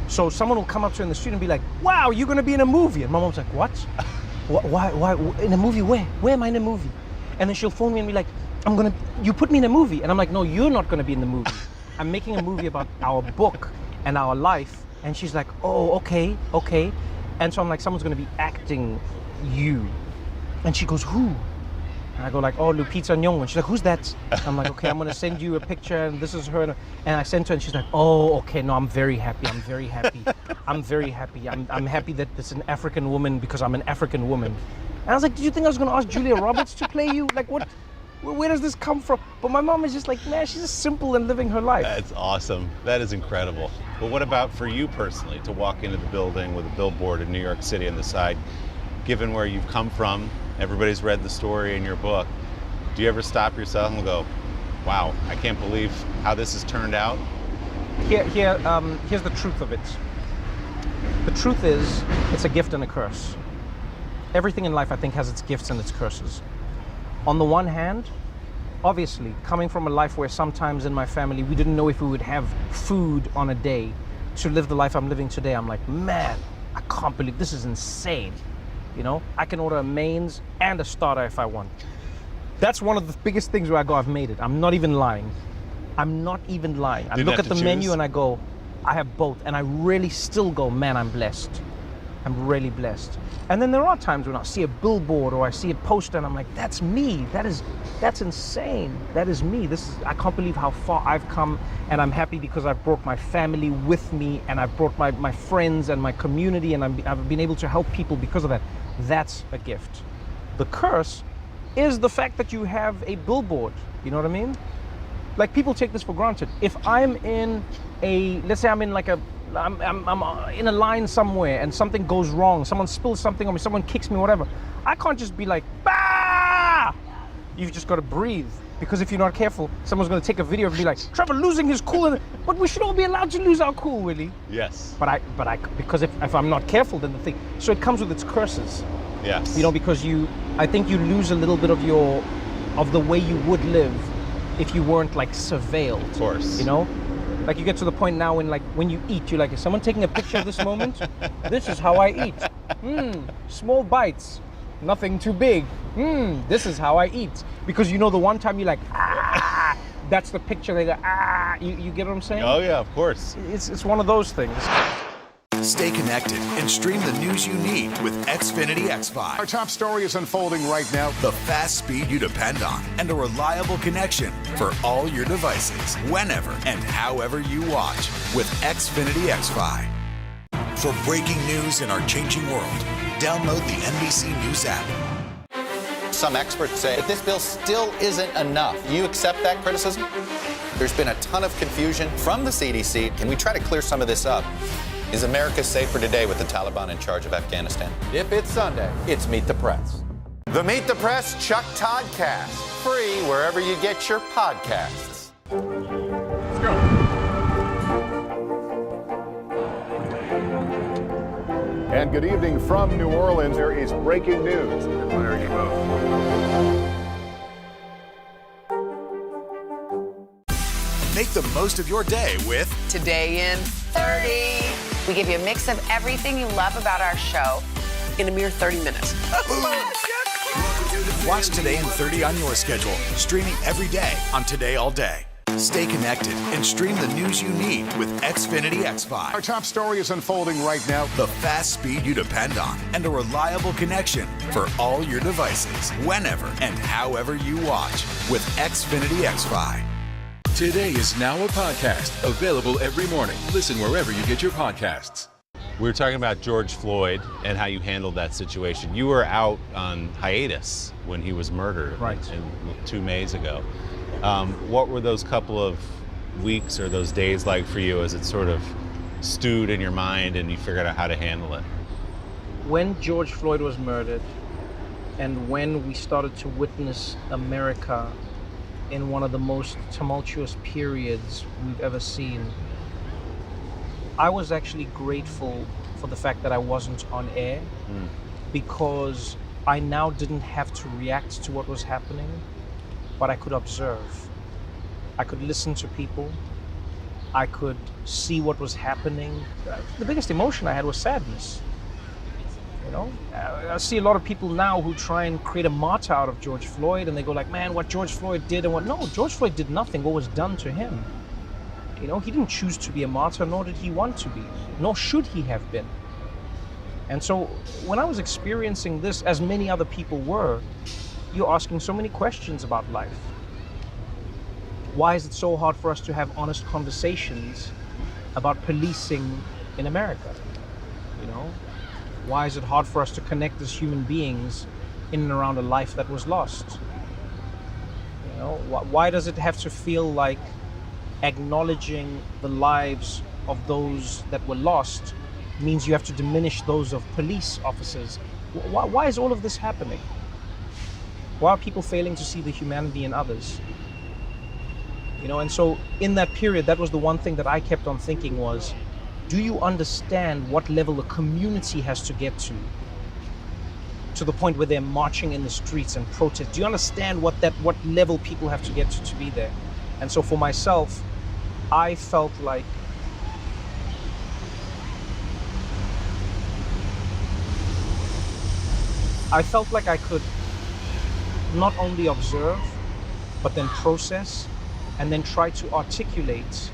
So someone will come up to her in the street and be like, wow, you're going to be in a movie. And my mom's like, what? Why? In a movie? Where? Where am I in a movie? And then she'll phone me and be like, you put me in a movie. And I'm like, no, you're not going to be in the movie. I'm making a movie about our book and our life. And she's like, oh, okay. And so I'm like, someone's going to be acting you. And she goes, who? And I go like, oh, Lupita Nyong'o. And she's like, who's that? I'm like, okay, I'm going to send you a picture, and this is her. And I sent her, and she's like, oh, okay, no, I'm very happy. I'm happy that it's an African woman because I'm an African woman. And I was like, did you think I was going to ask Julia Roberts to play you? Like, what? Where does this come from? But my mom is just like, man, she's just simple and living her life. That's awesome. That is incredible. But what about for you personally, to walk into the building with a billboard in New York City on the side, given where you've come from, everybody's read the story in your book, do you ever stop yourself and go, wow, I can't believe how this has turned out? Here's the truth of it. The truth is, it's a gift and a curse. Everything in life, I think, has its gifts and its curses. On the one hand, obviously, coming from a life where sometimes in my family, we didn't know if we would have food on a day, to live the life I'm living today, I'm like, man, I can't believe this is insane. You know, I can order a mains and a starter if I want. That's one of the biggest things where I go, I've made it. I'm not even lying. I look at the menu and I go, I have both. And I really still go, man, I'm blessed. I'm really blessed. And then there are times when I see a billboard or I see a poster and I'm like, that's me. That's insane. That is me. I can't believe how far I've come, and I'm happy because I've brought my family with me, and I've brought my friends and my community, and I've been able to help people because of that. That's a gift. The curse is the fact that you have a billboard. You know what I mean? Like, people take this for granted. If I'm in let's say I'm in like I'm in a line somewhere and something goes wrong, someone spills something on me, someone kicks me, whatever, I can't just be like, bah! You've just got to breathe. Because if you're not careful, someone's going to take a video and be like, Trevor losing his cool. But we should all be allowed to lose our cool, Willie. Yes. But I because if I'm not careful, then the thing. So it comes with its curses. Yes. You know, because I think you lose a little bit of the way you would live if you weren't like surveilled. Of course. You know? Like, you get to the point now when you eat, you're like, is someone taking a picture of this moment? This is how I eat. Small bites, nothing too big. This is how I eat. Because you know the one time you're like, that's the picture. They go, you get what I'm saying? Oh yeah, of course. It's one of those things. Stay connected and stream the news you need with Xfinity X5. Our top story is unfolding right now. The fast speed you depend on and a reliable connection for all your devices, whenever and however you watch with Xfinity X5. For breaking news in our changing world, download the NBC News app. Some experts say that this bill still isn't enough. Do you accept that criticism? There's been a ton of confusion from the CDC. Can we try to clear some of this up? Is America safer today with the Taliban in charge of Afghanistan? If it's Sunday, it's Meet the Press. The Meet the Press Chuck Todd Cast. Free wherever you get your podcasts. Let's go. And good evening from New Orleans. There is breaking news. There you go. Make the most of your day with Today in 30. We give you a mix of everything you love about our show in a mere 30 minutes. Watch Today in 30 on your schedule, streaming every day on Today All Day. Stay connected and stream the news you need with Xfinity X5. Our top story is unfolding right now. The fast speed you depend on and a reliable connection for all your devices, whenever and however you watch with Xfinity X5. Today is now a podcast, available every morning. Listen wherever you get your podcasts. We were talking about George Floyd and how you handled that situation. You were out on hiatus when he was murdered, right, 2 Mays ago. What were those couple of weeks or those days like for you as it sort of stewed in your mind and you figured out how to handle it? When George Floyd was murdered and when we started to witness America in one of the most tumultuous periods we've ever seen, I was actually grateful for the fact that I wasn't on air, because I now didn't have to react to what was happening, but I could observe. I could listen to people. I could see what was happening. The biggest emotion I had was sadness. You know, I see a lot of people now who try and create a martyr out of George Floyd, and they go like, man, what George Floyd did and what. No, George Floyd did nothing. What was done to him? You know, he didn't choose to be a martyr, nor did he want to be, nor should he have been. And so when I was experiencing this, as many other people were, you're asking so many questions about life. Why is it so hard for us to have honest conversations about policing in America? You know? Why is it hard for us to connect as human beings in and around a life that was lost? You know, why does it have to feel like acknowledging the lives of those that were lost means you have to diminish those of police officers? Why is all of this happening? Why are people failing to see the humanity in others? You know, and so in that period, that was the one thing that I kept on thinking was, do you understand what level a community has to get to the point where they're marching in the streets and protest? Do you understand what level people have to get to be there? And so for myself, I felt like I could not only observe, but then process, and then try to articulate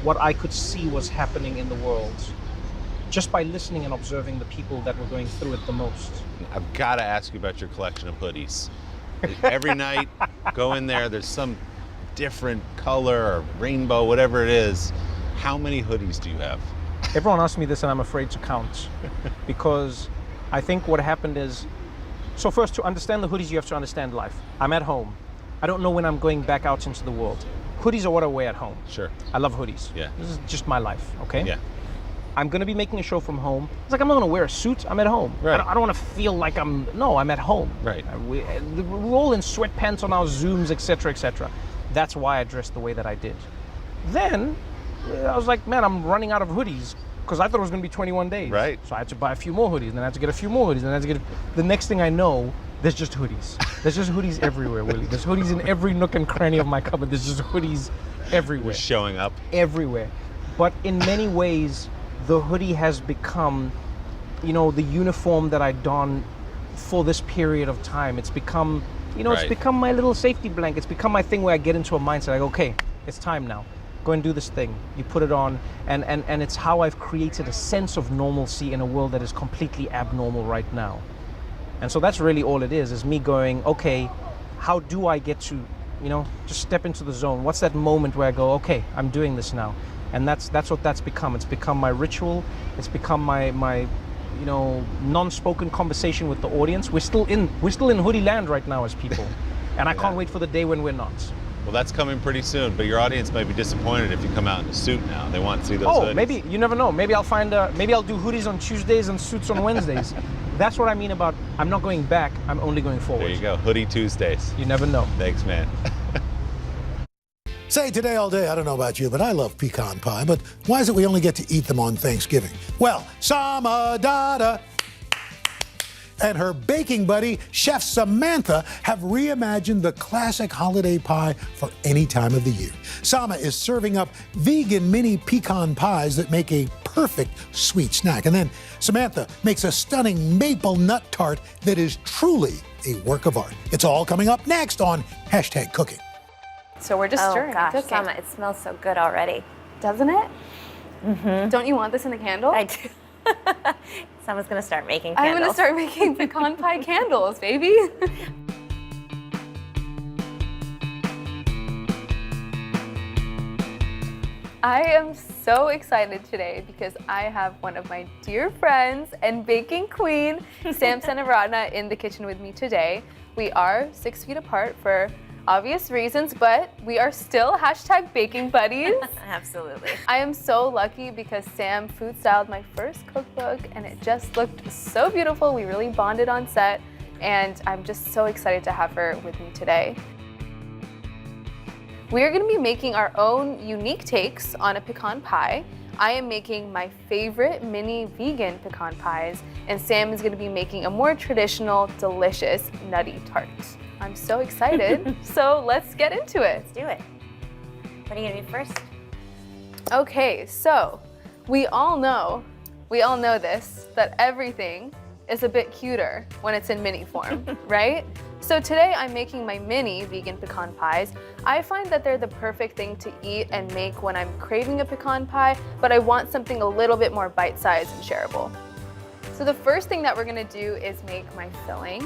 what I could see was happening in the world, just by listening and observing the people that were going through it the most. I've got to ask you about your collection of hoodies. Every night, go in there, there's some different color or rainbow, whatever it is. How many hoodies do you have? Everyone asks me this and I'm afraid to count, because I think what happened is, so first, to understand the hoodies, you have to understand life. I'm at home. I don't know when I'm going back out into the world. Hoodies are what I wear at home. Sure. I love hoodies. Yeah. This is just my life, okay? Yeah. I'm gonna be making a show from home. It's like I'm not gonna wear a suit. I'm at home. Right. I don't want to feel like I'm at home. Right. We're all in sweatpants on our Zooms, etc., etc. That's why I dressed the way that I did. Then I was like, man, I'm running out of hoodies because I thought it was gonna be 21 days. Right. So I had to buy a few more hoodies, and then I had to get a few more hoodies, and then I had to get. The next thing I know, there's just hoodies. There's just hoodies everywhere, Willie. There's hoodies in every nook and cranny of my cupboard. There's just hoodies everywhere. We're showing up Everywhere. But in many ways, the hoodie has become, the uniform that I don for this period of time. It's become, it's become my little safety blanket. It's become my thing where I get into a mindset. I go, okay, it's time now. Go and do this thing. You put it on, and it's how I've created a sense of normalcy in a world that is completely abnormal right now. And so that's really all it is me going, okay, how do I get to, just step into the zone? What's that moment where I go, okay, I'm doing this now? And that's what that's become. It's become my ritual. It's become my non-spoken conversation with the audience. We're still in hoodie land right now as people. And I can't wait for the day when we're not. Well, that's coming pretty soon, but your audience may be disappointed if you come out in a suit now. They want to see those hoodies. Maybe, you never know. Maybe I'll do hoodies on Tuesdays and suits on Wednesdays. That's what I mean about I'm not going back, I'm only going forward. There you go, Hoodie Tuesdays. You never know. Thanks, man. Say today all day, I don't know about you, but I love pecan pie. But why is it we only get to eat them on Thanksgiving? Well, Samantha and her baking buddy, Chef Samantha, have reimagined the classic holiday pie for any time of the year. Sama is serving up vegan mini pecan pies that make a perfect sweet snack. And then Samantha makes a stunning maple nut tart that is truly a work of art. It's all coming up next on #Cooking. So we're just stirring. Oh gosh, Cooking. Sama, it smells so good already. Doesn't it? Mm-hmm. Don't you want this in a candle? I do. Sama's gonna start making I'm candles. gonna start making pecan pie candles, baby. I am so excited today because I have one of my dear friends and baking queen, Samantha, in the kitchen with me today. We are 6 feet apart for obvious reasons, but we are still #baking buddies. Absolutely. I am so lucky because Sam food styled my first cookbook and it just looked so beautiful. We really bonded on set and I'm just so excited to have her with me today. We are going to be making our own unique takes on a pecan pie. I am making my favorite mini vegan pecan pies and Sam is going to be making a more traditional, delicious, nutty tart. I'm so excited. So let's get into it. Let's do it. What are you gonna do first? Okay, so we all know this, that everything is a bit cuter when it's in mini form, right? So today I'm making my mini vegan pecan pies. I find that they're the perfect thing to eat and make when I'm craving a pecan pie, but I want something a little bit more bite-sized and shareable. So the first thing that we're gonna do is make my filling.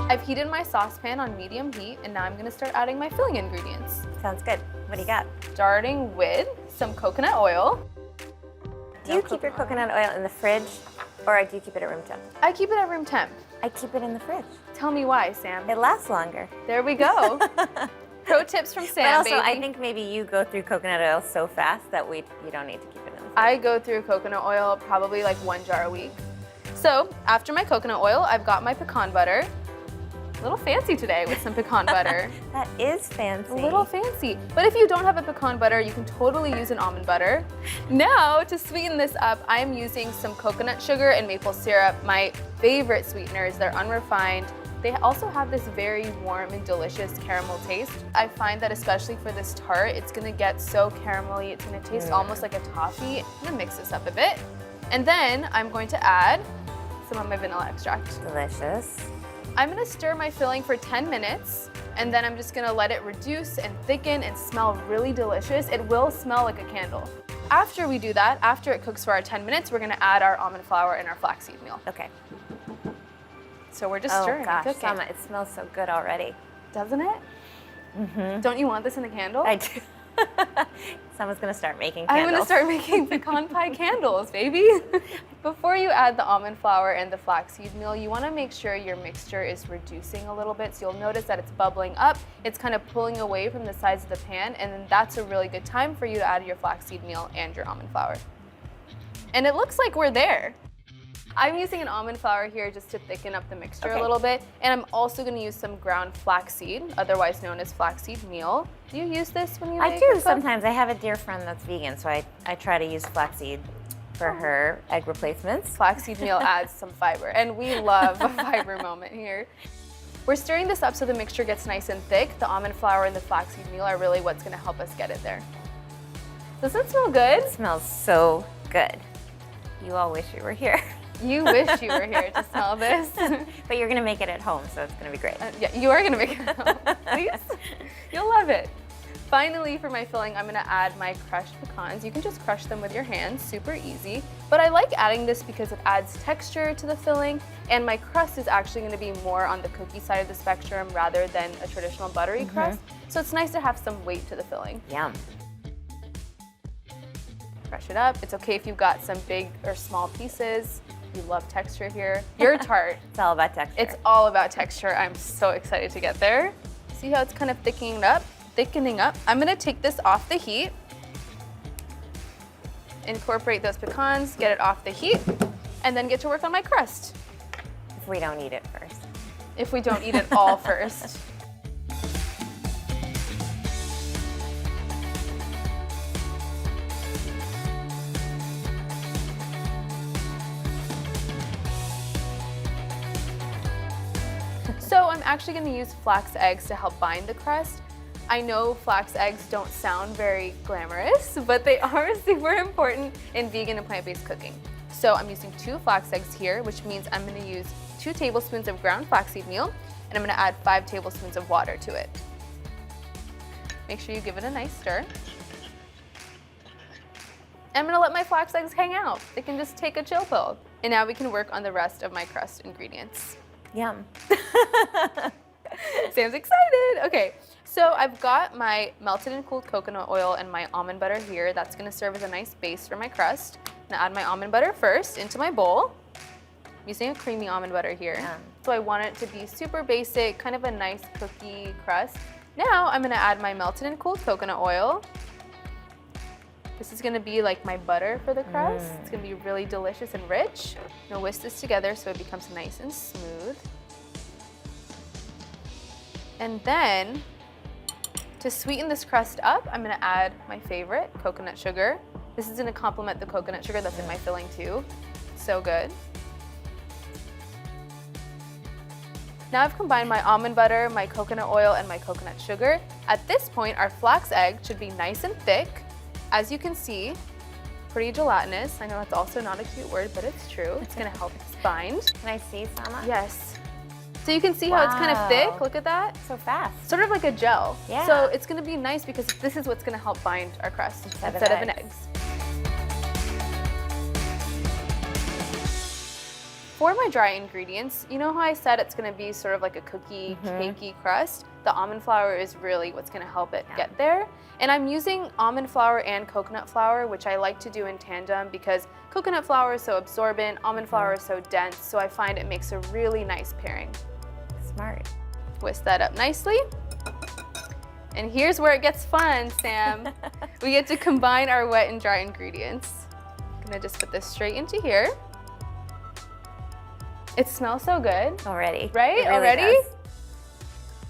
I've heated my saucepan on medium heat and now I'm gonna start adding my filling ingredients. Sounds good. What do you got? Starting with some coconut oil. Do you keep your coconut oil in the fridge or do you keep it at room temp? I keep it at room temp. I keep it in the fridge. Tell me why, Sam. It lasts longer. There we go. Pro tips from Sam, But also, baby. I think maybe you go through coconut oil so fast that you don't need to keep it in the fridge. I go through coconut oil probably like 1 jar a week. So after my coconut oil, I've got my pecan butter. A little fancy today with some pecan butter. That is fancy. A little fancy. But if you don't have a pecan butter, you can totally use an almond butter. Now, to sweeten this up, I'm using some coconut sugar and maple syrup, my favorite sweeteners. They're unrefined. They also have this very warm and delicious caramel taste. I find that especially for this tart, it's gonna get so caramelly. It's gonna taste almost like a toffee. I'm gonna mix this up a bit. And then I'm going to add some of my vanilla extract. Delicious. I'm gonna stir my filling for 10 minutes and then I'm just gonna let it reduce and thicken and smell really delicious. It will smell like a candle. After we do that, after it cooks for our 10 minutes, we're gonna add our almond flour and our flaxseed meal. Okay. So we're just stirring and cooking. Sama, it smells so good already. Doesn't it? Don't you want this in a candle? I do. Someone's gonna start making I'm candles. gonna start making pecan pie candles, baby. Before you add the almond flour and the flaxseed meal, you wanna make sure your mixture is reducing a little bit. So you'll notice that it's bubbling up. It's kind of pulling away from the sides of the pan, and then that's a really good time for you to add your flaxseed meal and your almond flour. And it looks like we're there. I'm using an almond flour here just to thicken up the mixture a little bit. And I'm also gonna use some ground flaxseed, otherwise known as flaxseed meal. Do you use this when you I make do your cook? sometimes. I have a dear friend that's vegan, so I try to use flaxseed for her egg replacements. Flaxseed meal adds some fiber, and we love a fiber moment here. We're stirring this up so the mixture gets nice and thick. The almond flour and the flaxseed meal are really what's gonna help us get it there. Does it smell good? It smells so good. You all wish you were here. You wish you were here to smell this. But you're gonna make it at home, so it's gonna be great. Yeah, you are gonna make it at home. Please? You'll love it. Finally, for my filling, I'm gonna add my crushed pecans. You can just crush them with your hands, super easy. But I like adding this because it adds texture to the filling, and my crust is actually gonna be more on the cookie side of the spectrum rather than a traditional buttery crust. So it's nice to have some weight to the filling. Yum. Crush it up. It's okay if you've got some big or small pieces. You love texture here. Your tart. It's all about texture. It's all about texture. I'm so excited to get there. See how it's kind of thickening up? I'm gonna take this off the heat. Incorporate those pecans, get it off the heat, and then get to work on my crust. If we don't eat it first. If we don't eat it all first. So I'm actually gonna use flax eggs to help bind the crust. I know flax eggs don't sound very glamorous, but they are super important in vegan and plant-based cooking. So I'm using 2 flax eggs here, which means I'm gonna use 2 tablespoons of ground flaxseed meal, and I'm gonna add 5 tablespoons of water to it. Make sure you give it a nice stir. I'm gonna let my flax eggs hang out. They can just take a chill pill. And now we can work on the rest of my crust ingredients. Yum. Sam's excited. Okay, so I've got my melted and cooled coconut oil and my almond butter here. That's gonna serve as a nice base for my crust. I'm gonna add my almond butter first into my bowl. I'm using a creamy almond butter here. So I want it to be super basic, kind of a nice cookie crust. Now I'm gonna add my melted and cooled coconut oil. This is gonna be like my butter for the crust. It's gonna be really delicious and rich. I'm gonna whisk this together so it becomes nice and smooth. And then, to sweeten this crust up, I'm gonna add my favorite, coconut sugar. This is gonna complement the coconut sugar that's in my filling too. So good. Now I've combined my almond butter, my coconut oil, and my coconut sugar. At this point, our flax egg should be nice and thick. As you can see, pretty gelatinous. I know that's also not a cute word, but it's true. It's gonna help us bind. Can I see some? Yes. So you can see how it's kind of thick. Look at that. So fast. Sort of like a gel. Yeah. So it's gonna be nice because this is what's gonna help bind our crust instead of an egg. For my dry ingredients, you know how I said it's gonna be sort of like a cookie, cakey crust? The almond flour is really what's gonna help it get there. And I'm using almond flour and coconut flour, which I like to do in tandem because coconut flour is so absorbent, almond flour is so dense, so I find it makes a really nice pairing. Smart. Whisk that up nicely. And here's where it gets fun, Sam. We get to combine our wet and dry ingredients. I'm gonna just put this straight into here. It smells so good. Already. Right? It really Already? does.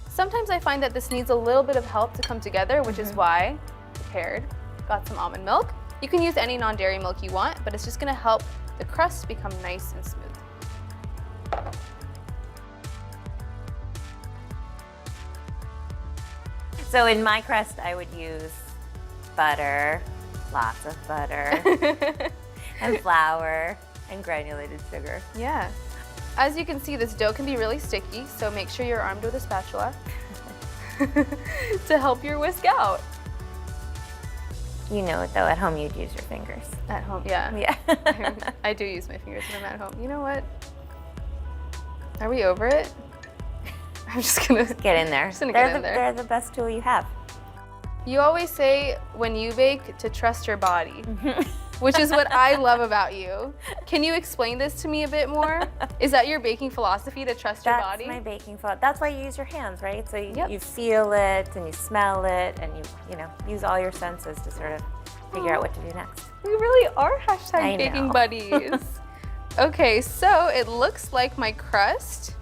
Sometimes I find that this needs a little bit of help to come together, which is why I prepared. Got some almond milk. You can use any non-dairy milk you want, but it's just gonna help the crust become nice and smooth. So in my crust, I would use butter, lots of butter, and flour, and granulated sugar. Yeah. As you can see, this dough can be really sticky, so make sure you're armed with a spatula to help your whisk out. You know it though, at home you'd use your fingers. At home, yeah. Yeah. I do use my fingers when I'm at home. You know what? Are we over it? I'm just gonna get in there. They're the best tool you have. You always say when you bake to trust your body, which is what I love about you. Can you explain this to me a bit more? Is that your baking philosophy, to trust your body? That's my baking philosophy. That's why you use your hands, right? So you feel it and you smell it and you use all your senses to sort of figure out what to do next. We really are # I baking know. buddies. Okay, so it looks like my crust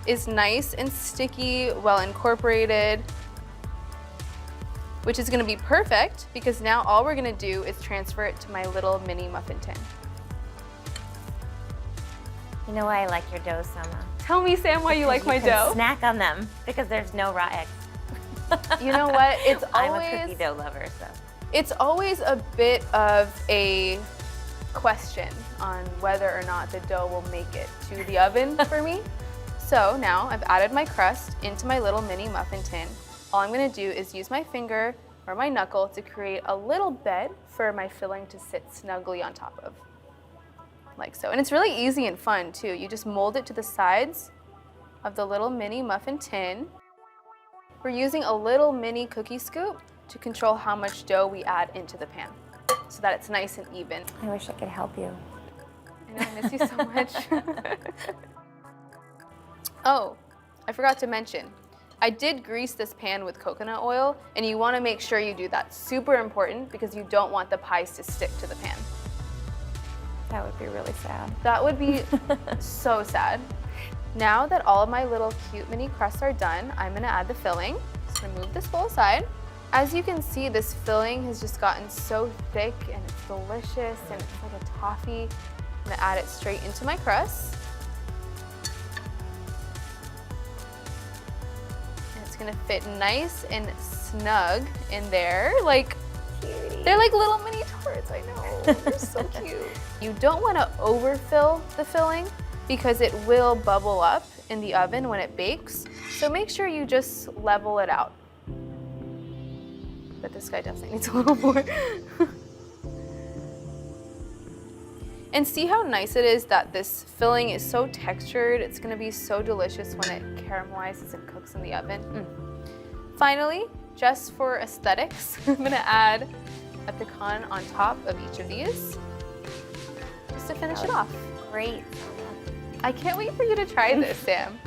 is nice and sticky, well incorporated, which is gonna be perfect because now all we're gonna do is transfer it to my little mini muffin tin. You know why I like your dough so much? Tell me, Sam, why you like my dough? Snack on them because there's no raw eggs. You know what? It's I'm always a cookie dough lover, so. It's always a bit of a question on whether or not the dough will make it to the oven for me. So now I've added my crust into my little mini muffin tin. All I'm gonna do is use my finger or my knuckle to create a little bed for my filling to sit snugly on top of, like so. And it's really easy and fun too. You just mold it to the sides of the little mini muffin tin. We're using a little mini cookie scoop to control how much dough we add into the pan so that it's nice and even. I wish I could help you. I know, I miss you so much. Oh, I forgot to mention, I did grease this pan with coconut oil, and you want to make sure you do that. Super important because you don't want the pies to stick to the pan. That would be really sad. That would be so sad. Now that all of my little cute mini crusts are done, I'm gonna add the filling. Just gonna move this bowl aside. As you can see, this filling has just gotten so thick and it's delicious and it's like a toffee. I'm gonna add it straight into my crust. And it's gonna fit nice and snug in there. Like, they're like little mini tarts, I know. They're so cute. You don't wanna overfill the filling because it will bubble up in the oven when it bakes. So make sure you just level it out. But this guy definitely needs a little more. And see how nice it is that this filling is so textured. It's gonna be so delicious when it caramelizes and cooks in the oven. Finally, just for aesthetics, I'm gonna add a pecan on top of each of these, just to finish it off. Great. I can't wait for you to try this, Sam.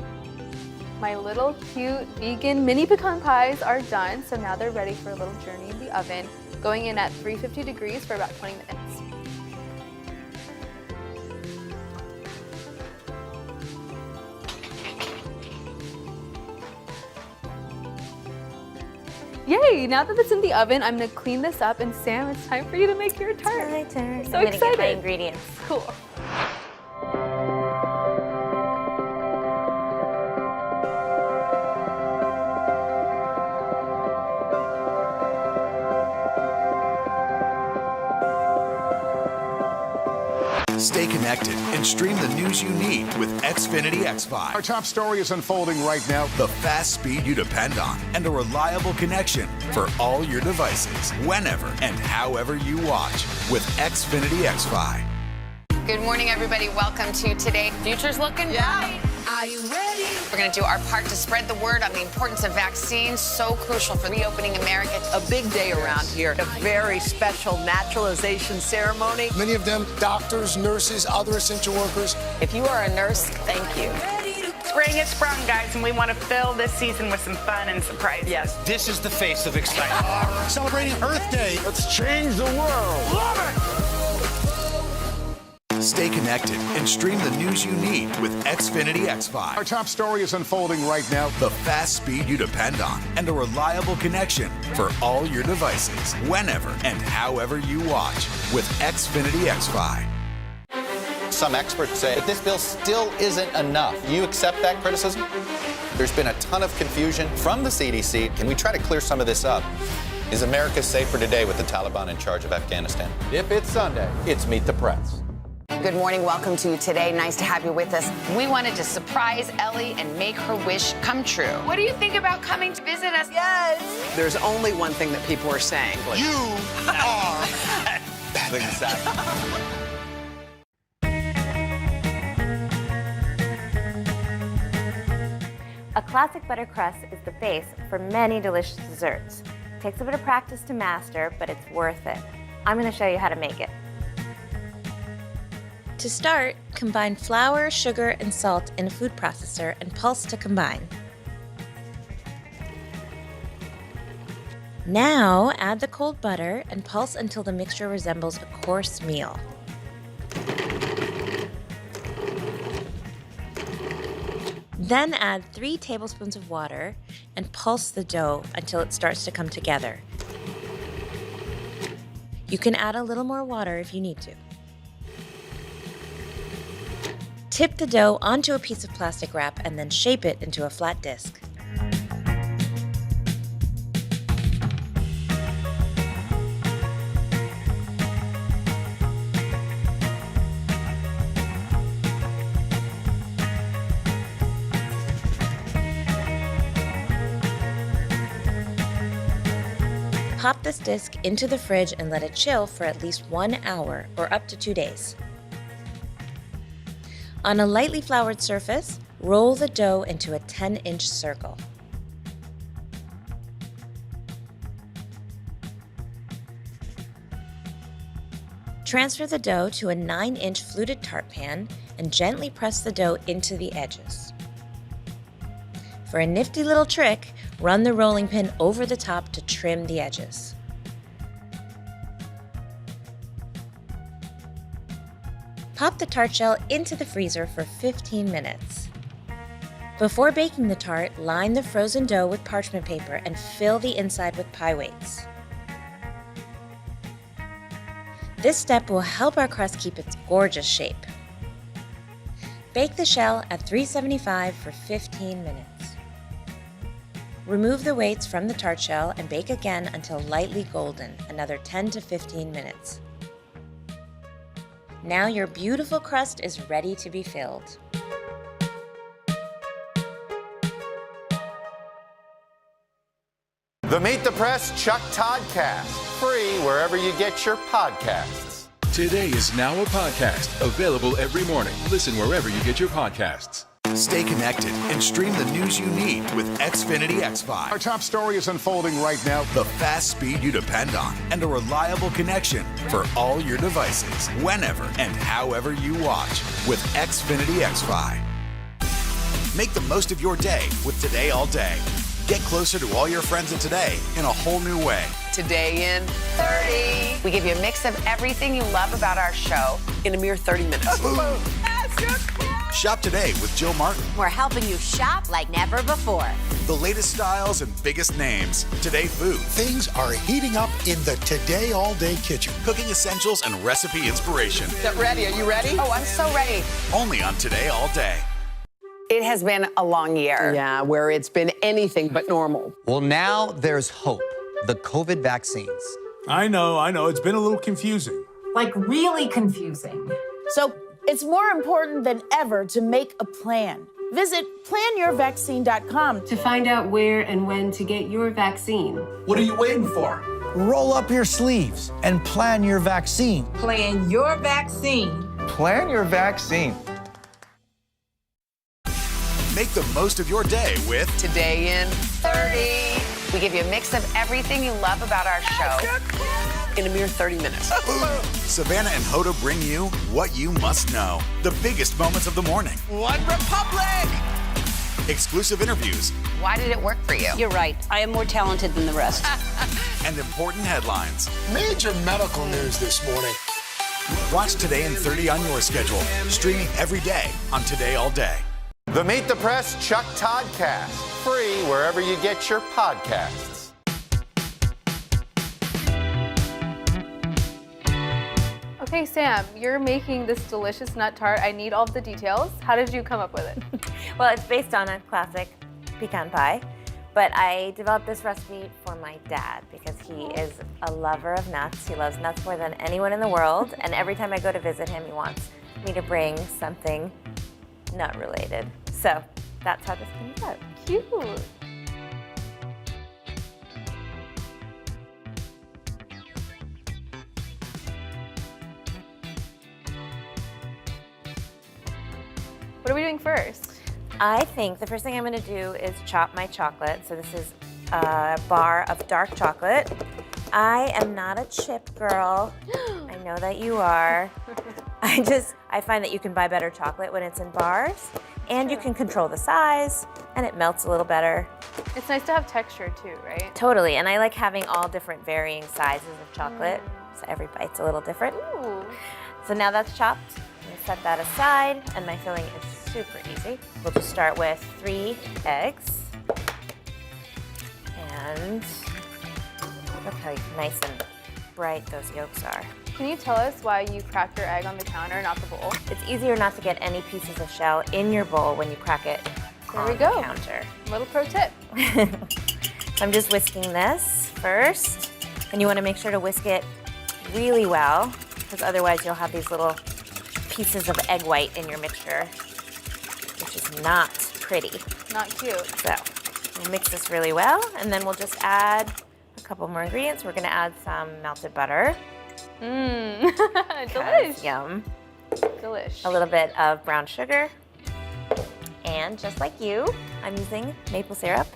My little cute vegan mini pecan pies are done, so now they're ready for a little journey in the oven, going in at 350 degrees for about 20 minutes. Yay, now that it's in the oven, I'm gonna clean this up, and Sam, it's time for you to make your tart. It's my turn. So I'm excited. gonna get my ingredients. Cool. Stay connected and stream the news you need with Xfinity X5. Our top story is unfolding right now. The fast speed you depend on and a reliable connection for all your devices, whenever and however you watch with Xfinity X5. Good morning, everybody. Welcome to Today. Future's looking bright. Are you ready? We're going to do our part to spread the word on the importance of vaccines, so crucial for reopening America. A big day around here, a very special naturalization ceremony. Many of them doctors, nurses, other essential workers. If you are a nurse, thank you. Spring has sprung, guys, and we want to fill this season with some fun and surprises. Yes. This is the face of excitement. Celebrating Earth Day. Let's change the world. Love it! Stay connected and stream the news you need with Xfinity X5. Our top story is unfolding right now. The fast speed you depend on and a reliable connection for all your devices, whenever and however you watch with Xfinity X5. Some experts say that this bill still isn't enough. You accept that criticism? There's been a ton of confusion from the CDC. Can we try to clear some of this up? Is America safer today with the Taliban in charge of Afghanistan? If it's Sunday, it's Meet the Press. Good morning. Welcome to Today. Nice to have you with us. We wanted to surprise Ellie and make her wish come true. What do you think about coming to visit us? Yes. There's only one thing that people are saying. You are A classic butter crust is the base for many delicious desserts. It takes a bit of practice to master, but it's worth it. I'm going to show you how to make it. To start, combine flour, sugar, and salt in a food processor and pulse to combine. Now, add the cold butter and pulse until the mixture resembles a coarse meal. Then add 3 tablespoons of water and pulse the dough until it starts to come together. You can add a little more water if you need to. Tip the dough onto a piece of plastic wrap and then shape it into a flat disc. Pop this disc into the fridge and let it chill for at least 1 hour or up to 2 days. On a lightly floured surface, roll the dough into a 10-inch circle. Transfer the dough to a 9-inch fluted tart pan and gently press the dough into the edges. For a nifty little trick, run the rolling pin over the top to trim the edges. Pop the tart shell into the freezer for 15 minutes. Before baking the tart, line the frozen dough with parchment paper and fill the inside with pie weights. This step will help our crust keep its gorgeous shape. Bake the shell at 375 for 15 minutes. Remove the weights from the tart shell and bake again until lightly golden, another 10 to 15 minutes. Now your beautiful crust is ready to be filled. The Meet the Press Chuck Toddcast, free wherever you get your podcasts. Today is now a podcast, available every morning. Listen wherever you get your podcasts. Stay connected and stream the news you need with Xfinity X5. Our top story is unfolding right now. The fast speed you depend on and a reliable connection for all your devices, whenever and however you watch with Xfinity X5. Make the most of your day with Today All Day. Get closer to all your friends at Today in a whole new way. Today in 30. We give you a mix of everything you love about our show in a mere 30 minutes. Shop today with Jill Martin. We're helping you shop like never before. The latest styles and biggest names. Today Food. Things are heating up in the Today All Day kitchen. Cooking essentials and recipe inspiration. Is that ready? Are you ready? Oh, I'm so ready. Only on Today All Day. It has been a long year. Yeah, where it's been anything but normal. Well, now there's hope. The COVID vaccines. I know. It's been a little confusing. Like really confusing. So it's more important than ever to make a plan. Visit planyourvaccine.com to find out where and when to get your vaccine. What are you waiting for? Roll up your sleeves and plan your vaccine. Plan your vaccine. Plan your vaccine. Make the most of your day with Today in 30. We give you a mix of everything you love about our show in a mere 30 minutes. Savannah and Hoda bring you what you must know. The biggest moments of the morning. One Republic! Exclusive interviews. Why did it work for you? You're right. I am more talented than the rest. And important headlines. Major medical news this morning. Watch Today in 30 on your schedule. Streaming every day on Today All Day. The Meet the Press Chuck Toddcast, free wherever you get your podcasts. Okay, Sam, you're making this delicious nut tart. I need all of the details. How did you come up with it? Well, it's based on a classic pecan pie, but I developed this recipe for my dad because he is a lover of nuts. He loves nuts more than anyone in the world, and every time I go to visit him, he wants me to bring something nut related. So that's how this came about. Cute. What are we doing first? I think the first thing I'm gonna do is chop my chocolate. So this is a bar of dark chocolate. I am not a chip girl. I know that you are. I find that you can buy better chocolate when it's in bars, and you can control the size, and it melts a little better. It's nice to have texture too, right? Totally, and I like having all different varying sizes of chocolate, so every bite's a little different. Ooh. So now that's chopped, I'm gonna set that aside, and my filling is super easy. We'll just start with 3 eggs, and look how nice and bright those yolks are. Can you tell us why you crack your egg on the counter, not the bowl? It's easier not to get any pieces of shell in your bowl when you crack it on the counter. Little pro tip. So I'm just whisking this first, and you want to make sure to whisk it really well, because otherwise you'll have these little pieces of egg white in your mixture, which is not pretty. Not cute. So we'll mix this really well, and then we'll just add a couple more ingredients. We're going to add some melted butter. Delish. Yum. Delish. A little bit of brown sugar. And just like you, I'm using maple syrup.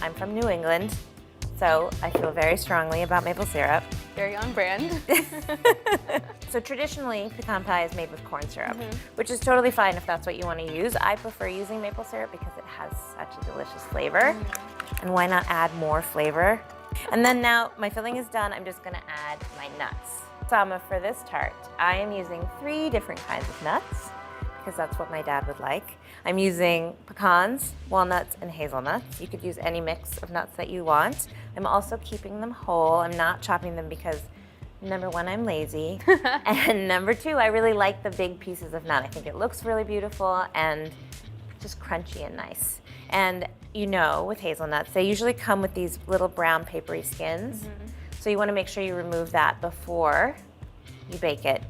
I'm from New England, so I feel very strongly about maple syrup. Very on brand. So traditionally, pecan pie is made with corn syrup, which is totally fine if that's what you want to use. I prefer using maple syrup because it has such a delicious flavor. And why not add more flavor? And then now my filling is done, I'm just gonna add my nuts. Some for this tart, I am using 3 different kinds of nuts because that's what my dad would like. I'm using pecans, walnuts, and hazelnuts. You could use any mix of nuts that you want. I'm also keeping them whole. I'm not chopping them because number 1, I'm lazy. And number 2, I really like the big pieces of nut. I think it looks really beautiful and just crunchy and nice. And you know, with hazelnuts, they usually come with these little brown papery skins. So you want to make sure you remove that before you bake it.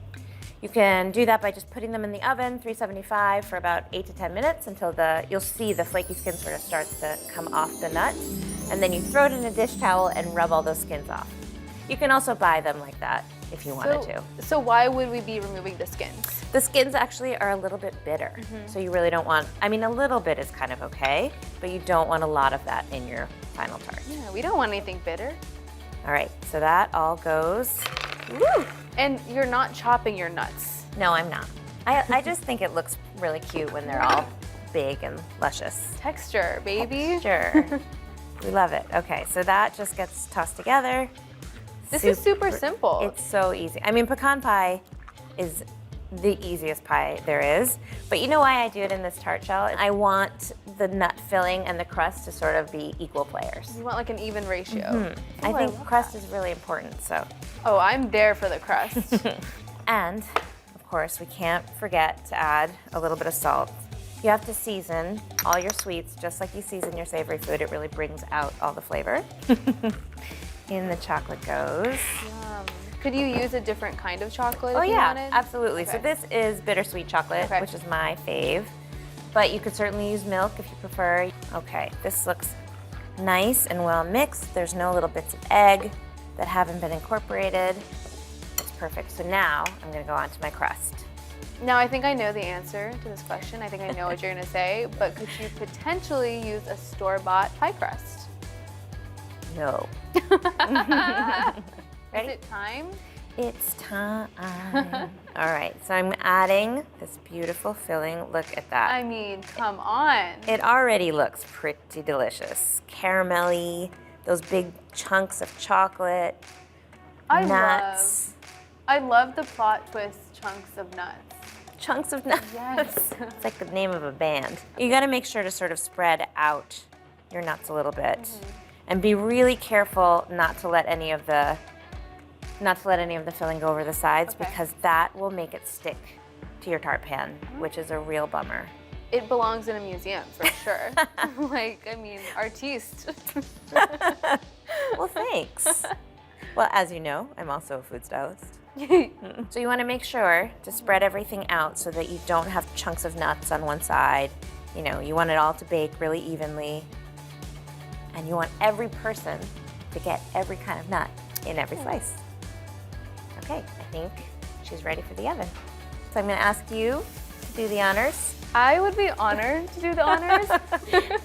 You can do that by just putting them in the oven, 375, for about 8 to 10 minutes until you'll see the flaky skin sort of starts to come off the nut. And then you throw it in a dish towel and rub all those skins off. You can also buy them like that if you wanted to. So why would we be removing the skins? The skins actually are a little bit bitter. So you really don't want, I mean, a little bit is kind of okay, but you don't want a lot of that in your final tart. Yeah, we don't want anything bitter. All right, so that all goes. Woo! And you're not chopping your nuts. No, I'm not. I just think it looks really cute when they're all big and luscious. Texture, baby. Texture. We love it. Okay, so that just gets tossed together. This is super simple. It's so easy. I mean, pecan pie is the easiest pie there is. But you know why I do it in this tart shell? I want the nut filling and the crust to sort of be equal players. You want like an even ratio. I think crust is really important, so. Oh, I'm there for the crust. And, of course, we can't forget to add a little bit of salt. You have to season all your sweets just like you season your savory food. It really brings out all the flavor. In the chocolate goes. Yum. Could you use a different kind of chocolate if you wanted? Absolutely. Okay. So this is bittersweet chocolate, which is my fave. But you could certainly use milk if you prefer. Okay, this looks nice and well mixed. There's no little bits of egg that haven't been incorporated. It's perfect. So now I'm gonna go on to my crust. Now I think I know the answer to this question. I think I know what you're gonna say, but could you potentially use a store-bought pie crust? No. Is it time? It's time. All right, so I'm adding this beautiful filling. Look at that. I mean, come on. It already looks pretty delicious. Caramelly, those big chunks of chocolate, nuts. I love the plot twist chunks of nuts. Chunks of nuts? Yes. It's like the name of a band. You gotta make sure to sort of spread out your nuts a little bit. And be really careful not to let any of the filling go over the sides because that will make it stick to your tart pan, which is a real bummer. It belongs in a museum for sure. Like, I mean, artiste. Well, thanks. Well, as you know, I'm also a food stylist. So you want to make sure to spread everything out so that you don't have chunks of nuts on one side. You know, you want it all to bake really evenly. And you want every person to get every kind of nut in every slice. Okay, I think she's ready for the oven. So I'm gonna ask you to to do the honors? I would be honored to do the honors.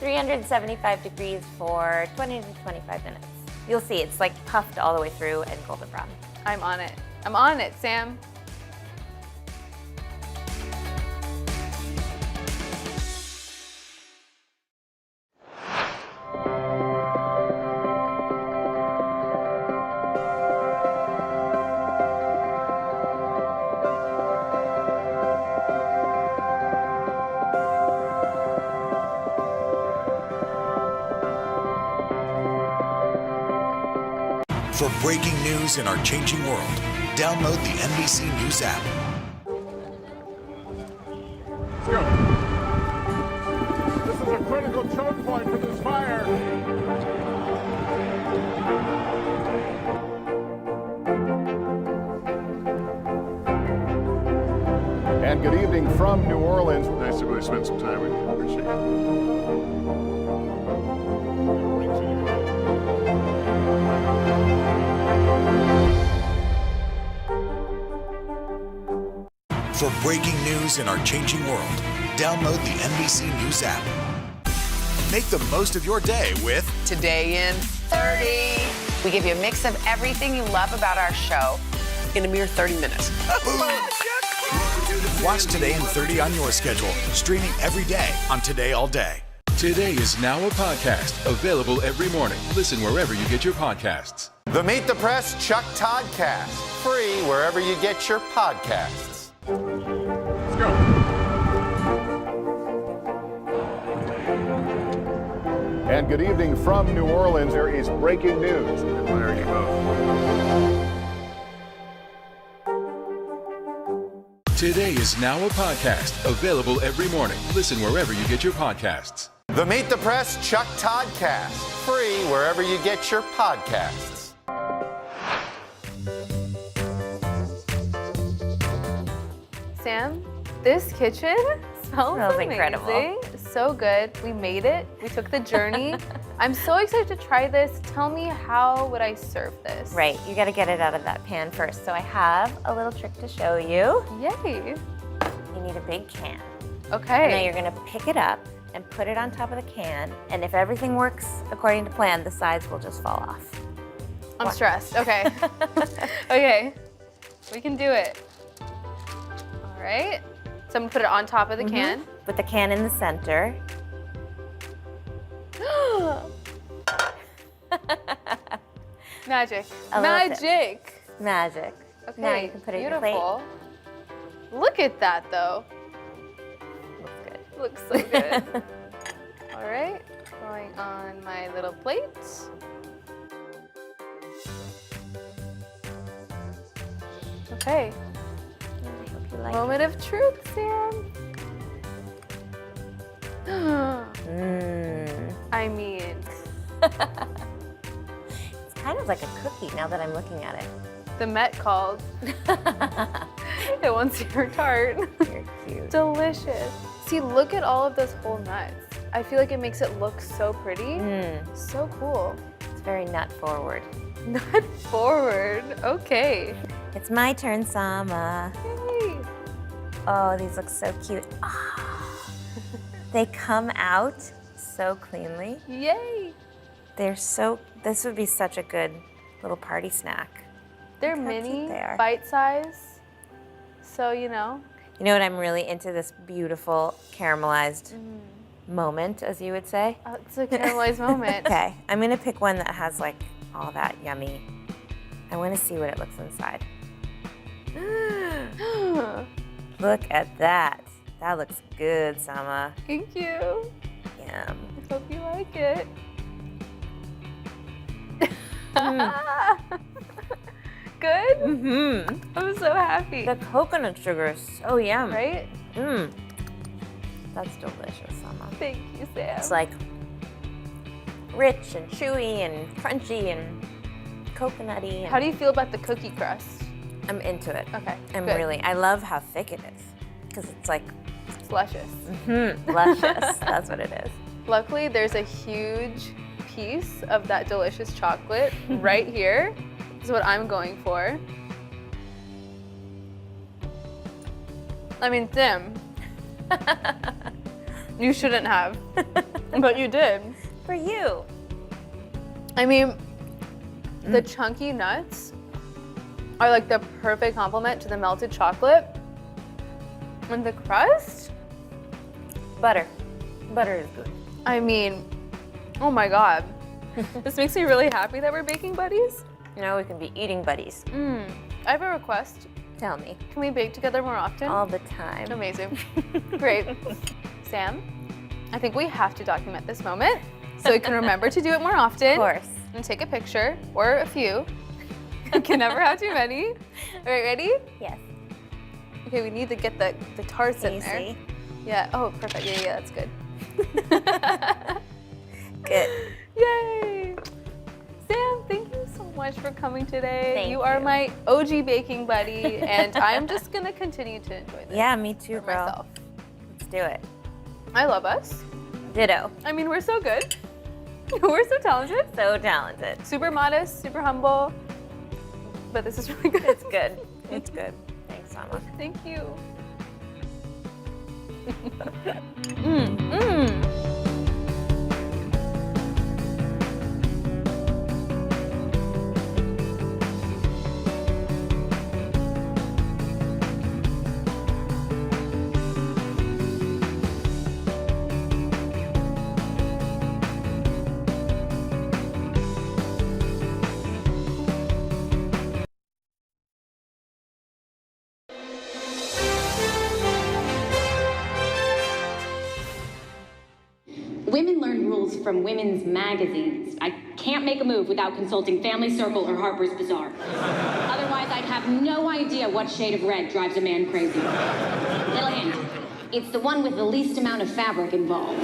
375 degrees for 20 to 25 minutes. You'll see, it's like puffed all the way through and golden brown. I'm on it. I'm on it, Sam. For breaking news in our changing world, download the NBC News app. Let's go. This is a critical choke point for this fire. And good evening from New Orleans. Nice to really spend some time with you. Appreciate it. For breaking news in our changing world, download the NBC News app. Make the most of your day with Today in 30. We give you a mix of everything you love about our show in a mere 30 minutes. Watch Today in 30 on your schedule, streaming every day on Today All Day. Today is now a podcast, available every morning. Listen wherever you get your podcasts. The Meet the Press Chuck Toddcast, free wherever you get your podcasts. Let's go. And good evening from New Orleans. There is breaking news. There you go. Today is now a podcast, available every morning. Listen wherever you get your podcasts. The Meet the Press Chuck Toddcast, free wherever you get your podcasts. Sam, this kitchen smells amazing. Incredible. So good. We made it. We took the journey. I'm so excited to try this. Tell me, how would I serve this? Right, you gotta get it out of that pan first. So I have a little trick to show you. Yay. You need a big can. Okay. And then you're gonna pick it up and put it on top of the can. And if everything works according to plan, the sides will just fall off. I'm stressed. Okay. Okay. We can do it. All right. So I'm gonna put it on top of the can. With the can in the center. Magic. I love it. Magic. Magic. Okay. Now you can put it in your plate. Beautiful. Look at that, though. Looks good. Looks so good. All right. Going on my little plate. Okay. I hope you like Moment of truth, Sam. I mean, It's kind of like a cookie now that I'm looking at it. the Met called. It wants your tart. You're cute. Delicious. See, look at all of those whole nuts. I feel like it makes it look so pretty. So cool. It's very nut forward. Nut forward. Okay. It's my turn, Sama. Yay. Oh, these look so cute. They come out so cleanly. Yay. They're so, this would be such a good little party snack. They're Look how cute mini, they are. bite size. So, you know. You know what, I'm really into this beautiful caramelized moment, as you would say. Oh, it's a caramelized moment. Okay, I'm gonna pick one that has like all that yummy. I wanna see what it looks inside. Look at that. That looks good, Sama. Thank you. Yum. I hope you like it. Good? I'm so happy. The coconut sugar is so yum. Right? That's delicious, Sama. Thank you, Sam. It's like rich and chewy and crunchy and coconutty. And How do you feel about the cookie crust? I'm into it. Okay, I'm good. really, I love how thick it is. Because it's like, It's luscious. luscious. That's what it is. Luckily, there's a huge piece of that delicious chocolate right here. This is what I'm going for. I mean, Tim, You shouldn't have, but you did. For you. I mean, the chunky nuts are like the perfect complement to the melted chocolate. And the crust? Butter. Butter is good. I mean, oh my God. This makes me really happy that we're baking buddies. Now we can be eating buddies. I have a request. Tell me. Can we bake together more often? All the time. Amazing. Great. Sam, I think we have to document this moment so we can remember to do it more often. Of course. And take a picture, or a few. You can never have too many. All right, ready? Yes. Okay, we need to get the tarts in there. Easy. Yeah, oh, perfect. Yeah, that's good. Good. Yay! Sam, thank you so much for coming today. Thank you are you. my OG baking buddy, and I'm just gonna continue to enjoy this. Yeah, me too, for girl. myself. Let's do it. I love us. Ditto. I mean, we're so good. We're so talented. So talented. Super modest, super humble, but this is really good. It's good. It's good. Thanks, Mama. Thank you. Women learn rules from women's magazines. I can't make a move without consulting Family Circle or Harper's Bazaar. Otherwise, I'd have no idea what shade of red drives a man crazy. Little hint, it's the one with the least amount of fabric involved.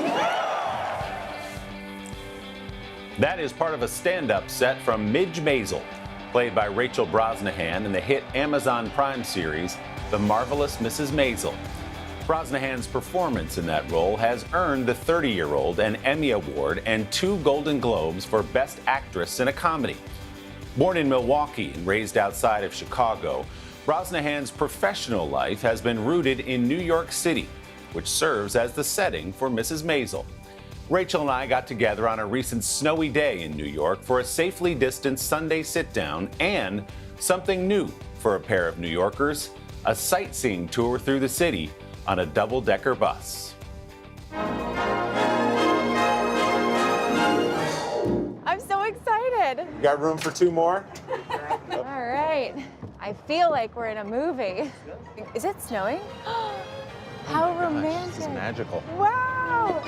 That is part of a stand-up set from Midge Maisel, played by Rachel Brosnahan in the hit Amazon Prime series, The Marvelous Mrs. Maisel. Brosnahan's performance in that role has earned the 30-year-old an Emmy Award and 2 Golden Globes for Best Actress in a Comedy. Born in Milwaukee and raised outside of Chicago, Brosnahan's professional life has been rooted in New York City, which serves as the setting for Mrs. Maisel. Rachel and I got together on a recent snowy day in New York for a safely distanced Sunday sit-down and something new for a pair of New Yorkers, a sightseeing tour through the city on a double-decker bus. I'm so excited. Got room for 2 more? All right. I feel like we're in a movie. Is it snowing? How romantic. This is magical. Wow.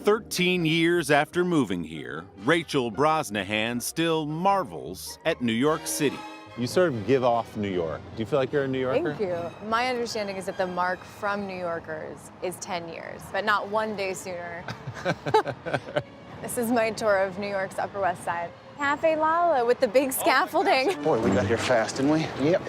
13 years after moving here, Rachel Brosnahan still marvels at New York City. You sort of give off New York. Do you feel like you're a New Yorker? Thank you. My understanding is that the mark from New Yorkers is 10 years, but not one day sooner. This is my tour of New York's Upper West Side. Cafe Lala with the big scaffolding. Boy, we got here fast, didn't we? Yep.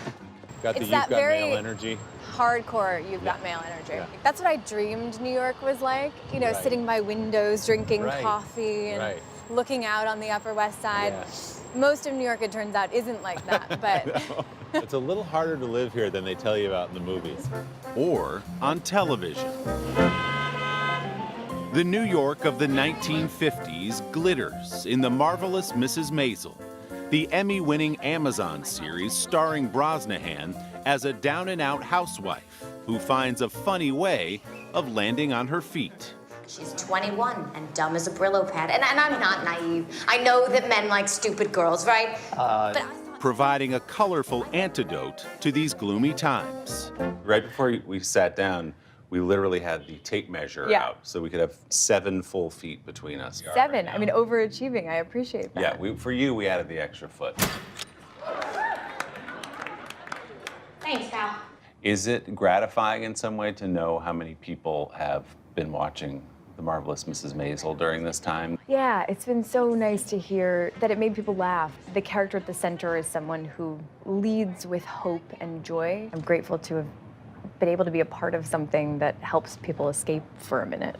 Got the It's You've that Got very Mail energy. Hardcore, you've got mail energy. Yeah. That's what I dreamed New York was like. You know, Right. sitting by windows, drinking Right. coffee, and Right. looking out on the Upper West Side. Yeah. Most of New York, it turns out, isn't like that, but No. It's a little harder to live here than they tell you about in the movies. Or on television. The New York of the 1950s glitters in The Marvelous Mrs. Maisel, the Emmy-winning Amazon series starring Brosnahan as a down-and-out housewife who finds a funny way of landing on her feet. She's 21 and dumb as a Brillo pad. And I'm not naive. I know that men like stupid girls, right? But Providing a colorful antidote to these gloomy times. Right before we sat down, we literally had the tape measure out so we could have 7 full feet between us. 7. I mean, overachieving. I appreciate that. Yeah, for you, we added the extra foot. thanks, pal. Is it gratifying in some way to know how many people have been watching The Marvelous Mrs. Maisel during this time? Yeah, it's been so nice to hear that it made people laugh. The character at the center is someone who leads with hope and joy. I'm grateful to have been able to be a part of something that helps people escape for a minute.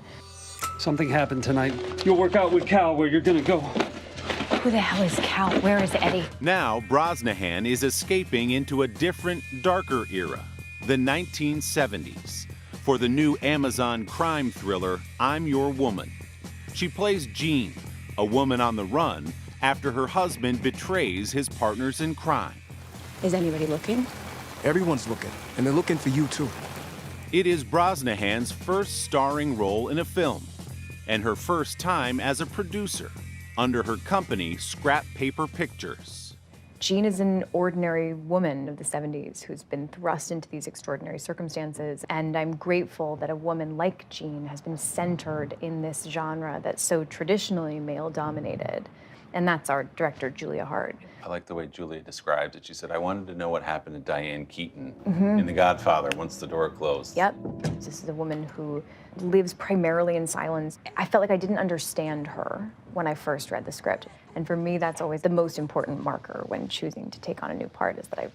Something happened tonight. You'll work out with Cal where you're gonna go. Who the hell is Cal? Where is Eddie? Now, Brosnahan is escaping into a different, darker era, the 1970s, for the new Amazon crime thriller, I'm Your Woman. She plays Jean, a woman on the run after her husband betrays his partners in crime. Is anybody looking? Everyone's looking, and they're looking for you too. It is Brosnahan's first starring role in a film, and her first time as a producer under her company, Scrap Paper Pictures. Jean is an ordinary woman of the 70s who's been thrust into these extraordinary circumstances, and I'm grateful that a woman like Jean has been centered in this genre that's so traditionally male-dominated. And that's our director, Julia Hart. I like the way Julia described it. She said, I wanted to know what happened to Diane Keaton in The Godfather once the door closed. Yep. This is a woman who lives primarily in silence. I felt like I didn't understand her when I first read the script. And for me, that's always the most important marker when choosing to take on a new part, is that I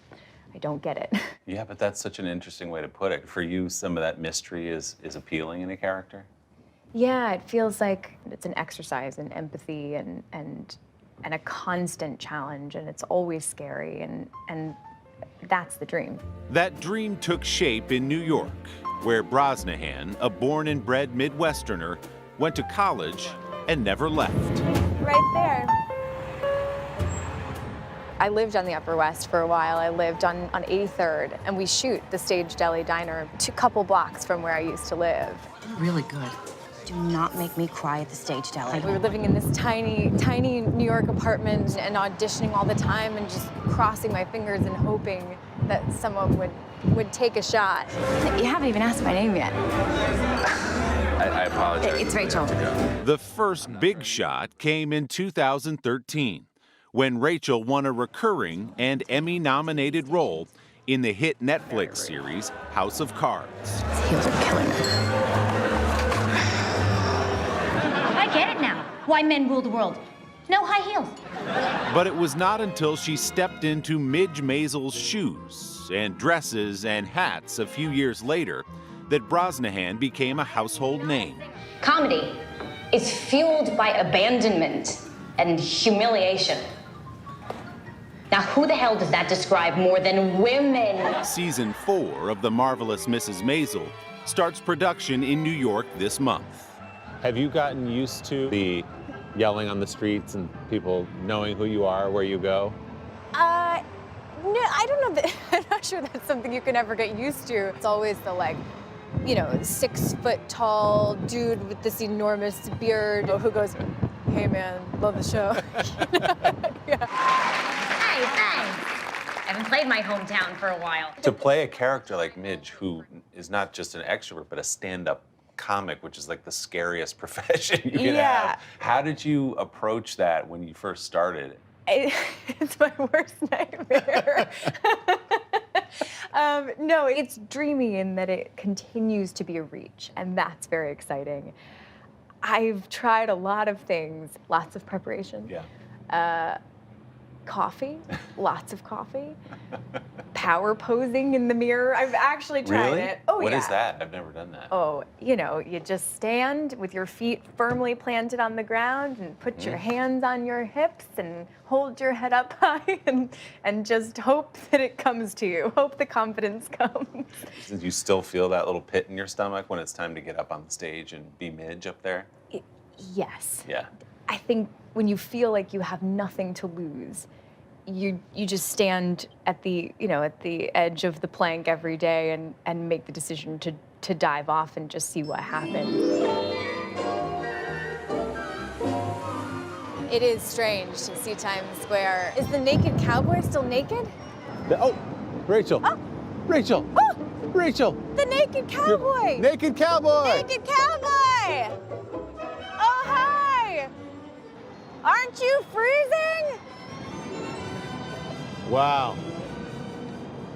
don't get it. Yeah, but that's such an interesting way to put it. For you, some of that mystery is appealing in a character? Yeah, it feels like it's an exercise in empathy and a constant challenge, and it's always scary, and that's the dream. That dream took shape in New York, where Brosnahan, a born and bred Midwesterner, went to college and never left. Right there. I lived on the Upper West for a while. I lived on 83rd, and we shoot the Stage Deli Diner a couple blocks from where I used to live. Really good. Do not make me cry at the Stage Deli. We were living in this tiny New York apartment and auditioning all the time and just crossing my fingers and hoping that someone would take a shot. You haven't even asked my name yet. I apologize. It's Rachel. The first big shot came in 2013, when Rachel won a recurring and Emmy-nominated role in the hit Netflix series House of Cards. Heels are killing me. I get it now. Why men rule the world. No high heels. But it was not until she stepped into Midge Maisel's shoes and dresses and hats a few years later that Brosnahan became a household name. Comedy is fueled by abandonment and humiliation. Now, who the hell does that describe more than women? Season 4 of The Marvelous Mrs. Maisel starts production in New York this month. Have you gotten used to the yelling on the streets and people knowing who you are, where you go? No, I don't know. I'm not sure that's something you can ever get used to. It's always the 6 foot tall dude with this enormous beard who goes, hey man, love the show. Yeah. Hey, thanks. I haven't played my hometown for a while. To play a character like Midge, who is not just an extrovert, but a stand-up comic, which is like the scariest profession you can have. How did you approach that when you first started? It's my worst nightmare. No, it's dreamy in that it continues to be a reach, and that's very exciting. I've tried a lot of things, lots of preparation. Yeah. Coffee, lots of coffee. Power posing in the mirror. I've actually tried it. Oh, What yeah. is that? I've never done that. Oh, you just stand with your feet firmly planted on the ground and put your hands on your hips and hold your head up high and just hope that it comes to you. Hope the confidence comes. Did you still feel that little pit in your stomach when it's time to get up on the stage and be Midge up there? Yes. Yeah. I think when you feel like you have nothing to lose, you just stand at the edge of the plank every day and make the decision to dive off and just see what happens. It is strange to see Times Square. Is the naked cowboy still naked? Oh, Rachel. Oh. Rachel. Oh. Rachel. The naked cowboy. Naked cowboy. Naked cowboy. Oh, hi. Aren't you freezing? Wow.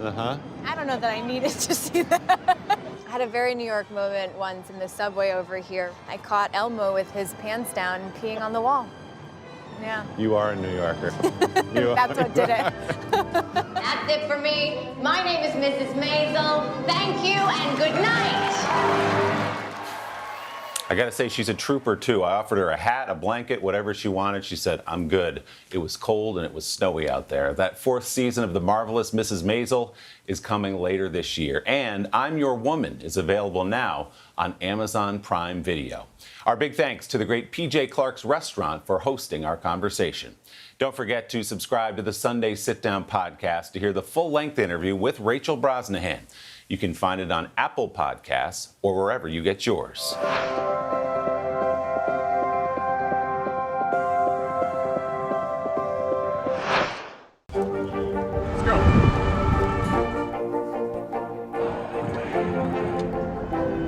Uh-huh. I don't know that I needed to see that. I had a very New York moment once in the subway over here. I caught Elmo with his pants down and peeing on the wall. Yeah. You are a New Yorker. That's what did it. That's it for me. My name is Mrs. Maisel. Thank you and good night. I got to say, she's a trooper, too. I offered her a hat, a blanket, whatever she wanted. She said, I'm good. It was cold and it was snowy out there. That 4th season of The Marvelous Mrs. Maisel is coming later this year. And I'm Your Woman is available now on Amazon Prime Video. Our big thanks to the great PJ Clark's Restaurant for hosting our conversation. Don't forget to subscribe to the Sunday Sit Down podcast to hear the full-length interview with Rachel Brosnahan. You can find it on Apple Podcasts or wherever you get yours.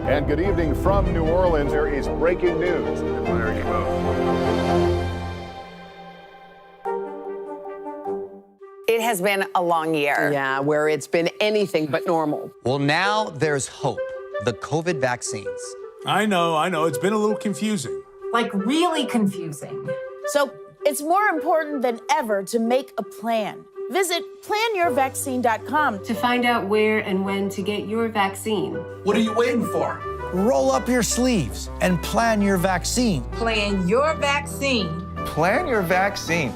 And good evening from New Orleans. There is breaking news. There you go. It has been a long year. Yeah, where it's been anything but normal. Well, now there's hope. The COVID vaccines. I know. It's been a little confusing. Like really confusing. So it's more important than ever to make a plan. Visit planyourvaccine.com to find out where and when to get your vaccine. What are you waiting for? Roll up your sleeves and plan your vaccine. Plan your vaccine. Plan your vaccine.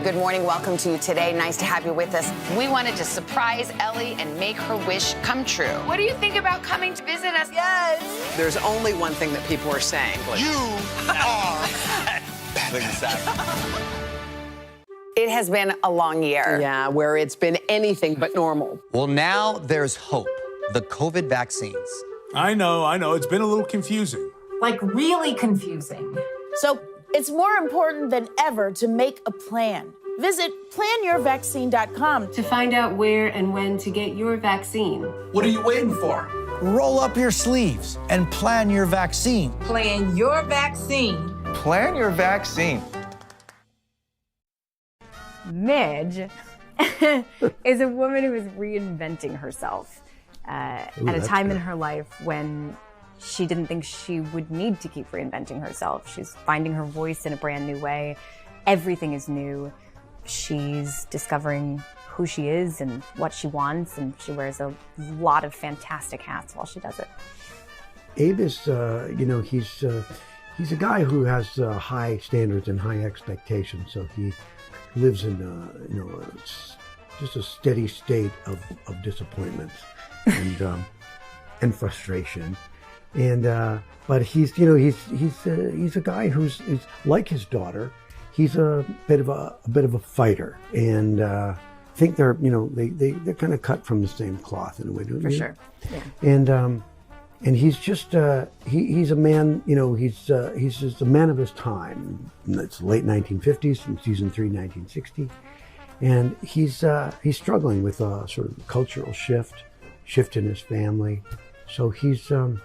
Good morning. Welcome to Today. Nice to have you with us. We wanted to surprise Ellie and make her wish come true. What do you think about coming to visit us? Yes. There's only one thing that people are saying. You are It has been a long year. Yeah, where it's been anything but normal. Well, now there's hope. The COVID vaccines. I know. It's been a little confusing. Like really confusing. So it's more important than ever to make a plan. Visit planyourvaccine.com to find out where and when to get your vaccine. What are you waiting for? Roll up your sleeves and plan your vaccine. Plan your vaccine. Plan your vaccine. Midge is a woman who is reinventing herself at a time in her life when she didn't think she would need to keep reinventing herself. She's finding her voice in a brand new way. Everything is new. She's discovering who she is and what she wants, and she wears a lot of fantastic hats while she does it. Abe is, he's a guy who has high standards and high expectations. So he lives in, just a steady state of disappointment and frustration. And but he's a guy who's like his daughter. He's a bit of a fighter, and I think they're kind of cut from the same cloth in a way. For sure. Yeah. And he's just he's a man. He's just a man of his time. It's late 1950s from season 3, 1960, and he's struggling with a sort of cultural shift in his family. So he's a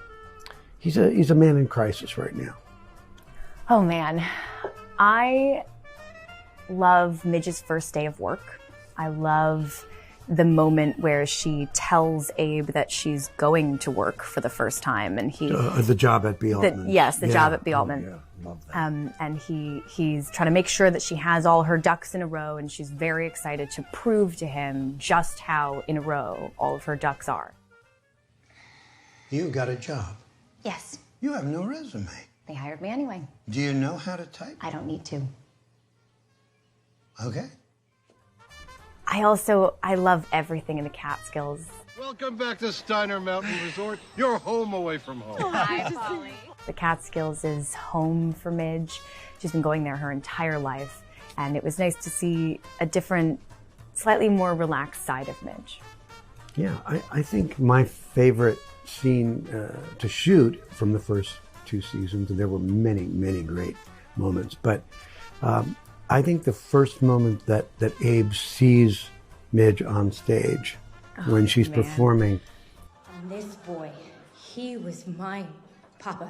man in crisis right now. Oh man, I love Midge's first day of work. I love the moment where she tells Abe that she's going to work for the first time, and he the job at B. Altman. The job at B. Altman. Oh, yeah, love that. And he's trying to make sure that she has all her ducks in a row, and she's very excited to prove to him just how in a row all of her ducks are. You got a job. Yes, You have no resume. they hired me anyway. Do you know how to type? I don't need to. Okay. I love everything in the Catskills. Welcome back to Steiner Mountain Resort. You're home away from home. Hi, Polly. The Catskills is home for Midge. She's been going there her entire life, and it was nice to see a different, slightly more relaxed side of Midge. Yeah, I think my favorite scene to shoot from the first 2 seasons, and there were many, many great moments, but I think the first moment that Abe sees Midge on stage when she's performing. And this boy, he was my papa.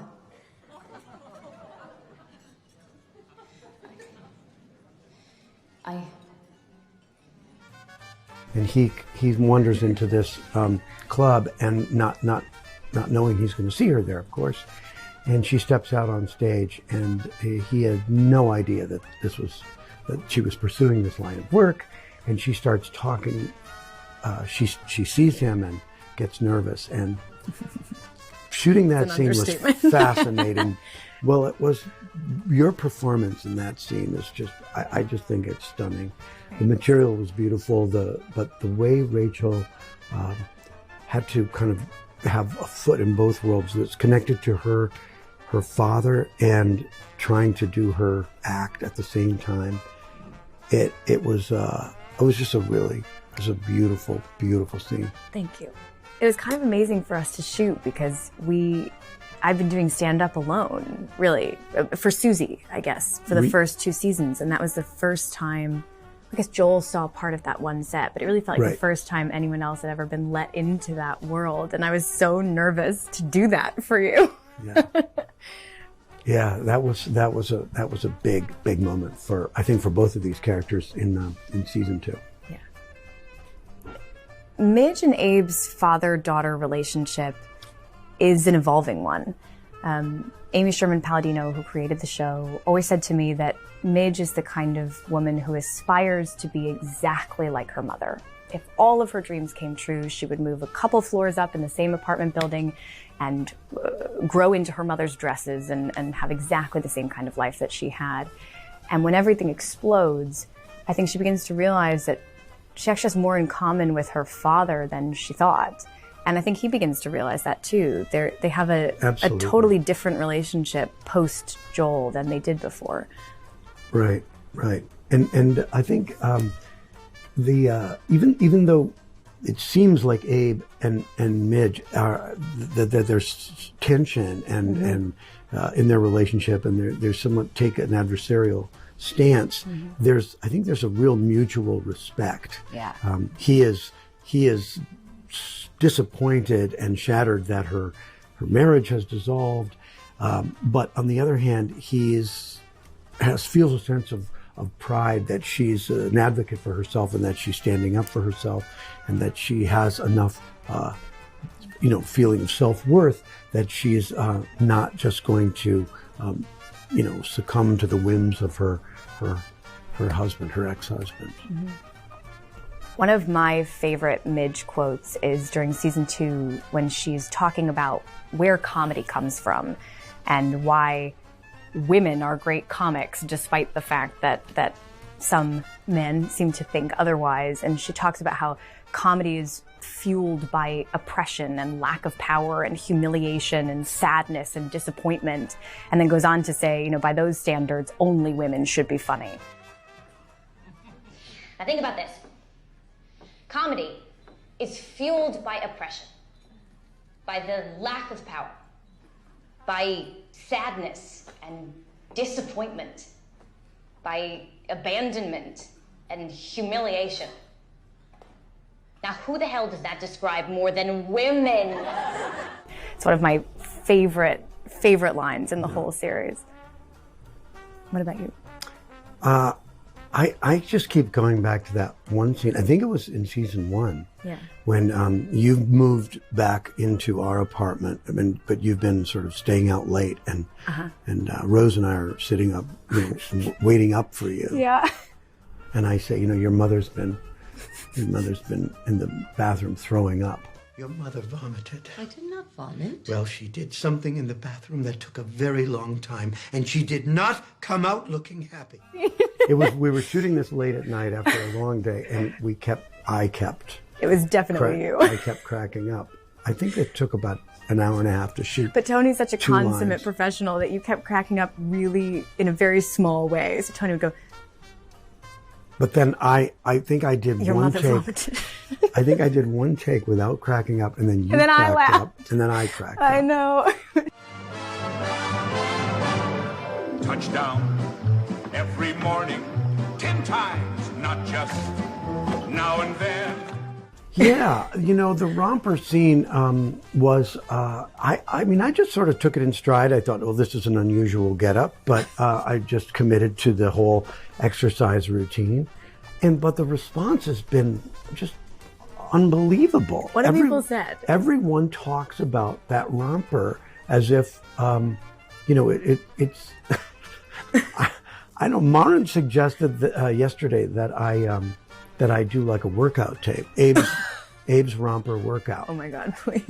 And he wanders into this club and not knowing he's going to see her there, of course. And she steps out on stage, and he had no idea that she was pursuing this line of work. And she starts talking. She sees him and gets nervous, and shooting that It's scene an was understatement. fascinating. Well, it was your performance in that scene is just, I just think it's stunning. The material was beautiful, but the way Rachel had to kind of have a foot in both worlds that's connected to her father and trying to do her act at the same time. It was just it was a beautiful, beautiful scene. Thank you. It was kind of amazing for us to shoot because I've been doing stand-up alone, really, for Susie, I guess, for the first 2 seasons. And that was the first time, I guess Joel saw part of that one set, but it really felt like the first time anyone else had ever been let into that world. And I was so nervous to do that for you. Yeah, that was a big moment for, I think, for both of these characters in season 2. Midge and Abe's father-daughter relationship is an evolving one. Amy Sherman-Palladino, who created the show, always said to me that Midge is the kind of woman who aspires to be exactly like her mother. If all of her dreams came true, she would move a couple floors up in the same apartment building and grow into her mother's dresses and have exactly the same kind of life that she had. And when everything explodes, I think she begins to realize that she actually has more in common with her father than she thought. And I think he begins to realize that too. They have a totally different relationship post Joel than they did before. Right. And I think even though it seems like Abe and Midge are that there's tension and in their relationship, and there's somewhat take an adversarial stance. I think there's a real mutual respect. Yeah. He is disappointed and shattered that her marriage has dissolved, but on the other hand, he feels a sense of pride that she's an advocate for herself and that she's standing up for herself and that she has enough feeling of self-worth that she's not just going to succumb to the whims of her husband, her ex-husband. One of my favorite Midge quotes is during season 2 when she's talking about where comedy comes from and why women are great comics despite the fact that some men seem to think otherwise. And she talks about how comedy is fueled by oppression and lack of power and humiliation and sadness and disappointment, and then goes on to say, by those standards, only women should be funny. Now think about this. Comedy is fueled by oppression, by the lack of power, by sadness and disappointment, by abandonment and humiliation. Now, who the hell does that describe more than women? It's one of my favorite lines in the whole series. What about you? I just keep going back to that one scene. I think it was in season 1. Yeah. When you've moved back into our apartment, but you've been sort of staying out late, and Rose and I are sitting up, waiting up for you. Yeah. And I say, your mother's been in the bathroom throwing up. Your mother vomited. I did not vomit. Well, she did something in the bathroom that took a very long time, and she did not come out looking happy. We were shooting this late at night after a long day, and I kept. It was definitely you. I kept cracking up. I think it took about an hour and a half to shoot. But Tony's such a 2 consummate lines. professional that you kept cracking up really in a very small way. So Tony would go, But then I think I did your one mother take. vomited. I think I did one take without cracking up, and then you And then I cracked laughed. up, and then I cracked I up. know. Touchdown every morning, 10 times, not just now and then. Yeah, the romper scene was, I just sort of took it in stride. I thought, this is an unusual getup, but I just committed to the whole exercise routine. But the response has been just unbelible. What have people said? Everyone talks about that romper as if, it's... I know Maren suggested yesterday that I do like a workout tape. Abe's Romper Workout. Oh my God, please.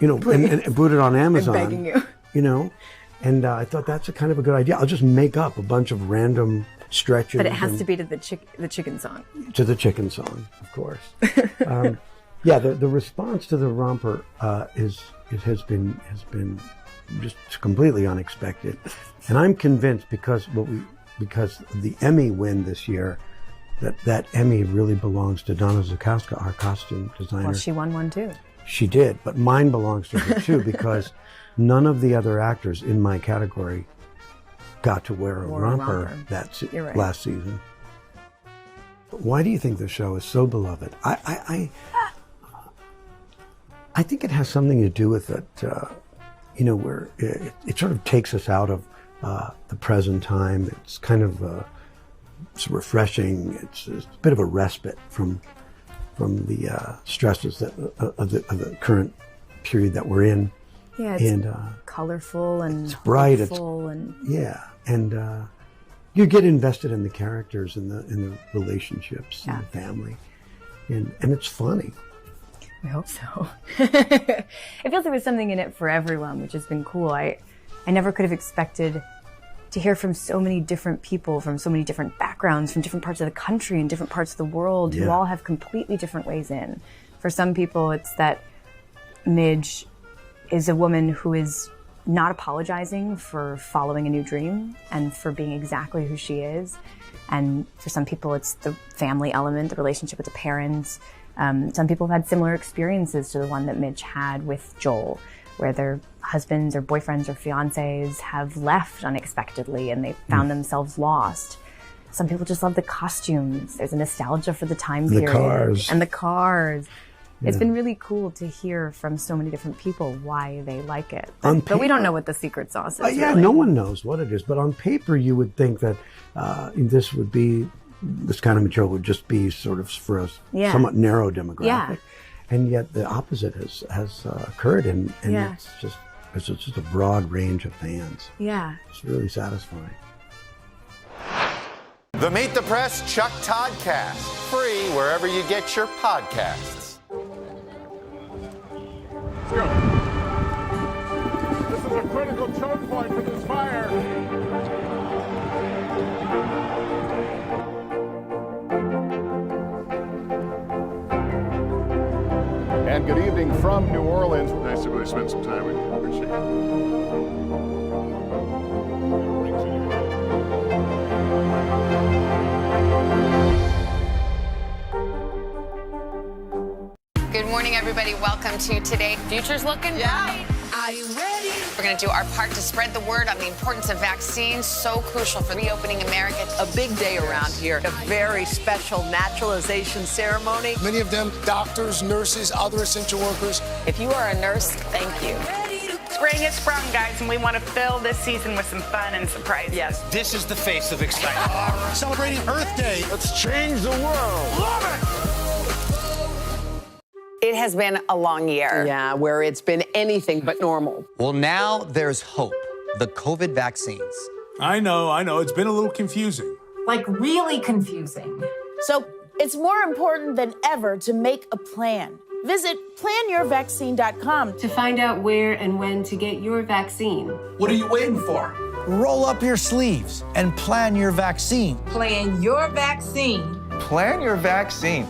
You know, and put it on Amazon. I'm begging you. You know, and I thought that's a kind of a good idea. I'll just make up a bunch of random stretches. But it has to be to the chicken song. To the chicken song, of course. Yeah, the response to the romper has been just completely unexpected, and I'm convinced because the Emmy win this year, that Emmy really belongs to Donna Zukowska, our costume designer. Well, she won one too. She did, but mine belongs to her too because none of the other actors in my category got to wear a romper last season. Why do you think the show is so beloved? I think it has something to do with it, you know, where it sort of takes us out of the present time. It's kind of it's refreshing. It's a bit of a respite from the stresses of the current period that we're in. Yeah, it's colorful and it's bright. hopeful and you get invested in the characters and the relationships and the family, and it's funny. I hope so. It feels like there's something in it for everyone, which has been cool. I never could have expected to hear from so many different people, from so many different backgrounds, from different parts of the country and different parts of the world, who all have completely different ways in. For some people, it's that Midge is a woman who is not apologizing for following a new dream and for being exactly who she is. And for some people, it's the family element, the relationship with the parents. Some people have had similar experiences to the one that Midge had with Joel, where their husbands or boyfriends or fiancés have left unexpectedly and they found themselves lost. Some people just love the costumes. There's a nostalgia for the time period. And the cars. Yeah. It's been really cool to hear from so many different people why they like it. But we don't know what the secret sauce is. Yeah, really. No one knows what it is. But on paper, you would think that this kind of material would just be sort of for a somewhat narrow demographic. Yeah. And yet the opposite has occurred, and it's just a broad range of fans. Yeah. It's really satisfying. The Meet the Press Chuck Toddcast, free wherever you get your podcasts. Let's go. This is a critical choke point for this fire. And good evening from New Orleans. Nice to really spend some time with you. Appreciate it. Good morning, everybody. Welcome to Today. Future's looking bright. Are you ready? We're going to do our part to spread the word on the importance of vaccines, so crucial for reopening America. A big day around here, a very special naturalization ceremony. Many of them doctors, nurses, other essential workers. If you are a nurse, thank you. Spring has sprung, guys, and we want to fill this season with some fun and surprises. Yes. This is the face of excitement. Celebrating Earth Day. Let's change the world. Love it! It has been a long year. Yeah, where it's been anything but normal. Well, now there's hope. The COVID vaccines. I know. It's been a little confusing. Like really confusing. So it's more important than ever to make a plan. Visit planyourvaccine.com to find out where and when to get your vaccine. What are you waiting for? Roll up your sleeves and plan your vaccine. Plan your vaccine. Plan your vaccine.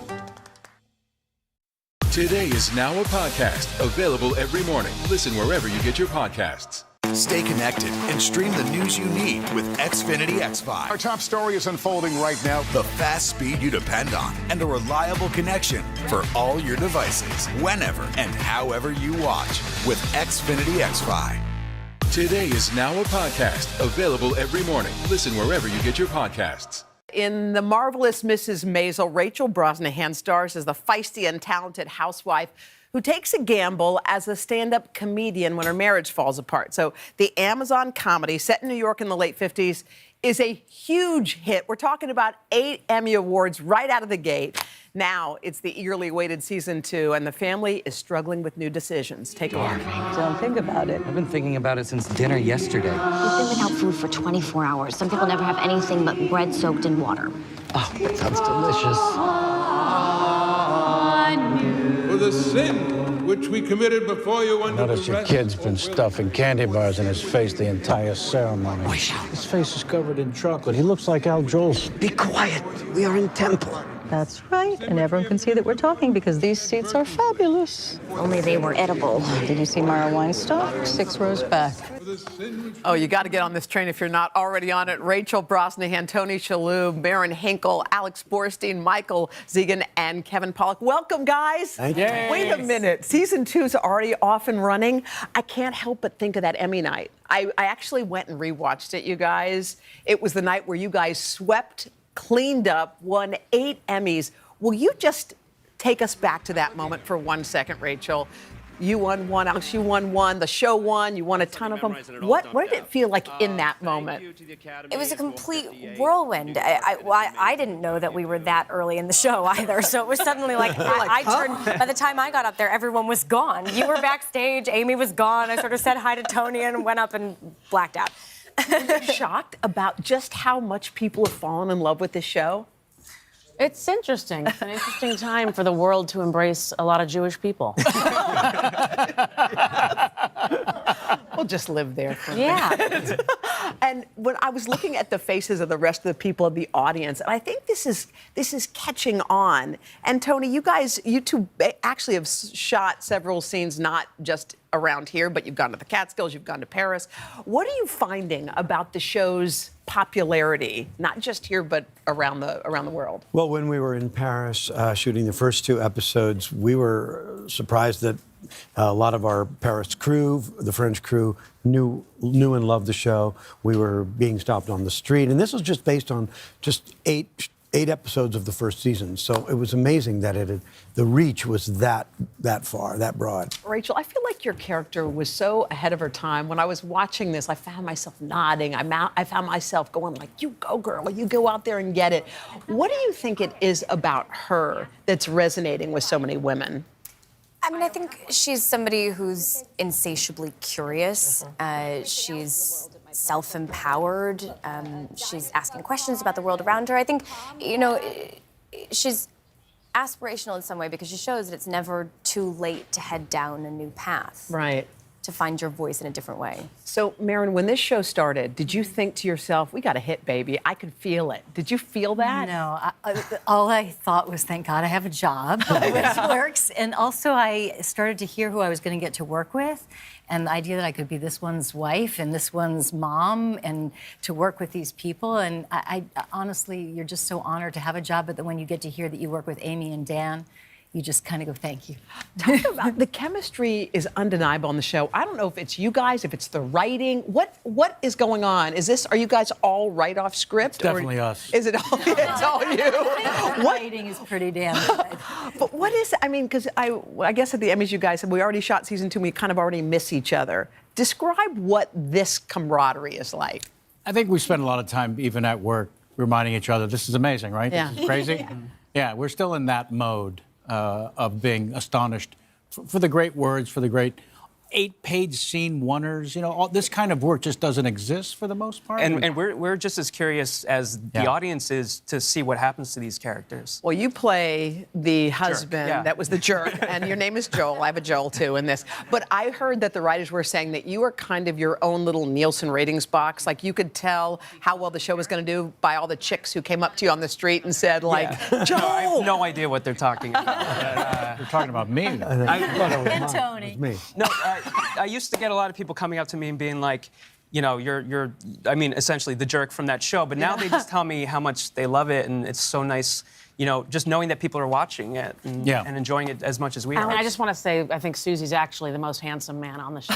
Today is now a podcast, available every morning. Listen wherever you get your podcasts. Stay connected and stream the news you need with Xfinity X5. Our top story is unfolding right now. The fast speed you depend on and a reliable connection for all your devices, whenever and however you watch with Xfinity X5. Today is now a podcast, available every morning. Listen wherever you get your podcasts. In The Marvelous Mrs. Maisel, Rachel Brosnahan stars as the feisty and talented housewife who takes a gamble as a stand-up comedian when her marriage falls apart. So the Amazon comedy set in New York in the late 50s is a huge hit. We're talking about 8 Emmy Awards right out of the gate. Now it's the eagerly awaited season 2, and the family is struggling with new decisions. Take a look. Don't think about it. I've been thinking about it since dinner yesterday. We've been without food for 24 hours. Some people never have anything but bread soaked in water. Oh, that sounds delicious. for the sin which we committed before you under Notice your kid's been stuffing candy bars in his face the entire ceremony. His face is covered in chocolate. He looks like Al Jolson. Be quiet. We are in temple. That's right, and everyone can see that we're talking because these seats are fabulous. Only they were edible. Did you see Mara Weinstock? 6 rows back. Oh, you got to get on this train if you're not already on it. Rachel Brosnahan, Tony Shalhoub, Baron Hinkle, Alex Borstein, Michael Zegan, and Kevin Pollak. Welcome, guys. Thank you. Wait a minute. Season 2's already off and running. I can't help but think of that Emmy night. I actually went and rewatched it, you guys. It was the night where you guys swept, cleaned up, won 8 Emmys. Will you just take us back to that moment for 1 second, Rachel? You won 1, Alex, you won 1, the show won, you won a ton of them. What did it feel like in that moment? It was a complete whirlwind. I didn't know that we were that early in the show either, so it was suddenly like, I turned, by the time I got up there, everyone was gone. You were backstage, Amy was gone, I sort of said hi to Tony and went up and blacked out. Were you shocked about just how much people have fallen in love with this show? It's interesting. It's an interesting time for the world to embrace a lot of Jewish people. We'll just live there for a Yeah. minute. And when I was looking at the faces of the rest of the people in the audience, and I think this is catching on. And Tony, you two actually have shot several scenes, not just around here, but you've gone to the Catskills, you've gone to Paris. What are you finding about the show's popularity, not just here, but around the world? Well, when we were in Paris shooting the first 2 episodes, we were surprised that a lot of our Paris crew, the French crew, knew and loved the show. We were being stopped on the street, and this was just based on just 8 episodes of the first season. So it was amazing that the reach was that far, that broad. Rachel, I feel like your character was so ahead of her time. When I was watching this, I found myself nodding. I found myself going like, you go, girl, you go out there and get it. What do you think it is about her that's resonating with so many women? I mean, I think she's somebody who's insatiably curious. She's self-empowered. She's asking questions about the world around her. I think, she's aspirational in some way because she shows that it's never too late to head down a new path. Right. To find your voice in a different way. So, Marin, when this show started, did you think to yourself, we got a hit, baby? I could feel it. Did you feel that? No, all I thought was, thank God I have a job which works. And also I started to hear who I was going to get to work with. And the idea that I could be this one's wife and this one's mom and to work with these people. And I honestly, you're just so honored to have a job. But then when you get to hear that you work with Amy and Dan, you just kind of go, thank you. Talk about the chemistry is undeniable on the show. I don't know if it's you guys, if it's the writing. What is going on? Are you guys all right off script? It's definitely us. Is it all, it's all you? The writing is pretty damn good. But what is, I mean, because I guess at the Emmys you guys said we already shot season 2 and we kind of already miss each other. Describe what this camaraderie is like. I think we spend a lot of time, even at work, reminding each other, this is amazing, right? Yeah. This is crazy. Yeah, we're still in that mode of being astonished for the great words, for the great 8-page scene oneers. All this kind of work just doesn't exist for the most part. And we're just as curious as the audience is to see what happens to these characters. Well, you play the husband that was the jerk, and your name is Joel. I have a Joel, too, in this. But I heard that the writers were saying that you are kind of your own little Nielsen ratings box. Like, you could tell how well the show was going to do by all the chicks who came up to you on the street and said, like, Joel! No, I have no idea what they're talking about. You're talking about me. And Tony. Me. No, I used to get a lot of people coming up to me and being like, you're essentially the jerk from that show. But now they just tell me how much they love it, and it's so nice, just knowing that people are watching it and enjoying it as much as we are. I just want to say, I think Susie's actually the most handsome man on the show.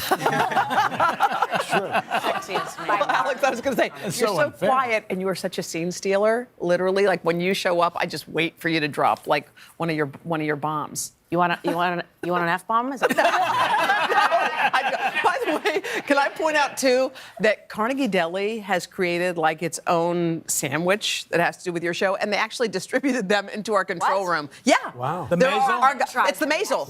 Sexiest man. Alex, I was going to say, you're so quiet and you are such a scene stealer. Literally, like when you show up, I just wait for you to drop like one of your bombs. You want an F-bomb? Is that By the way, can I point out, too, that Carnegie Deli has created, like, its own sandwich that has to do with your show, and they actually distributed them into our control room. Yeah. Wow. The Maisel? It's the Maisel.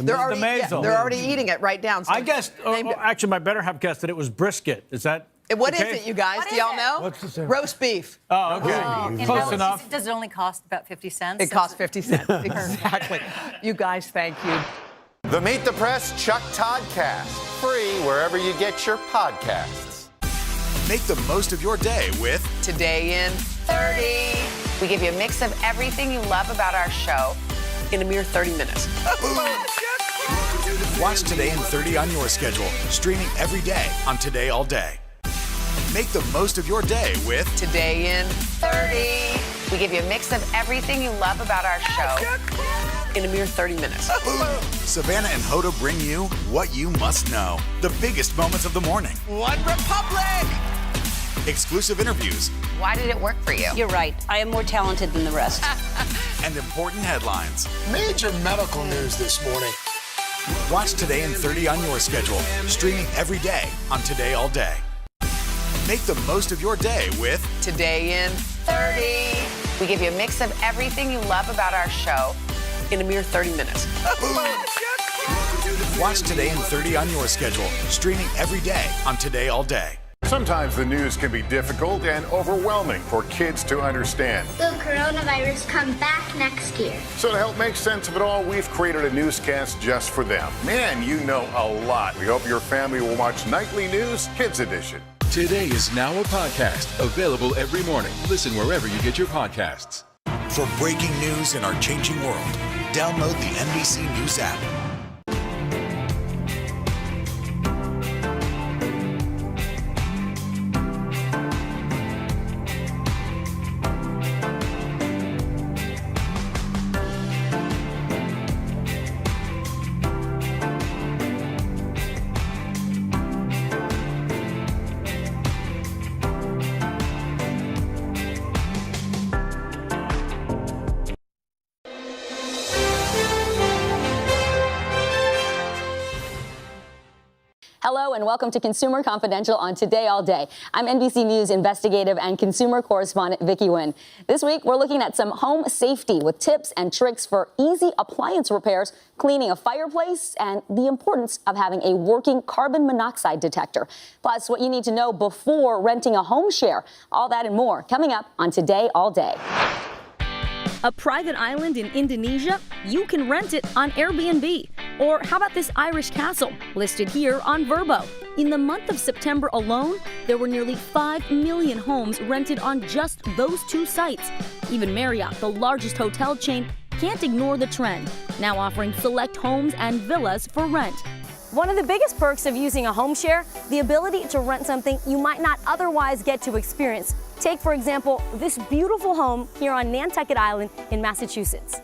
They're already eating it right down. So I guessed, actually, my better half guessed that it was brisket. Is that What is it, you guys? Do y'all know? What's the sandwich? Roast beef. Oh, okay. Close enough. Does it only cost about 50 cents? It costs 50 cents. Exactly. You guys, thank you. The Meet the Press Chuck Toddcast, free wherever you get your podcasts. Make the most of your day with Today in 30. We give you a mix of everything you love about our show in a mere 30 minutes. Watch Today in 30 on your schedule, streaming every day on Today All Day. Make the most of your day with Today in 30. We give you a mix of everything you love about our show in a mere 30 minutes. Savannah and Hoda bring you what you must know. The biggest moments of the morning. One Republic! Exclusive interviews. Why did it work for you? You're right. I am more talented than the rest. And important headlines. Major medical news this morning. Watch Today in 30 on your schedule, streaming every day on Today All Day. Make the most of your day with Today in 30. We give you a mix of everything you love about our show in a mere 30 minutes. Watch Today in 30 on your schedule, streaming every day on Today All Day. Sometimes the news can be difficult and overwhelming for kids to understand. Will coronavirus come back next year? So to help make sense of it all, we've created a newscast just for them. Man, you know a lot. We hope your family will watch Nightly News Kids Edition. Today is now a podcast, available every morning. Listen wherever you get your podcasts. For breaking news in our changing world, download the NBC News app. Hello and welcome to Consumer Confidential on Today All Day. I'm NBC News investigative and consumer correspondent Vicki Nguyen. This week, we're looking at some home safety with tips and tricks for easy appliance repairs, cleaning a fireplace, and the importance of having a working carbon monoxide detector. Plus, what you need to know before renting a home share. All that and more coming up on Today All Day. A private island in Indonesia? You can rent it on Airbnb. Or how about this Irish castle, listed here on Vrbo? In the month of September alone, there were nearly 5 million homes rented on just those two sites. Even Marriott, the largest hotel chain, can't ignore the trend, now offering select homes and villas for rent. One of the biggest perks of using a home share, the ability to rent something you might not otherwise get to experience. Take, for example, this beautiful home here on Nantucket Island in Massachusetts.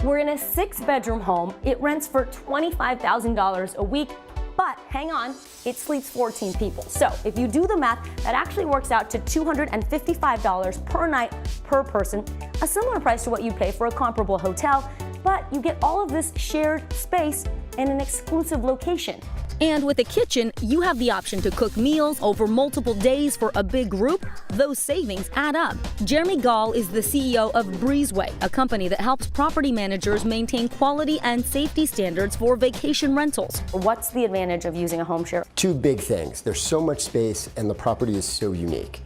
We're in a 6-bedroom home. It rents for $25,000 a week, but hang on, it sleeps 14 people. So if you do the math, that actually works out to $255 per night per person, a similar price to what you'd pay for a comparable hotel, but you get all of this shared space in an exclusive location. And with a kitchen, you have the option to cook meals over multiple days for a big group. Those savings add up. Jeremy Gall is the CEO of Breezeway, a company that helps property managers maintain quality and safety standards for vacation rentals. What's the advantage of using a home share? Two big things. There's so much space and the property is so unique.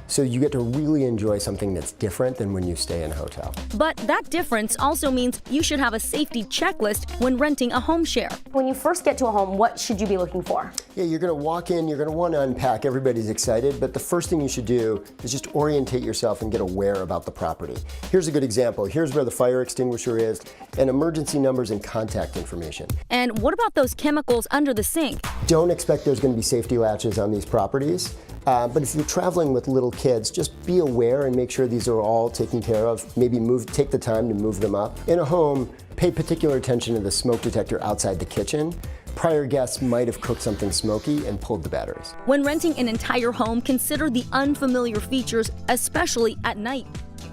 So you get to really enjoy something that's different than when you stay in a hotel. But that difference also means you should have a safety checklist when renting a home share. When you first get to a home, what should you be looking for? Yeah, you're gonna walk in, you're gonna wanna unpack, everybody's excited, but the first thing you should do is just orientate yourself and get aware about the property. Here's a good example. Here's where the fire extinguisher is, and emergency numbers and contact information. And what about those chemicals under the sink? Don't expect there's gonna be safety latches on these properties. But if you're traveling with little kids, just be aware and make sure these are all taken care of. Maybe take the time to move them up. In a home, pay particular attention to the smoke detector outside the kitchen. Prior guests might have cooked something smoky and pulled the batteries. When renting an entire home, consider the unfamiliar features, especially at night.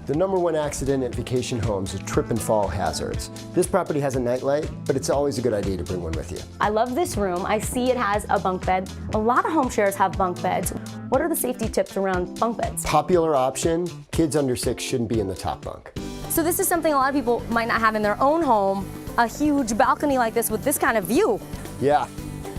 The #1 accident at vacation homes is trip and fall hazards. This property has a nightlight, but it's always a good idea to bring one with you. I love this room. I see it has a bunk bed. A lot of home shares have bunk beds. What are the safety tips around bunk beds? Popular option, kids under 6 shouldn't be in the top bunk. So this is something a lot of people might not have in their own home, a huge balcony like this with this kind of view. Yeah,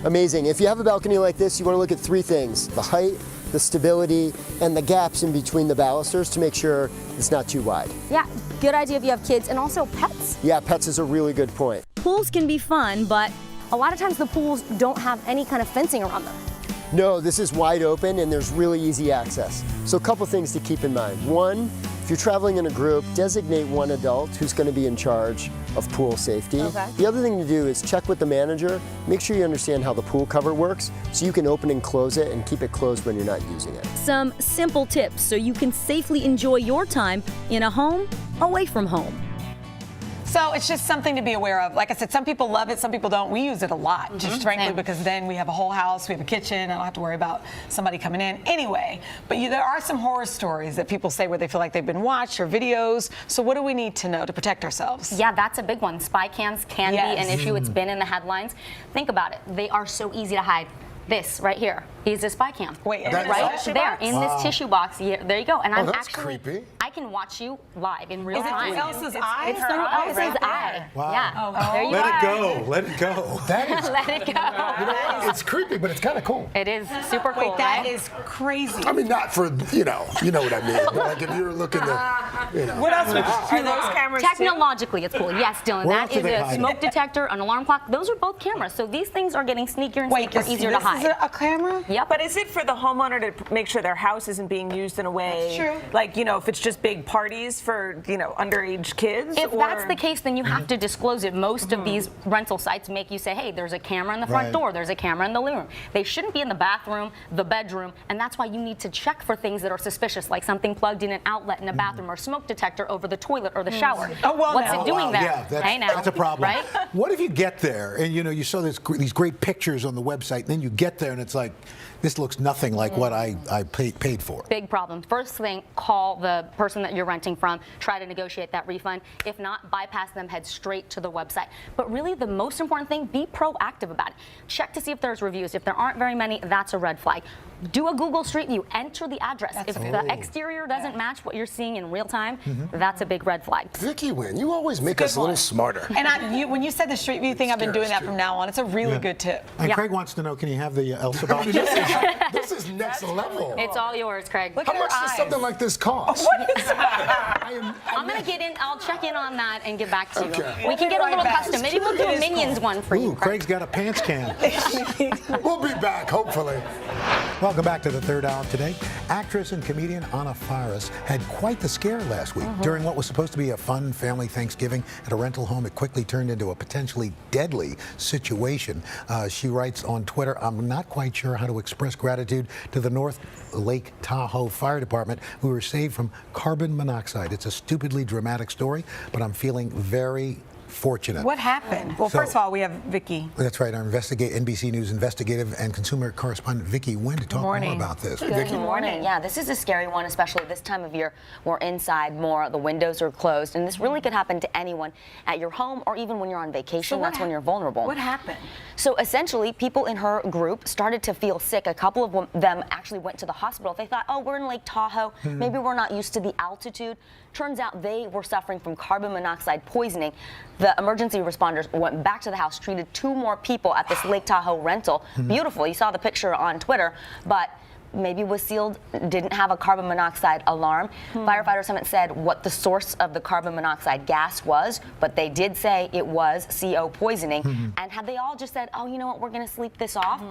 amazing. If you have a balcony like this, you want to look at 3 things: the height, the stability, and the gaps in between the balusters to make sure it's not too wide. Yeah, good idea if you have kids and also pets. Yeah, pets is a really good point. Pools can be fun, but a lot of times the pools don't have any kind of fencing around them. No, this is wide open and there's really easy access. So a couple things to keep in mind. One, if you're traveling in a group, designate one adult who's going to be in charge of pool safety. Okay. The other thing to do is check with the manager, make sure you understand how the pool cover works so you can open and close it and keep it closed when you're not using it. some simple tips so you can safely enjoy your time in a home away from home. So it's just something to be aware of. Like I said, some people love it, some people don't. We use it a lot, just frankly, because then we have a whole house, we have a kitchen, I don't have to worry about somebody coming in. Anyway, but there are some horror stories that people say where they feel like they've been watched or videos. So what do we need to know to protect ourselves? Yeah, that's a big one. Spy cams can be an issue. It's been in the headlines. Think about it. They are so easy to hide. This right here is a spy cam. Wait, right there in this tissue box. Yeah, there you go. And I'm that's actually creepy. I can watch you live in real Is it time. through Elsa's eye? It's through Elsa's eye. Wow. Yeah. There you Let are. it go. Let it go. That is. Let it go. You know, it's creepy, but it's kind of cool. It is super cool. Wait, that right? is crazy. I mean, not for you know what I mean. But like if you're looking at, What else are those cameras? Technologically, it's cool. Yes, Dylan. Where That else do is they a hide smoke it? detector, an alarm clock. Those are both cameras. So these things are getting sneakier and sneakier, easier to hide. This is a camera? Yep. But is it for the homeowner to make sure their house isn't being used in a way, That's true. like, if it's just big parties for, underage kids? If that's the case, then you have to disclose it. Most of these rental sites make you say, hey, there's a camera in the front door, there's a camera in the living room. They shouldn't be in the bathroom, the bedroom, and that's why you need to check for things that are suspicious, like something plugged in an outlet in a bathroom or smoke detector over the toilet or the shower. Oh, well, What's now. it doing there? Yeah, Hey, now. that's a problem. Right? What if you get there and you saw these great pictures on the website, and then you get there and it's like, this looks nothing like what I paid for. Big problem. First thing, call the person that you're renting from, try to negotiate that refund. If not, bypass them, head straight to the website. But really, the most important thing, be proactive about it. Check to see if there's reviews. If there aren't very many, that's a red flag. Do a Google Street View, enter the address. If the exterior doesn't match what you're seeing in real time, that's a big red flag. Vicky Wynn, you always make us a little smarter. And when you said the Street View thing, I've been doing that from now on. It's a really good tip. And Craig wants to know, can you have the Elsa box? This is next level. It's all yours, Craig. How much does something like this cost? What is that? I'm going to get in. I'll check in on that and get back to you. Okay. We can get a little custom. Maybe we'll do a Minions one for you. Ooh, Craig's got a pants can. We'll be back, hopefully. Welcome back to the third hour today. Actress and comedian Anna Faris had quite the scare last week. During what was supposed to be a fun family Thanksgiving at a rental home, it quickly turned into a potentially deadly situation. She writes on Twitter, I'm not quite sure how to express gratitude to the North Lake Tahoe Fire Department who were saved from carbon monoxide. It's a stupidly dramatic story, but I'm feeling very fortunate. What happened? Well, first of all, we have Vicky. That's right, our NBC News investigative and consumer correspondent Vicky Wynn to talk more about this. Good morning. Yeah, this is a scary one, especially this time of year. We're inside more, the windows are closed, and this really could happen to anyone at your home or even when you're on vacation. That's when you're vulnerable. What happened? So essentially, people in her group started to feel sick. A couple of them actually went to the hospital. They thought, oh, we're in Lake Tahoe. Maybe we're not used to the altitude. Turns out they were suffering from carbon monoxide poisoning. The emergency responders went back to the house, treated 2 more people at this Lake Tahoe rental. Beautiful. You saw the picture on Twitter, but maybe was sealed, didn't have a carbon monoxide alarm. Firefighters haven't said what the source of the carbon monoxide gas was, but they did say it was CO poisoning. And had they all just said, oh, you know what, we're going to sleep this off,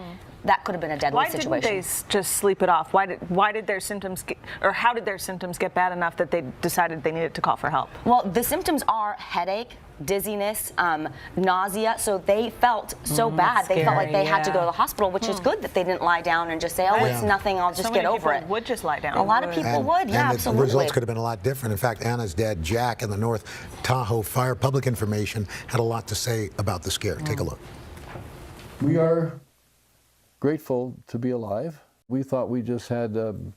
that could have been a deadly situation. Why didn't they just sleep it off? Why did their symptoms how did their symptoms get bad enough that they decided they needed to call for help? Well, the symptoms are headache, dizziness, nausea. So they felt so bad. They felt like they had to go to the hospital, which is good that they didn't lie down and just say, oh, it's nothing, I'll just get over it. Would just lie down. A lot of people would, yeah, and absolutely. The results could have been a lot different. In fact, Anna's dad, Jack, in the North Tahoe Fire Public Information, had a lot to say about the scare. Take a look. We are grateful to be alive. We thought we just had the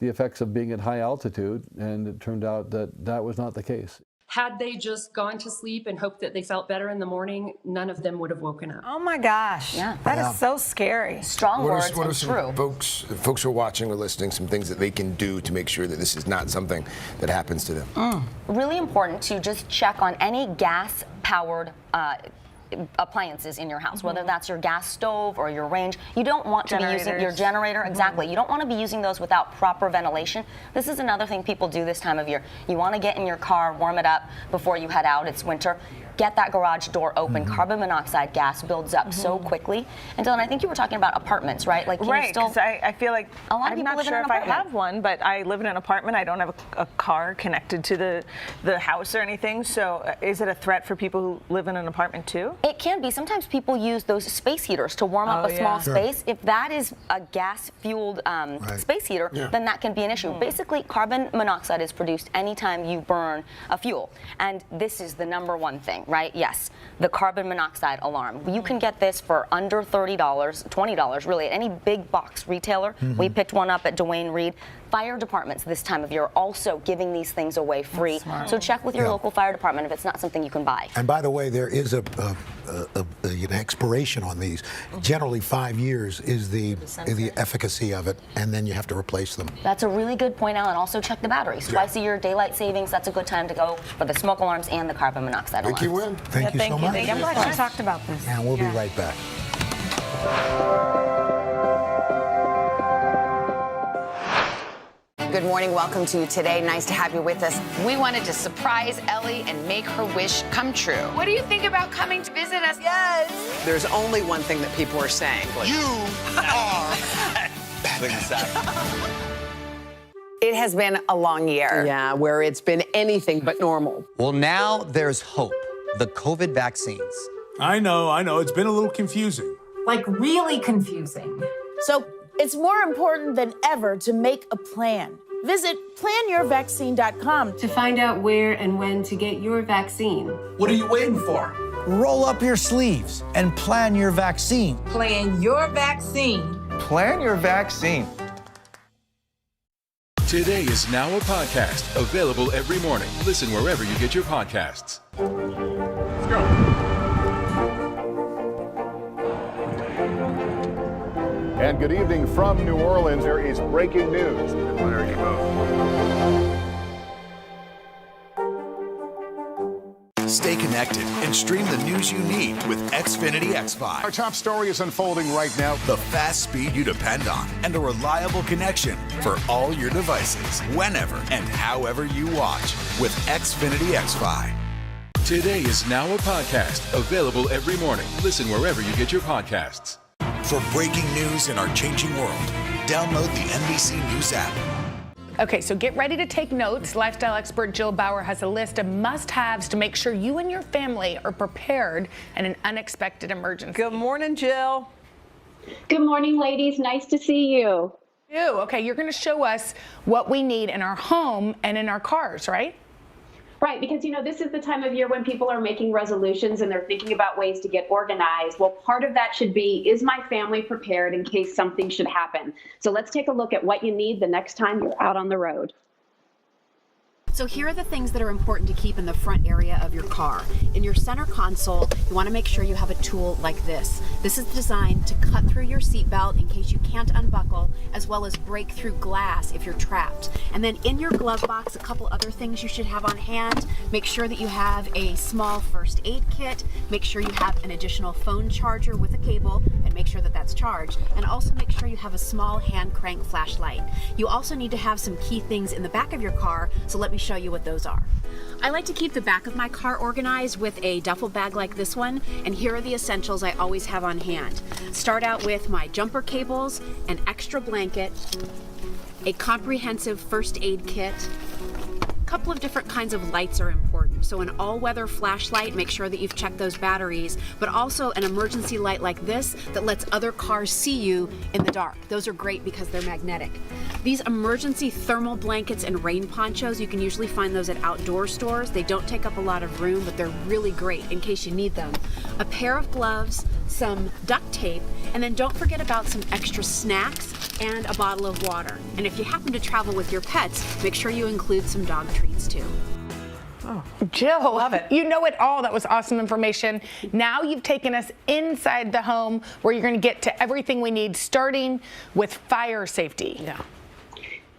effects of being at high altitude, and it turned out that that was not the case. Had they just gone to sleep and hoped that they felt better in the morning, none of them would have woken up. Oh my gosh. Yeah. That is so scary. Strong words What are and some true. folks who are watching or listening, some things that they can do to make sure that this is not something that happens to them? Really important to just check on any gas-powered appliances in your house, whether that's your gas stove or your range. You don't want to be using your generator, exactly. You don't want to be using those without proper ventilation. This is another thing people do this time of year. You want to get in your car, warm it up before you head out. It's winter. get that garage door open, carbon monoxide gas builds up so quickly. And Dylan, I think you were talking about apartments, right? Like, Right, because I feel like a lot of I'm people not live in sure an if I apartment. have one, but I live in an apartment. I don't have a car connected to the house or anything. So is it a threat for people who live in an apartment too? It can be. Sometimes people use those space heaters to warm up a small space. If that is a gas-fueled space heater, then that can be an issue. Basically, carbon monoxide is produced anytime you burn a fuel. And this is the #1 thing, right? Yes, the carbon monoxide alarm. You can get this for under $30, $20, really, at any big box retailer. We picked one up at Duane Reade. Fire departments this time of year are also giving these things away free. So check with your local fire department if it's not something you can buy. And by the way, there is an expiration on these. Generally, 5 years is the efficacy of it, and then you have to replace them. That's a really good point, Alan. Also check the batteries. Twice a year, daylight savings. That's a good time to go for the smoke alarms and the carbon monoxide alarms. Thank you so much. I'm glad you talked about this. And we'll be right back. Good morning. Welcome to Today. Nice to have you with us. We wanted to surprise Ellie and make her wish come true. What do you think about coming to visit us? Yes. There's only one thing that people are saying. You are. It has been a long year. Yeah, where it's been anything but normal. Well, now there's hope. The COVID vaccines. I know. It's been a little confusing. Like, really confusing. So it's more important than ever to make a plan. Visit planyourvaccine.com to find out where and when to get your vaccine. What are you waiting for? Roll up your sleeves and plan your vaccine. Plan your vaccine. Plan your vaccine. Today is now a podcast available every morning. Listen wherever you get your podcasts. Let's go. And good evening from New Orleans. There is breaking news. There you go. Stay connected and stream the news you need with Xfinity X5. Our top story is unfolding right now. The fast speed you depend on and a reliable connection for all your devices, whenever and however you watch with Xfinity X5. Today is now a podcast available every morning. Listen wherever you get your podcasts. For breaking news in our changing world, download the NBC News app. Okay, so get ready to take notes. Lifestyle expert Jill Bauer has a list of must-haves to make sure you and your family are prepared in an unexpected emergency. Good morning, Jill. Good morning, ladies. Nice to see you. Okay, you're going to show us what we need in our home and in our cars, right? Right, because, this is the time of year when people are making resolutions and they're thinking about ways to get organized. Well, part of that should be, is my family prepared in case something should happen? So let's take a look at what you need the next time you're out on the road. So here are the things that are important to keep in the front area of your car. In your center console, you want to make sure you have a tool like this. This is designed to cut through your seatbelt in case you can't unbuckle, as well as break through glass if you're trapped. And then in your glove box, a couple other things you should have on hand. Make sure that you have a small first aid kit. Make sure you have an additional phone charger with a cable, and make sure that that's charged. And also make sure you have a small hand crank flashlight. You also need to have some key things in the back of your car, so let me show you what those are. I like to keep the back of my car organized with a duffel bag like this one, and here are the essentials I always have on hand. Start out with my jumper cables, an extra blanket, a comprehensive first aid kit. A couple of different kinds of lights are important. So an all-weather flashlight, make sure that you've checked those batteries, but also an emergency light like this that lets other cars see you in the dark. Those are great because they're magnetic. These emergency thermal blankets and rain ponchos, you can usually find those at outdoor stores. They don't take up a lot of room, but they're really great in case you need them. A pair of gloves, some duct tape, and then don't forget about some extra snacks and a bottle of water. And if you happen to travel with your pets, make sure you include some dog treats too. Oh, Jill, love it. You know it all. That was awesome information. Now you've taken us inside the home where you're going to get to everything we need, starting with fire safety. Yeah.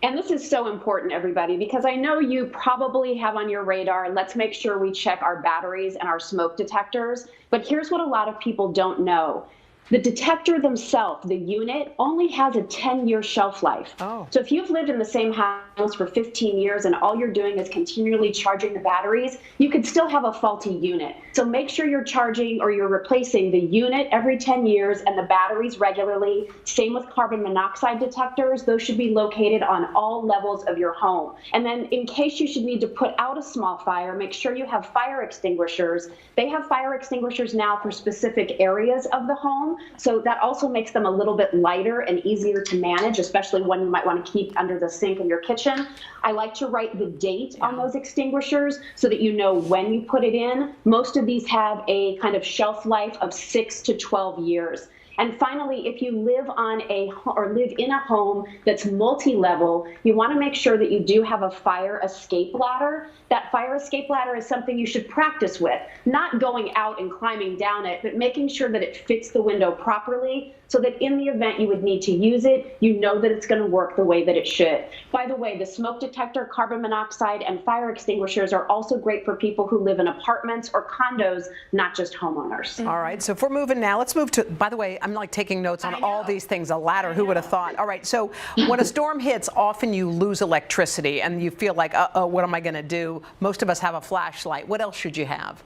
And this is so important, everybody, because I know you probably have on your radar, let's make sure we check our batteries and our smoke detectors. But here's what a lot of people don't know. The detector themselves, the unit, only has a 10-year shelf life. So if you've lived in the same house for 15 years and all you're doing is continually charging the batteries, you could still have a faulty unit. So make sure you're charging or you're replacing the unit every 10 years and the batteries regularly. Same with carbon monoxide detectors. Those should be located on all levels of your home. And then in case you should need to put out a small fire, make sure you have fire extinguishers. They have fire extinguishers now for specific areas of the home. So that also makes them a little bit lighter and easier to manage, especially one you might want to keep under the sink in your kitchen. I like to write the date on those extinguishers so that you know when you put it in. Most of these have a kind of shelf life of 6 to 12 years. And finally, if you live in a home that's multi-level, you want to make sure that you do have a fire escape ladder. That fire escape ladder is something you should practice with, not going out and climbing down it, but making sure that it fits the window properly so that in the event you would need to use it, you know that it's going to work the way that it should. By the way, the smoke detector, carbon monoxide, and fire extinguishers are also great for people who live in apartments or condos, not just homeowners. All right, so if we're moving now, let's move to, by the way, I'm like taking notes on all these things, a ladder, who would have thought? All right, so when a storm hits, often you lose electricity and you feel like, uh-oh, what am I going to do? Most of us have a flashlight. What else should you have?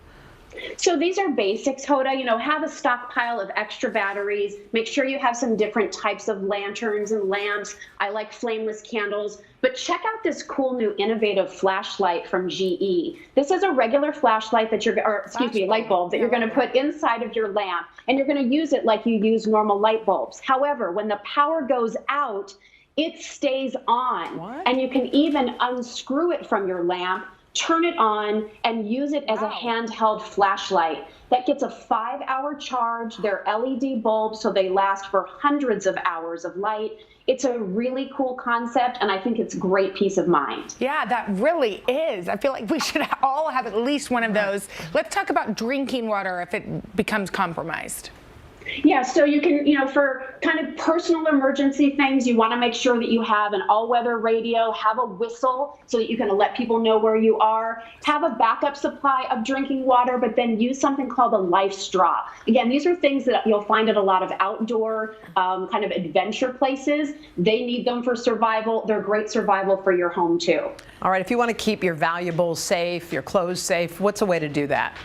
So these are basics, Hoda. You know, have a stockpile of extra batteries. Make sure you have some different types of lanterns and lamps. I like flameless candles. But check out this cool new innovative flashlight from GE. This is a regular flashlight that light bulb that you're going to put inside of your lamp, and you're going to use it like you use normal light bulbs. However, when the power goes out, it stays on, and you can even unscrew it from your lamp, turn it on, and use it as a handheld flashlight. That gets a 5-hour charge. They're LED bulbs, so they last for hundreds of hours of light. It's a really cool concept, and I think it's great peace of mind. Yeah, that really is. I feel like we should all have at least one of those. Let's talk about drinking water if it becomes compromised. Yeah, so you can, for kind of personal emergency things, you want to make sure that you have an all-weather radio, have a whistle so that you can let people know where you are, have a backup supply of drinking water, but then use something called a life straw. Again, these are things that you'll find at a lot of outdoor kind of adventure places. They need them for survival. They're great survival for your home, too. All right, if you want to keep your valuables safe, your clothes safe, what's a way to do that?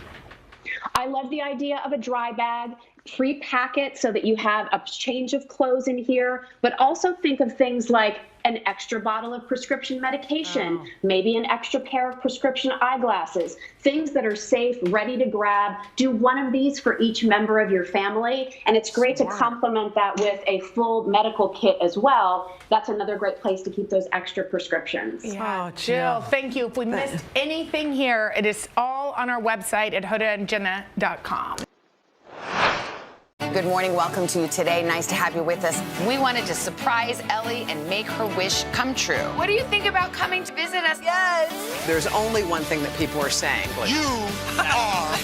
I love the idea of a dry bag. Pre-pack it so that you have a change of clothes in here, but also think of things like an extra bottle of prescription medication, maybe an extra pair of prescription eyeglasses, things that are safe, ready to grab. Do one of these for each member of your family, and it's great to complement that with a full medical kit as well. That's another great place to keep those extra prescriptions. Yeah, Jill, thank you. If we missed anything here, it is all on our website at hodaandjenna.com. Good morning. Welcome to Today. Nice to have you with us. We wanted to surprise Ellie and make her wish come true. What do you think about coming to visit us? Yes. There's only one thing that people are saying. You are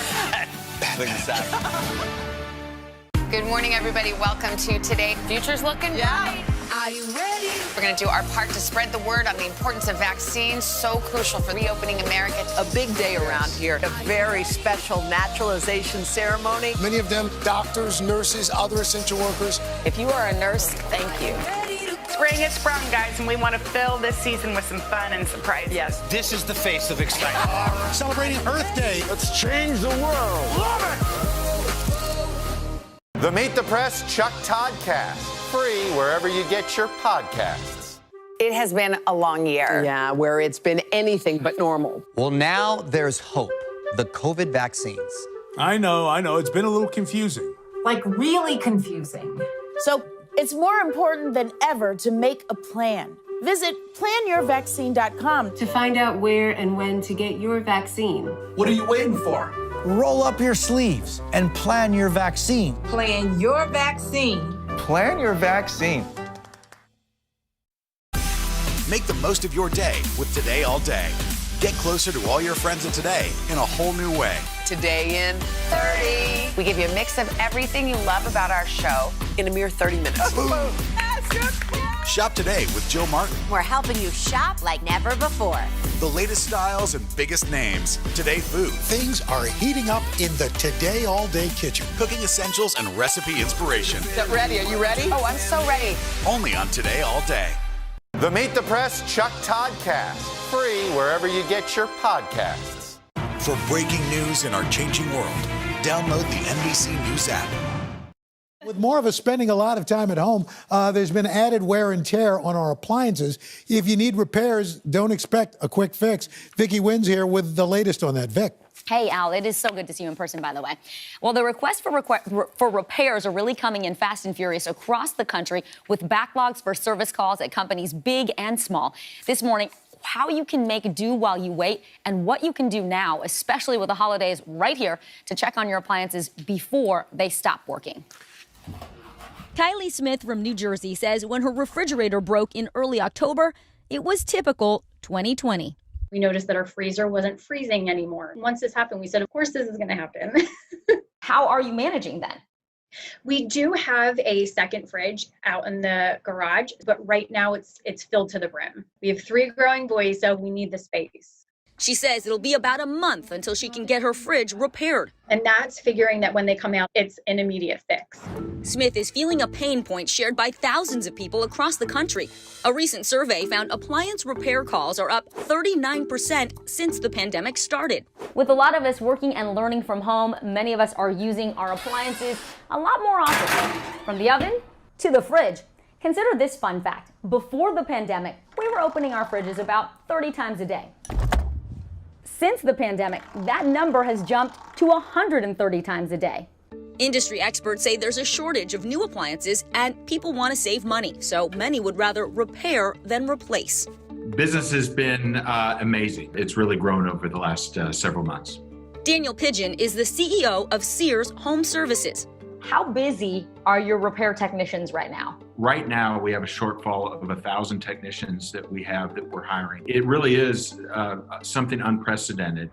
Good morning, everybody. Welcome to Today. Future's looking bright. Are you ready? We're going to do our part to spread the word on the importance of vaccines, so crucial for reopening America. A big day around here, a very special naturalization ceremony. Many of them doctors, nurses, other essential workers. If you are a nurse, thank you. Spring has sprung, guys, and we want to fill this season with some fun and surprises. Yes. This is the face of excitement. Celebrating Earth Day. Let's change the world. Love it! The Meet the Press Chuck Todd Cast. Free wherever you get your podcasts. It has been a long year. Yeah, where it's been anything but normal. Well, now there's hope. The COVID vaccines. I know. It's been a little confusing. Like really confusing. So it's more important than ever to make a plan. Visit planyourvaccine.com to find out where and when to get your vaccine. What are you waiting for? Roll up your sleeves and plan your vaccine. Plan your vaccine. Plan your vaccine. Make the most of your day with Today All Day. Get closer to all your friends at Today in a whole new way. Today in 30. We give you a mix of everything you love about our show in a mere 30 minutes. Shop today with Jill Martin. We're helping you shop like never before. The latest styles and biggest names. Today Food. Things are heating up in the Today All Day kitchen. Cooking essentials and recipe inspiration. Get ready. Are you ready? Oh, I'm so ready. Only on Today All Day. The Meet the Press Chuck Todd Cast. Free wherever you get your podcasts. For breaking news in our changing world, download the NBC News app. With more of us spending a lot of time at home, there's been added wear and tear on our appliances. If you need repairs, don't expect a quick fix. Vicki Wynn's here with the latest on that. Vic. Hey, Al, it is so good to see you in person, by the way. Well, the requests for repairs are really coming in fast and furious across the country with backlogs for service calls at companies big and small. This morning, how you can make do while you wait and what you can do now, especially with the holidays right here, to check on your appliances before they stop working. Kylie Smith from New Jersey says when her refrigerator broke in early October, it was typical 2020. We noticed that our freezer wasn't freezing anymore. Once this happened, we said, of course this is going to happen. How are you managing then? We do have a second fridge out in the garage, but right now it's filled to the brim. We have 3 growing boys, so we need the space. She says it'll be about a month until she can get her fridge repaired. And that's figuring that when they come out, it's an immediate fix. Smith is feeling a pain point shared by thousands of people across the country. A recent survey found appliance repair calls are up 39% since the pandemic started. With a lot of us working and learning from home, many of us are using our appliances a lot more often. From the oven to the fridge. Consider this fun fact. Before the pandemic, we were opening our fridges about 30 times a day. Since the pandemic, that number has jumped to 130 times a day. Industry experts say there's a shortage of new appliances and people want to save money, so many would rather repair than replace. Business has been amazing. It's really grown over the last several months. Daniel Pigeon is the CEO of Sears Home Services. How busy are your repair technicians right now? Right now, we have a shortfall of 1,000 technicians that we're hiring. It really is something unprecedented.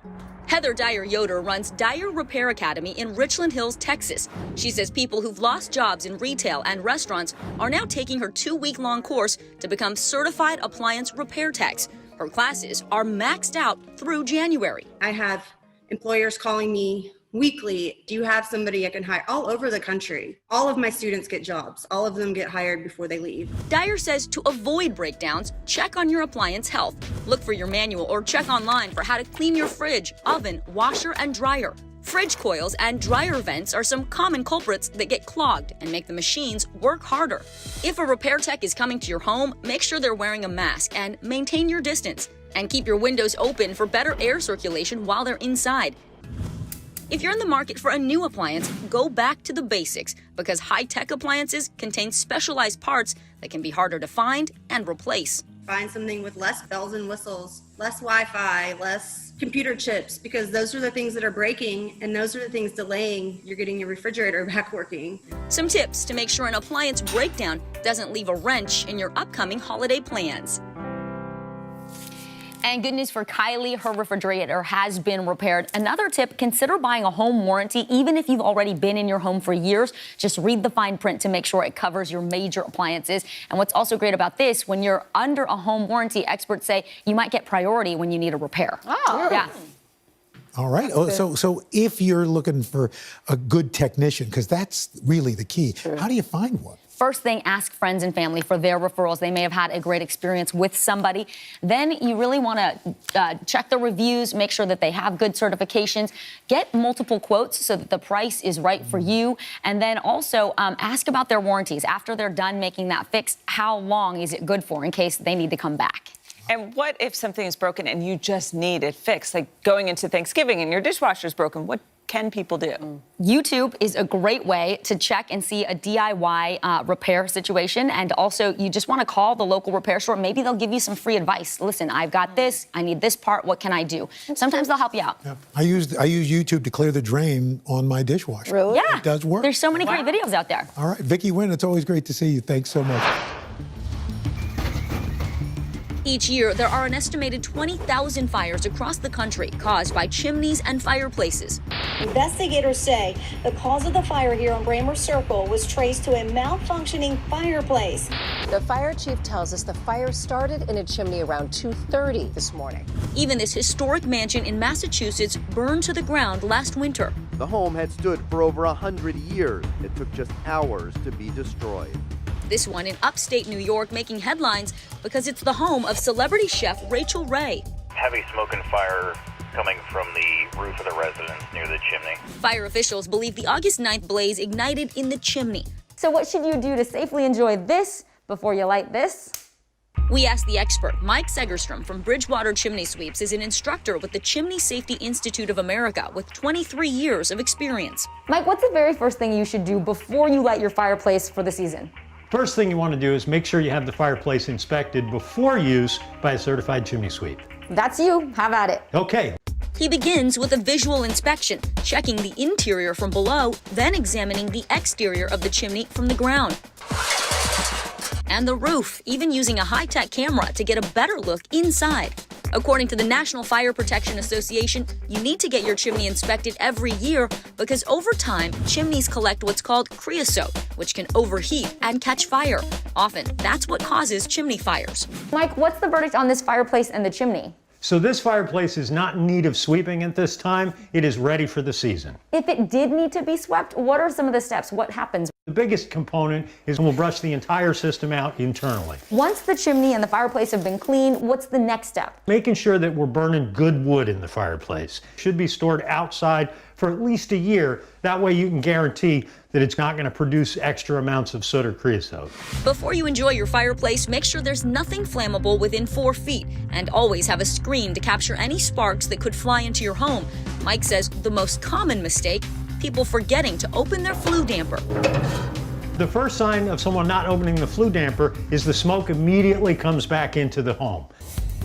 Heather Dyer-Yoder runs Dyer Repair Academy in Richland Hills, Texas. She says people who've lost jobs in retail and restaurants are now taking her 2-week-long course to become certified appliance repair techs. Her classes are maxed out through January. I have employers calling me weekly. Do you have somebody I can hire? All over the country. All of my students get jobs. All of them get hired before they leave. Dyer says to avoid breakdowns, check on your appliance health. Look for your manual or check online for how to clean your fridge, oven, washer, and dryer. Fridge coils and dryer vents are some common culprits that get clogged and make the machines work harder. If a repair tech is coming to your home, make sure they're wearing a mask and maintain your distance. And keep your windows open for better air circulation while they're inside. If you're in the market for a new appliance, go back to the basics because high-tech appliances contain specialized parts that can be harder to find and replace. Find something with less bells and whistles, less Wi-Fi, less computer chips, because those are the things that are breaking and those are the things delaying you're getting your refrigerator back working. Some tips to make sure an appliance breakdown doesn't leave a wrench in your upcoming holiday plans. And good news for Kylie, her refrigerator has been repaired. Another tip, consider buying a home warranty, even if you've already been in your home for years. Just read the fine print to make sure it covers your major appliances. And what's also great about this, when you're under a home warranty, experts say you might get priority when you need a repair. Oh. Yeah. All right. So if you're looking for a good technician, because that's really the key, how do you find one? First thing, ask friends and family for their referrals. They may have had a great experience with somebody. Then you really want to check the reviews, make sure that they have good certifications, get multiple quotes so that the price is right for you. And then also ask about their warranties. After they're done making that fix, how long is it good for in case they need to come back? And what if something is broken and you just need it fixed? Like going into Thanksgiving and your dishwasher's broken. What can people do? YouTube is a great way to check and see a DIY repair situation. And also, you just want to call the local repair store. Maybe they'll give you some free advice. Listen, I've got this. I need this part. What can I do? Sometimes they'll help you out. Yeah. I use YouTube to clear the drain on my dishwasher. Really? Yeah. It does work. There's so many great videos out there. All right. Vicki Wynn, it's always great to see you. Thanks so much. Each year, there are an estimated 20,000 fires across the country caused by chimneys and fireplaces. Investigators say the cause of the fire here on Bramer Circle was traced to a malfunctioning fireplace. The fire chief tells us the fire started in a chimney around 2:30 this morning. Even this historic mansion in Massachusetts burned to the ground last winter. The home had stood for over 100 years. It took just hours to be destroyed. This one in upstate New York making headlines because it's the home of celebrity chef Rachel Ray. Heavy smoke and fire coming from the roof of the residence near the chimney. Fire officials believe the August 9th blaze ignited in the chimney. So what should you do to safely enjoy this before you light this? We asked the expert. Mike Segerstrom from Bridgewater Chimney Sweeps is an instructor with the Chimney Safety Institute of America with 23 years of experience. Mike, what's the very first thing you should do before you light your fireplace for the season? First thing you want to do is make sure you have the fireplace inspected before use by a certified chimney sweep. That's you. Have at it. Okay. He begins with a visual inspection, checking the interior from below, then examining the exterior of the chimney from the ground. And the roof, even using a high-tech camera to get a better look inside. According to the National Fire Protection Association, you need to get your chimney inspected every year because over time, chimneys collect what's called creosote, which can overheat and catch fire. Often, that's what causes chimney fires. Mike, what's the verdict on this fireplace and the chimney? So this fireplace is not in need of sweeping at this time. It is ready for the season. If it did need to be swept, what are some of the steps? What happens? The biggest component is we'll brush the entire system out internally. Once the chimney and the fireplace have been cleaned, what's the next step? Making sure that we're burning good wood in the fireplace. It should be stored outside for at least a year. That way you can guarantee that it's not going to produce extra amounts of soot or creosote. Before you enjoy your fireplace, make sure there's nothing flammable within 4 feet and always have a screen to capture any sparks that could fly into your home. Mike says the most common mistake, people forgetting to open their flue damper. The first sign of someone not opening the flue damper is the smoke immediately comes back into the home.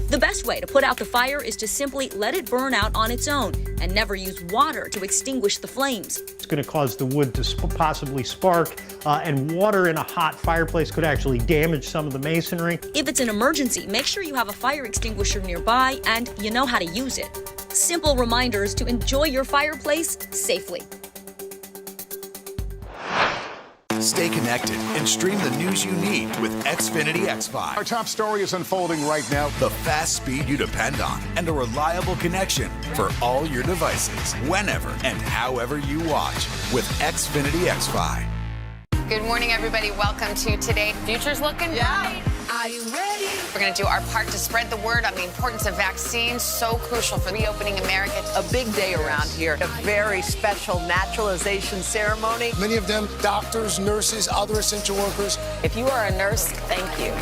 The best way to put out the fire is to simply let it burn out on its own and never use water to extinguish the flames. It's going to cause the wood to possibly spark, and water in a hot fireplace could actually damage some of the masonry. If it's an emergency, make sure you have a fire extinguisher nearby and you know how to use it. Simple reminders to enjoy your fireplace safely. Stay connected and stream the news you need with Xfinity X5. Our top story is unfolding right now. The fast speed you depend on and a reliable connection for all your devices, whenever and however you watch with Xfinity X5. Good morning, everybody. Welcome to Today. Future's looking bright. Are you ready? We're going to do our part to spread the word on the importance of vaccines, so crucial for reopening America. A big day around here, a very special naturalization ceremony. Many of them doctors, nurses, other essential workers. If you are a nurse, thank you.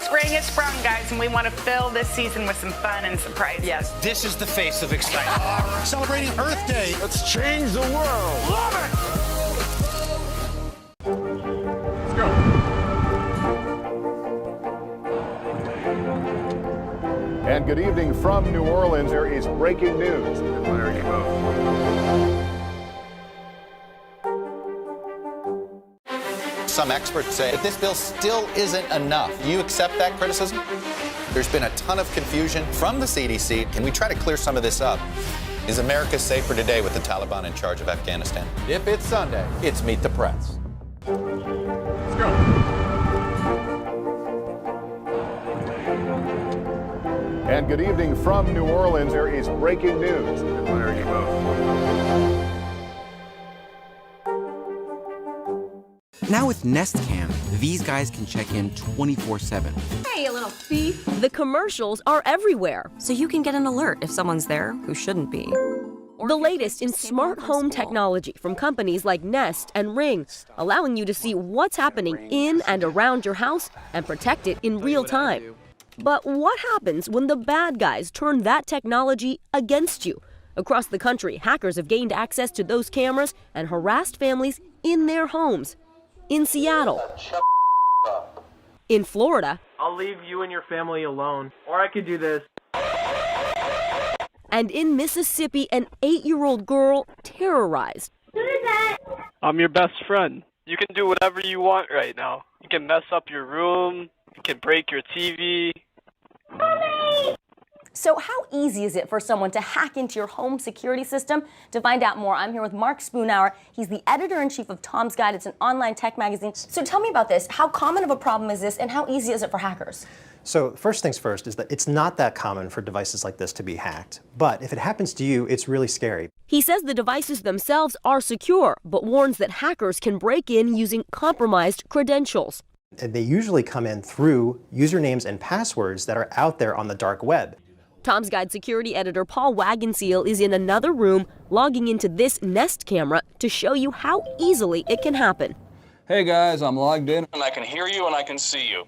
Spring has sprung, guys, and we want to fill this season with some fun and surprise. Yes. This is the face of excitement. Celebrating Earth Day. Let's change the world. Love it. And good evening from New Orleans. There is breaking news. There you go. Some experts say that this bill still isn't enough. Do you accept that criticism? There's been a ton of confusion from the CDC. Can we try to clear some of this up? Is America safer today with the Taliban in charge of Afghanistan? If it's Sunday, it's Meet the Press. Let's go. And good evening from New Orleans. There is breaking news. There you go. Now with Nest Cam, these guys can check in 24/7. Hey, you little thief. The commercials are everywhere, so you can get an alert if someone's there who shouldn't be. The latest in smart home technology from companies like Nest and Ring, allowing you to see what's happening in and around your house and protect it in real time. But what happens when the bad guys turn that technology against you? Across the country, hackers have gained access to those cameras and harassed families in their homes. In Seattle, in Florida, I'll leave you and your family alone, or I could do this. And in Mississippi, an 8-year-old girl terrorized. Who is that? I'm your best friend. You can do whatever you want right now. You can mess up your room, you can break your TV, So how easy is it for someone to hack into your home security system? To find out more, I'm here with Mark Spoonhour. He's the editor-in-chief of Tom's Guide. It's an online tech magazine. So tell me about this. How common of a problem is this, and how easy is it for hackers? So first things first is that it's not that common for devices like this to be hacked. But if it happens to you, it's really scary. He says the devices themselves are secure, but warns that hackers can break in using compromised credentials. And they usually come in through usernames and passwords that are out there on the dark web. Tom's Guide security editor Paul Wagenseal is in another room logging into this Nest camera to show you how easily it can happen. Hey guys, I'm logged in and I can hear you and I can see you.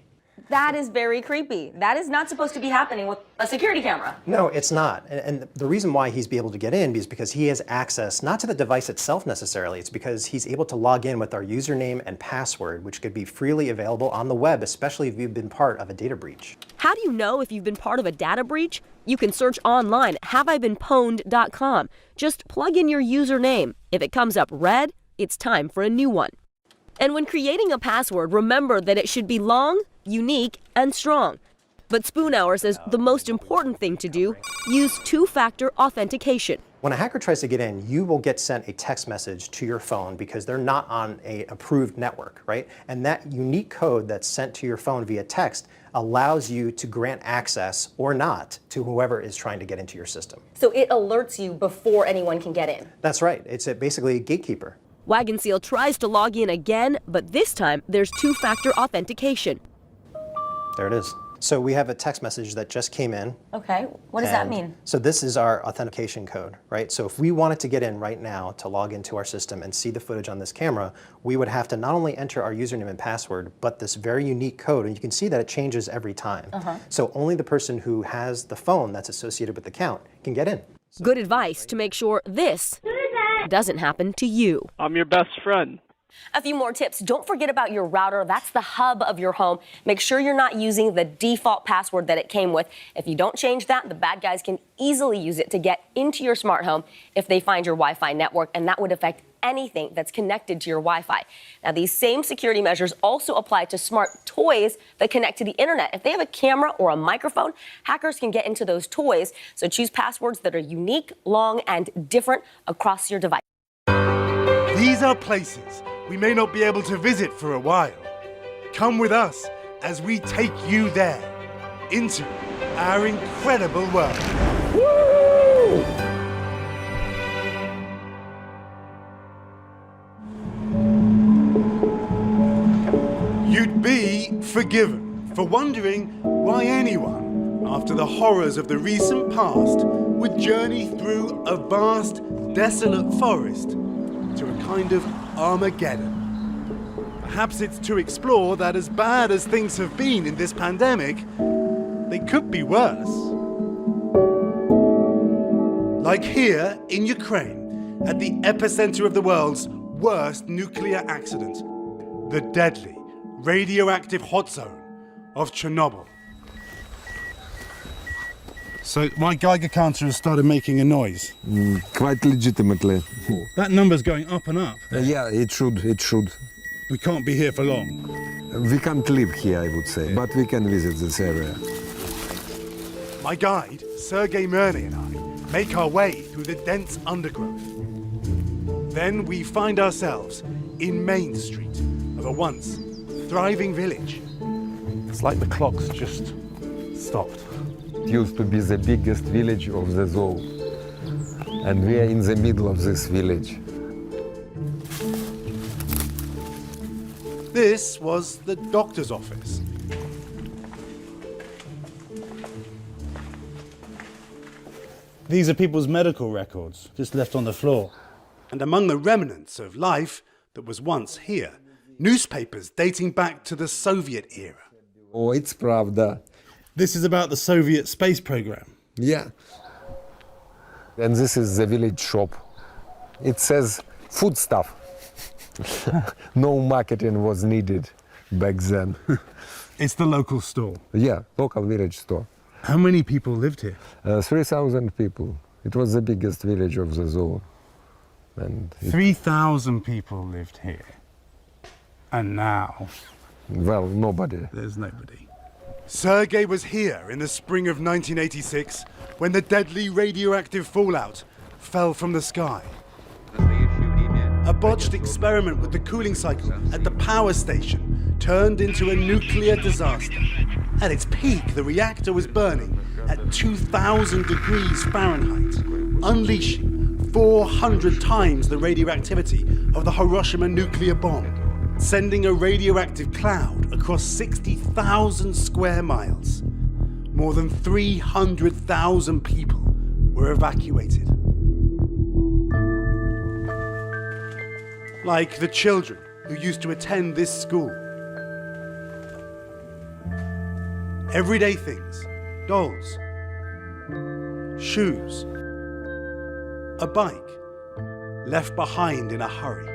That is very creepy. That is not supposed to be happening with a security camera. No, it's not. And the reason why he's able to get in is because he has access not to the device itself necessarily. It's because he's able to log in with our username and password, which could be freely available on the web, especially if you've been part of a data breach. How do you know if you've been part of a data breach? You can search online at haveibeenpwned.com. Just plug in your username. If it comes up red, it's time for a new one. And when creating a password, remember that it should be long, unique, and strong. But Spoonhour says the most important thing to do, use two-factor authentication. When a hacker tries to get in, you will get sent a text message to your phone because they're not on an approved network, right? And that unique code that's sent to your phone via text allows you to grant access or not to whoever is trying to get into your system. So it alerts you before anyone can get in. That's right. It's basically a gatekeeper. Wagenseal tries to log in again, but this time there's two-factor authentication. There it is. So we have a text message that just came in. Okay, what does that mean? So this is our authentication code, right? So if we wanted to get in right now to log into our system and see the footage on this camera, we would have to not only enter our username and password, but this very unique code, and you can see that it changes every time. So only the person who has the phone that's associated with the account can get in. Good advice to make sure this doesn't happen to you. I'm your best friend. A few more tips. Don't forget about your router. That's the hub of your home. Make sure you're not using the default password that it came with. If you don't change that, the bad guys can easily use it to get into your smart home if they find your Wi-Fi network, and that would affect anything that's connected to your Wi-Fi. Now, these same security measures also apply to smart toys that connect to the internet. If they have a camera or a microphone, hackers can get into those toys. So choose passwords that are unique, long, and different across your device. These are places we may not be able to visit for a while. Come with us as we take you there, into our incredible world. Woo! You'd be forgiven for wondering why anyone, after the horrors of the recent past, would journey through a vast, desolate forest to a kind of Armageddon. Perhaps it's to explore that as bad as things have been in this pandemic, they could be worse. Like here in Ukraine, at the epicenter of the world's worst nuclear accident, the deadly radioactive hot zone of Chernobyl. So my Geiger counter has started making a noise. Quite legitimately. That number's going up and up. Yeah, it should. We can't be here for long. We can't live here, I would say, but we can visit this area. My guide, Sergei Murney, and I make our way through the dense undergrowth. Then we find ourselves in Main Street of a once thriving village. It's like the clock's just stopped. It used to be the biggest village of the zoo, and we are in the middle of this village. This was the doctor's office. These are people's medical records, just left on the floor. And among the remnants of life that was once here, newspapers dating back to the Soviet era. Oh, it's pravda. This is about the Soviet space program. Yeah. And this is the village shop. It says food stuff. No marketing was needed back then. It's the local store. Yeah, local village store. How many people lived here? 3,000 people. It was the biggest village of the zoo. And 3,000 people lived here. And now? Well, nobody. There's nobody. Sergei was here in the spring of 1986 when the deadly radioactive fallout fell from the sky. A botched experiment with the cooling cycle at the power station turned into a nuclear disaster. At its peak, the reactor was burning at 2,000 degrees Fahrenheit, unleashing 400 times the radioactivity of the Hiroshima nuclear bomb, sending a radioactive cloud across 60,000 square miles. More than 300,000 people were evacuated. Like the children who used to attend this school. Everyday things, dolls, shoes, a bike, left behind in a hurry.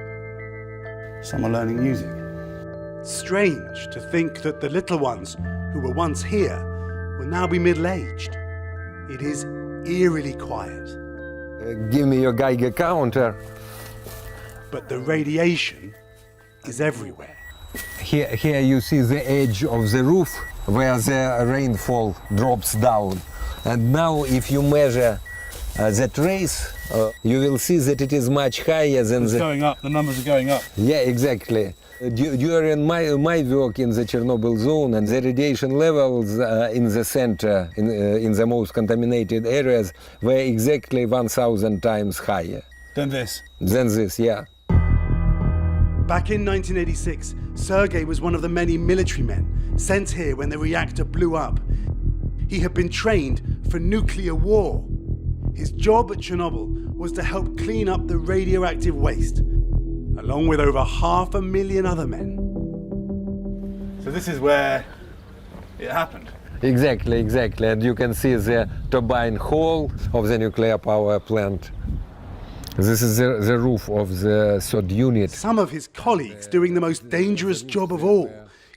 Some are learning music. Strange to think that the little ones who were once here will now be middle-aged. It is eerily quiet. Give me your Geiger counter. But the radiation is everywhere. Here you see the edge of the roof where the rainfall drops down. And now if you measure the trace, you will see that it is much higher than It's going up, the numbers are going up. Yeah, exactly. During my work in the Chernobyl zone, and the radiation levels in the center, in the most contaminated areas, were exactly 1,000 times higher. Than this? Than this, yeah. Back in 1986, Sergei was one of the many military men sent here when the reactor blew up. He had been trained for nuclear war. His job at Chernobyl was to help clean up the radioactive waste, along with over 500,000 other men. So this is where it happened? Exactly. And you can see the turbine hall of the nuclear power plant. This is the roof of the third unit. Some of his colleagues doing the most dangerous job of all,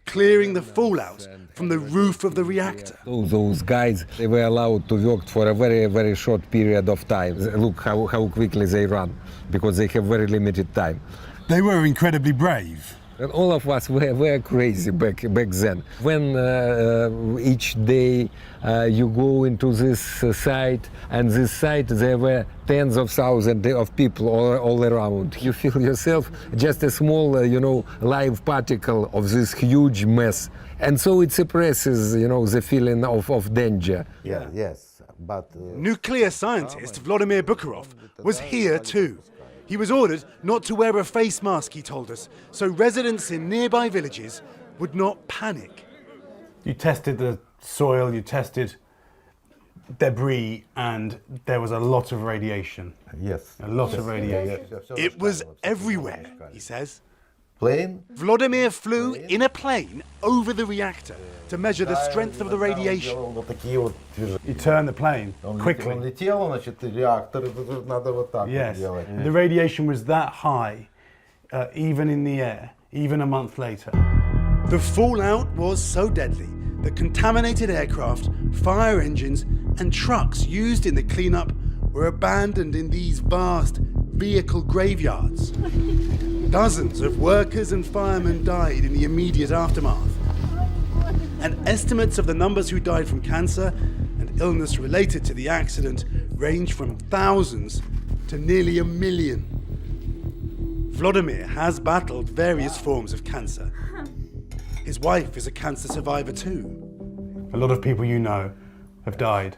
clearing the fallout from the roof of the reactor. Those guys, they were allowed to work for a very, very short period of time. Look how quickly they run, because they have very limited time. They were incredibly brave. And all of us were crazy back then. When each day you go into this site, and this site, there were tens of thousands of people all around. You feel yourself just a small, live particle of this huge mess. And so it suppresses, the feeling of danger. Yeah, yes, but... Nuclear scientist Vladimir Bukharov was here too. He was ordered not to wear a face mask, he told us, so residents in nearby villages would not panic. You tested the soil, you tested debris, and there was a lot of radiation. Yes. A lot of radiation. It was everywhere, he says. Plane? Vladimir flew in a plane over the reactor to measure the strength of the radiation. You turn the plane quickly. Yes, the radiation was that high, even in the air, even a month later. The fallout was so deadly that contaminated aircraft, fire engines, and trucks used in the cleanup were abandoned in these vast vehicle graveyards. Dozens of workers and firemen died in the immediate aftermath. And estimates of the numbers who died from cancer and illness related to the accident range from thousands to nearly 1 million. Vladimir has battled various forms of cancer. His wife is a cancer survivor too. A lot of people you know have died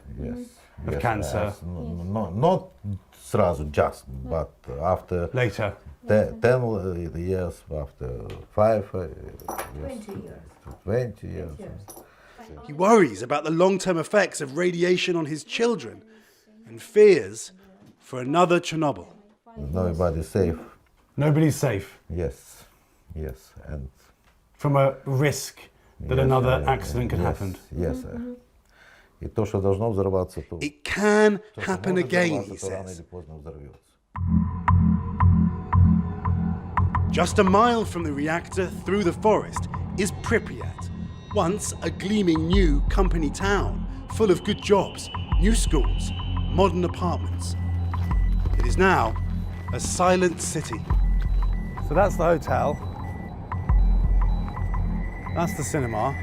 of cancer. Not сразу, just, but after... Later. 10 years, after 5 years. 20 years. He worries about the long-term effects of radiation on his children and fears for another Chernobyl. Nobody's safe. Nobody's safe? Yes, and... From a risk that another accident could happen? Yes. И то, что должно взорваться, то... It can happen again, he says. Just a mile from the reactor through the forest is Pripyat, once a gleaming new company town, full of good jobs, new schools, modern apartments. It is now a silent city. So that's the hotel. That's the cinema.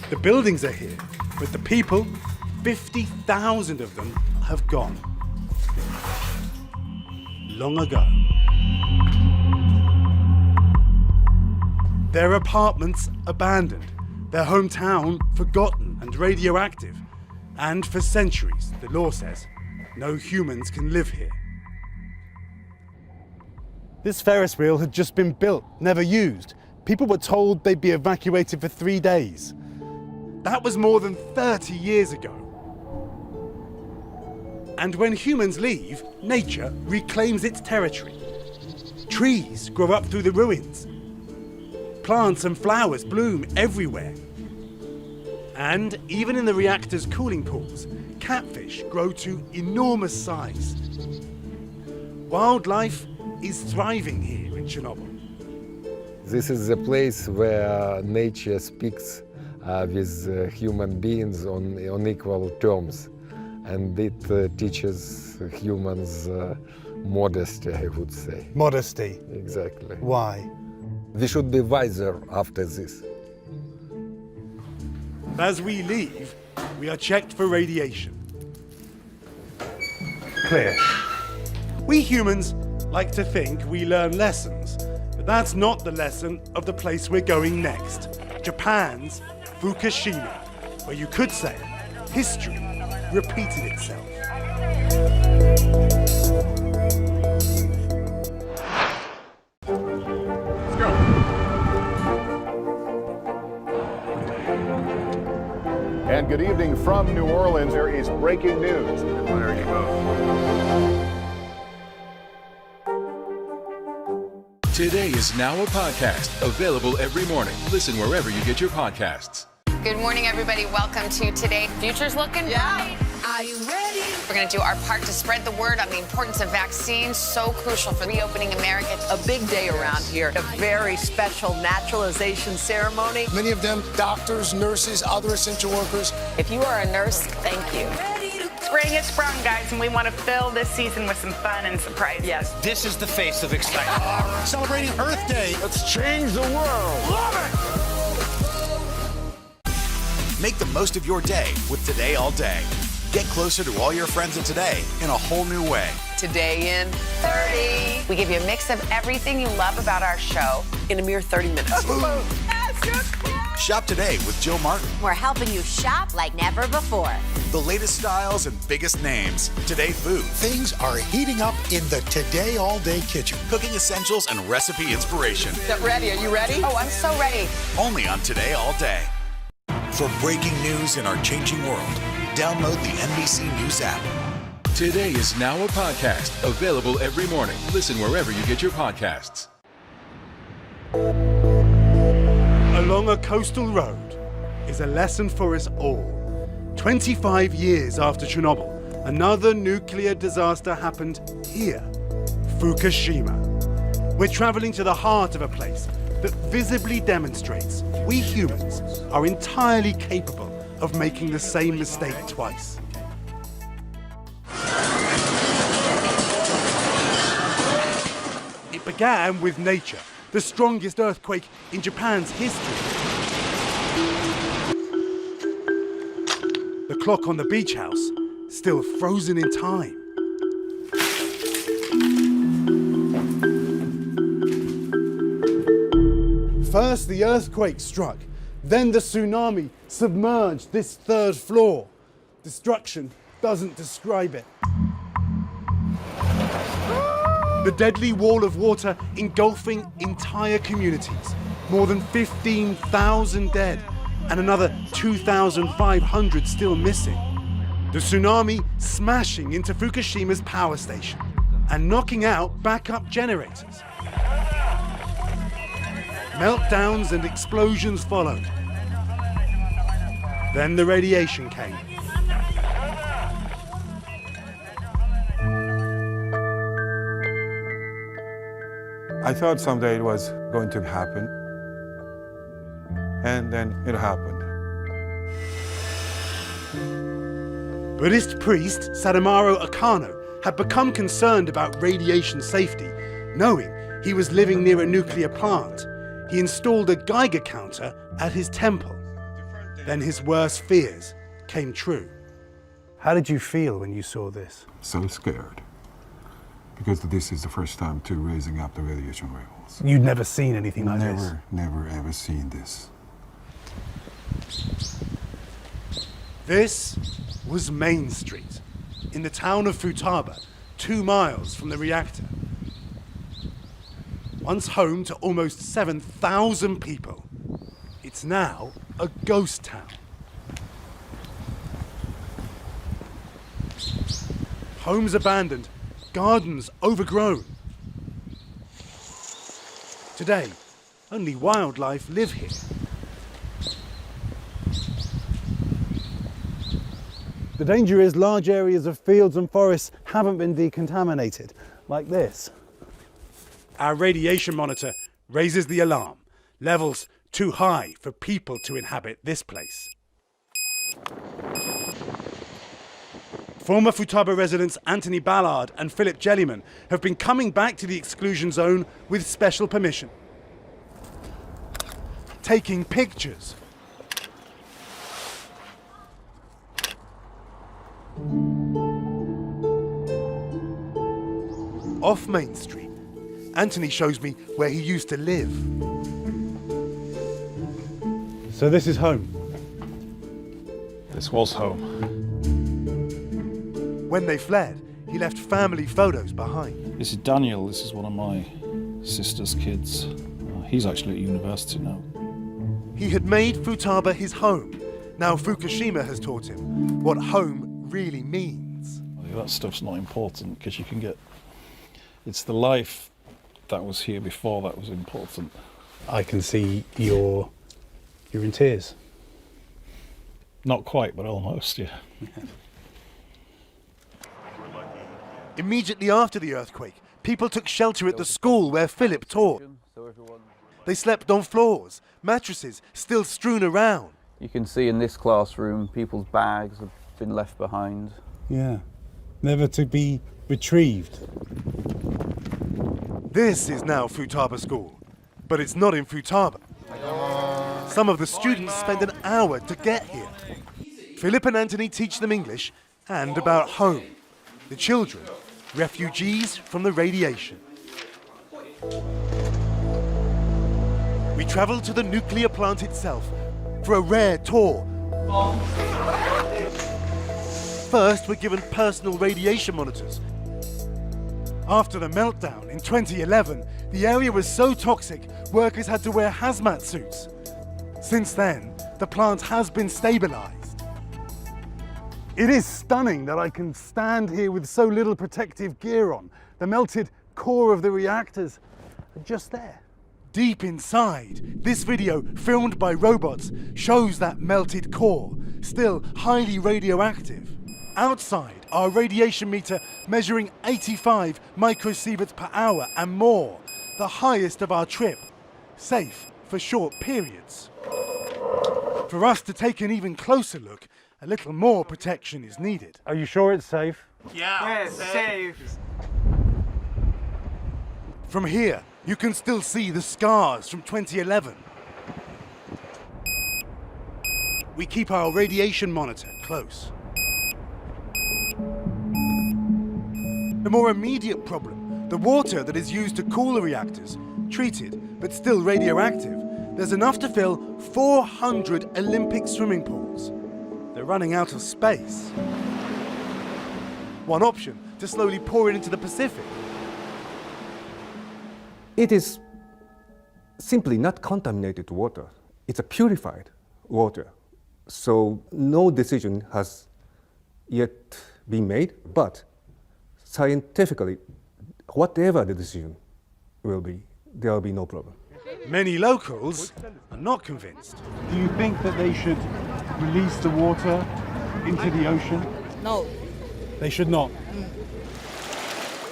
The buildings are here, but the people, 50,000 of them, have gone. Long ago. Their apartments abandoned, their hometown forgotten and radioactive. And for centuries, the law says, no humans can live here. This Ferris wheel had just been built, never used. People were told they'd be evacuated for 3 days. That was more than 30 years ago. And when humans leave, nature reclaims its territory. Trees grow up through the ruins. Plants and flowers bloom everywhere. And even in the reactor's cooling pools, catfish grow to enormous size. Wildlife is thriving here in Chernobyl. This is the place where nature speaks with human beings on equal terms. And it teaches humans modesty, I would say. Modesty? Exactly. Why? We should be wiser after this. As we leave, we are checked for radiation. Clear. We humans like to think we learn lessons, but that's not the lesson of the place we're going next. Japan's Fukushima, where you could say history repeated itself. Let's go. And good evening from New Orleans. There is breaking news. There you go. Today is now a podcast, available every morning. Listen wherever you get your podcasts. Good morning, everybody. Welcome to Today. Future's looking bright. Are you ready? We're going to do our part to spread the word on the importance of vaccines, so crucial for reopening America. A big day around here, a very special naturalization ceremony. Many of them doctors, nurses, other essential workers. If you are a nurse, thank you. Spring has sprung, guys, and we want to fill this season with some fun and surprise. Yes. This is the face of excitement. Celebrating Earth Day. Let's change the world. Love it! Make the most of your day with Today All Day. Get closer to all your friends at Today in a whole new way. Today in 30. We give you a mix of everything you love about our show in a mere 30 minutes. Shop today with Jill Martin. We're helping you shop like never before. The latest styles and biggest names. Today Food. Things are heating up in the Today All Day kitchen. Cooking essentials and recipe inspiration. Get ready. Are you ready? Oh, I'm so ready. Only on Today All Day. For breaking news in our changing world, download the NBC News app. Today is now a podcast, available every morning. Listen wherever you get your podcasts. Along a coastal road is a lesson for us all. 25 years after Chernobyl, another nuclear disaster happened here, Fukushima. We're traveling to the heart of a place that visibly demonstrates we humans are entirely capable of making the same mistake twice. It began with nature, the strongest earthquake in Japan's history. The clock on the beach house, still frozen in time. First, the earthquake struck. Then the tsunami submerged this third floor. Destruction doesn't describe it. The deadly wall of water engulfing entire communities. More than 15,000 dead and another 2,500 still missing. The tsunami smashing into Fukushima's power station and knocking out backup generators. Meltdowns and explosions followed. Then the radiation came. I thought someday it was going to happen, and then it happened. Buddhist priest Sadamaro Akano had become concerned about radiation safety, knowing he was living near a nuclear plant. He installed a Geiger counter at his temple. Then his worst fears came true. How did you feel when you saw this? So scared. Because this is the first time to raising up the radiation levels. You'd never seen anything like this? Never ever seen this. This was Main Street, in the town of Futaba, 2 miles from the reactor. Once home to almost 7,000 people, it's now a ghost town. Homes abandoned, gardens overgrown. Today, only wildlife live here. The danger is large areas of fields and forests haven't been decontaminated, like this. Our radiation monitor raises the alarm. Levels too high for people to inhabit this place. Former Futaba residents Anthony Ballard and Philip Jellyman have been coming back to the exclusion zone with special permission. Taking pictures. Off Main Street, Anthony shows me where he used to live. So this is home? This was home. When they fled, he left family photos behind. This is Daniel. This is one of my sister's kids. He's actually at university now. He had made Futaba his home. Now Fukushima has taught him what home really means. That stuff's not important because you can get... It's the life that was here before that was important. I can see you're in tears. Not quite, but almost, yeah. Immediately after the earthquake, people took shelter at the school where Philip taught. They slept on floors, mattresses still strewn around. You can see in this classroom, people's bags have been left behind. Yeah, never to be retrieved. This is now Futaba School, but it's not in Futaba. Some of the students spend an hour to get here. Philip and Anthony teach them English and about home. The children, refugees from the radiation. We travel to the nuclear plant itself for a rare tour. First, we're given personal radiation monitors. After the meltdown in 2011, the area was so toxic, workers had to wear hazmat suits. Since then, the plant has been stabilized. It is stunning that I can stand here with so little protective gear on. The melted core of the reactors are just there. Deep inside, this video, filmed by robots, shows that melted core, still highly radioactive. Outside, our radiation meter measuring 85 microsieverts per hour and more, the highest of our trip, safe for short periods. For us to take an even closer look, a little more protection is needed. Are you sure it's safe? Yeah, it's safe. From here, you can still see the scars from 2011. We keep our radiation monitor close. The more immediate problem, the water that is used to cool the reactors, treated but still radioactive, there's enough to fill 400 Olympic swimming pools. They're running out of space. One option, to slowly pour it into the Pacific. It is simply not contaminated water. It's a purified water. So no decision has yet been made, but scientifically, whatever the decision will be, there will be no problem. Many locals are not convinced. Do you think that they should release the water into the ocean? No. They should not.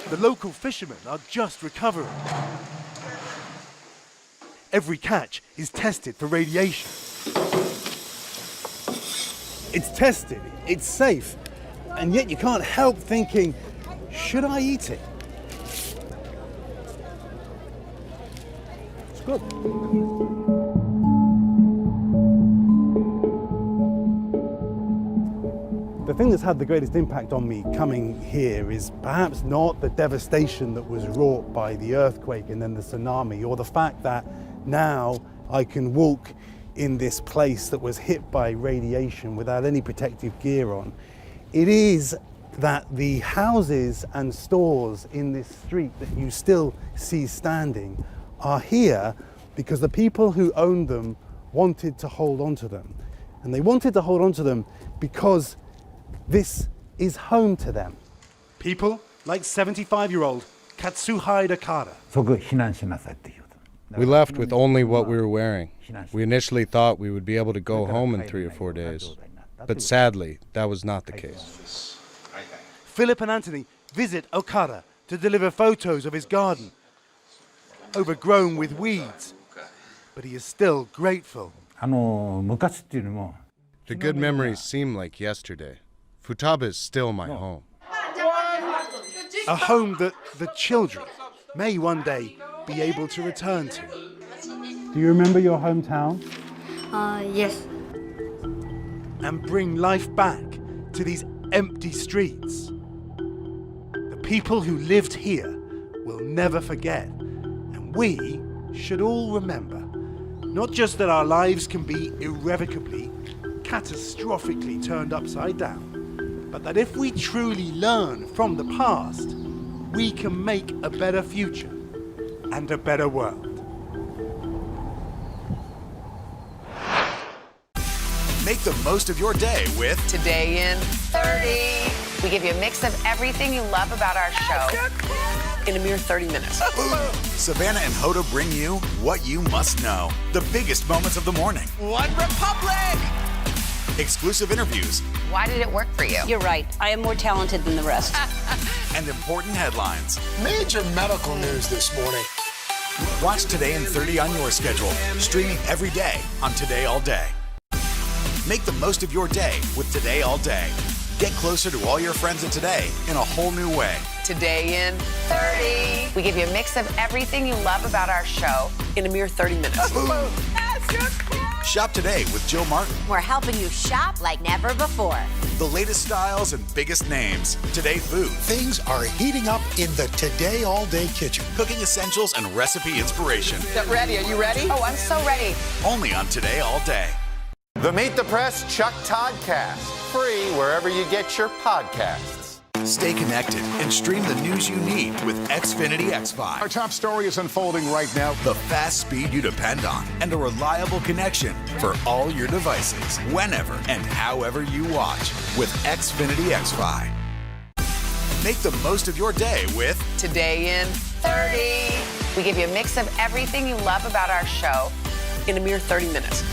The local fishermen are just recovering. Every catch is tested for radiation. It's tested, it's safe, and yet you can't help thinking, should I eat it? It's good. thing that's had the greatest impact on me coming here is perhaps not the devastation that was wrought by the earthquake and then the tsunami, or the fact that now I can walk in this place that was hit by radiation without any protective gear on. It is that the houses and stores in this street that you still see standing are here because the people who owned them wanted to hold on to them. And they wanted to hold on to them because this is home to them. People like 75-year-old Katsuhide Okada. We left with only what we were wearing. We initially thought we would be able to go home in 3 or 4 days, but sadly, that was not the case. Philip and Anthony visit Okada to deliver photos of his garden, overgrown with weeds, but he is still grateful. The good memories seem like yesterday. Futaba is still my home. A home that the children may one day be able to return to. Do you remember your hometown? Yes. And bring life back to these empty streets. The people who lived here will never forget, and we should all remember, not just that our lives can be irrevocably, catastrophically turned upside down, but that if we truly learn from the past, we can make a better future and a better world. Make the most of your day with Today in 30. We give you a mix of everything you love about our show in a mere 30 minutes. Savannah and Hoda bring you what you must know. The biggest moments of the morning. One Republic! Exclusive interviews. Why did it work for you? You're right. I am more talented than the rest. And important headlines. Major medical news this morning. Watch Today in 30 on your schedule. Streaming every day on Today All Day. Make the most of your day with Today All Day. Get closer to all your friends at Today in a whole new way. Today in 30. We give you a mix of everything you love about our show in a mere 30 minutes. Shop today with Jill Martin. We're helping you shop like never before. The latest styles and biggest names. Today Food. Things are heating up in the Today All Day kitchen. Cooking essentials and recipe inspiration. Get ready. Are you ready? Oh, I'm so ready. Only on Today All Day. The Meet the Press Chuck Toddcast. Free wherever you get your podcasts. Stay connected and stream the news you need with Xfinity X5. Our top story is unfolding right now. The fast speed you depend on and a reliable connection for all your devices, whenever and however you watch with Xfinity X5. Make the most of your day with Today in 30. We give you a mix of everything you love about our show in a mere 30 minutes.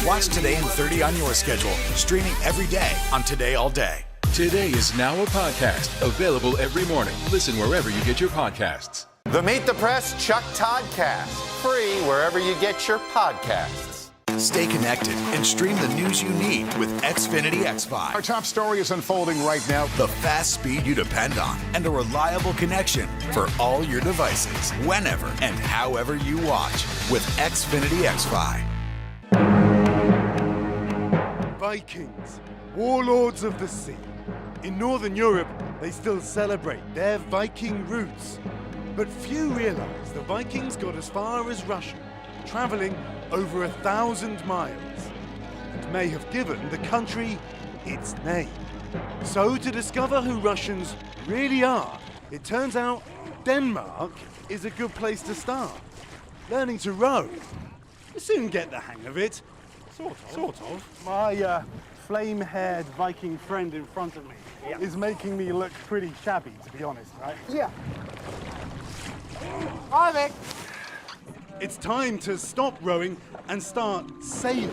Watch Today in 30 on your schedule, streaming every day on Today All Day. Today is now a podcast, available every morning. Listen wherever you get your podcasts. The Meet the Press Chuck Toddcast. Free wherever you get your podcasts. Stay connected and stream the news you need with Xfinity X5. Our top story is unfolding right now. The fast speed you depend on and a reliable connection for all your devices, whenever and however you watch with Xfinity X5. Vikings, warlords of the sea. In Northern Europe, they still celebrate their Viking roots. But few realize the Vikings got as far as Russia, traveling over 1,000 miles, and may have given the country its name. So to discover who Russians really are, it turns out Denmark is a good place to start. Learning to row, you soon get the hang of it. Sort of. My flame-haired Viking friend in front of me is making me look pretty shabby, to be honest, right? Yeah. Hi, Vic. It's time to stop rowing and start sailing.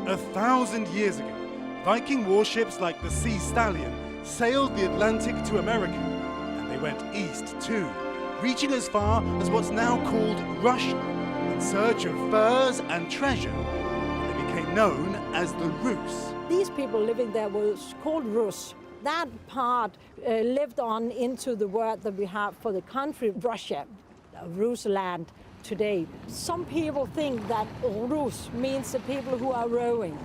1,000 years ago, Viking warships like the Sea Stallion sailed the Atlantic to America, and they went east too, reaching as far as what's now called Russia, in search of furs and treasure. They became known as the Rus. These people living there was called Rus. That part lived on into the word that we have for the country, Russia, Rusland, today. Some people think that Rus means the people who are rowing.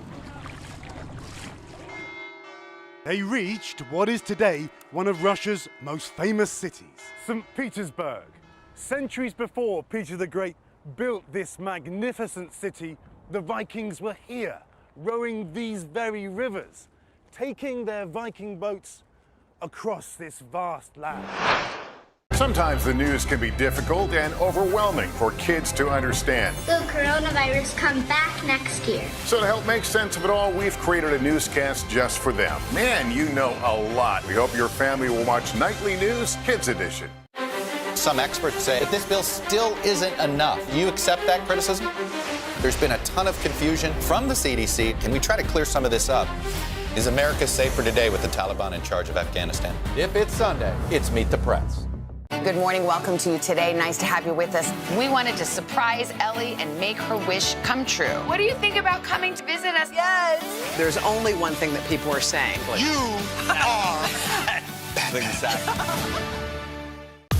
They reached what is today one of Russia's most famous cities, St. Petersburg. Centuries before Peter the Great built this magnificent city, the Vikings were here, rowing these very rivers, taking their Viking boats across this vast land. Sometimes the news can be difficult and overwhelming for kids to understand. Will coronavirus come back next year? So to help make sense of it all, we've created a newscast just for them. Man, you know a lot. We hope your family will watch Nightly News Kids Edition. Some experts say that this bill still isn't enough. Do you accept that criticism? There's been a ton of confusion from the CDC. Can we try to clear some of this up? Is America safer today with the Taliban in charge of Afghanistan? If it's Sunday, it's Meet the Press. Good morning. Welcome to you today. Nice to have you with us. We wanted to surprise Ellie and make her wish come true. What do you think about coming to visit us? Yes. There's only one thing that people are saying. You are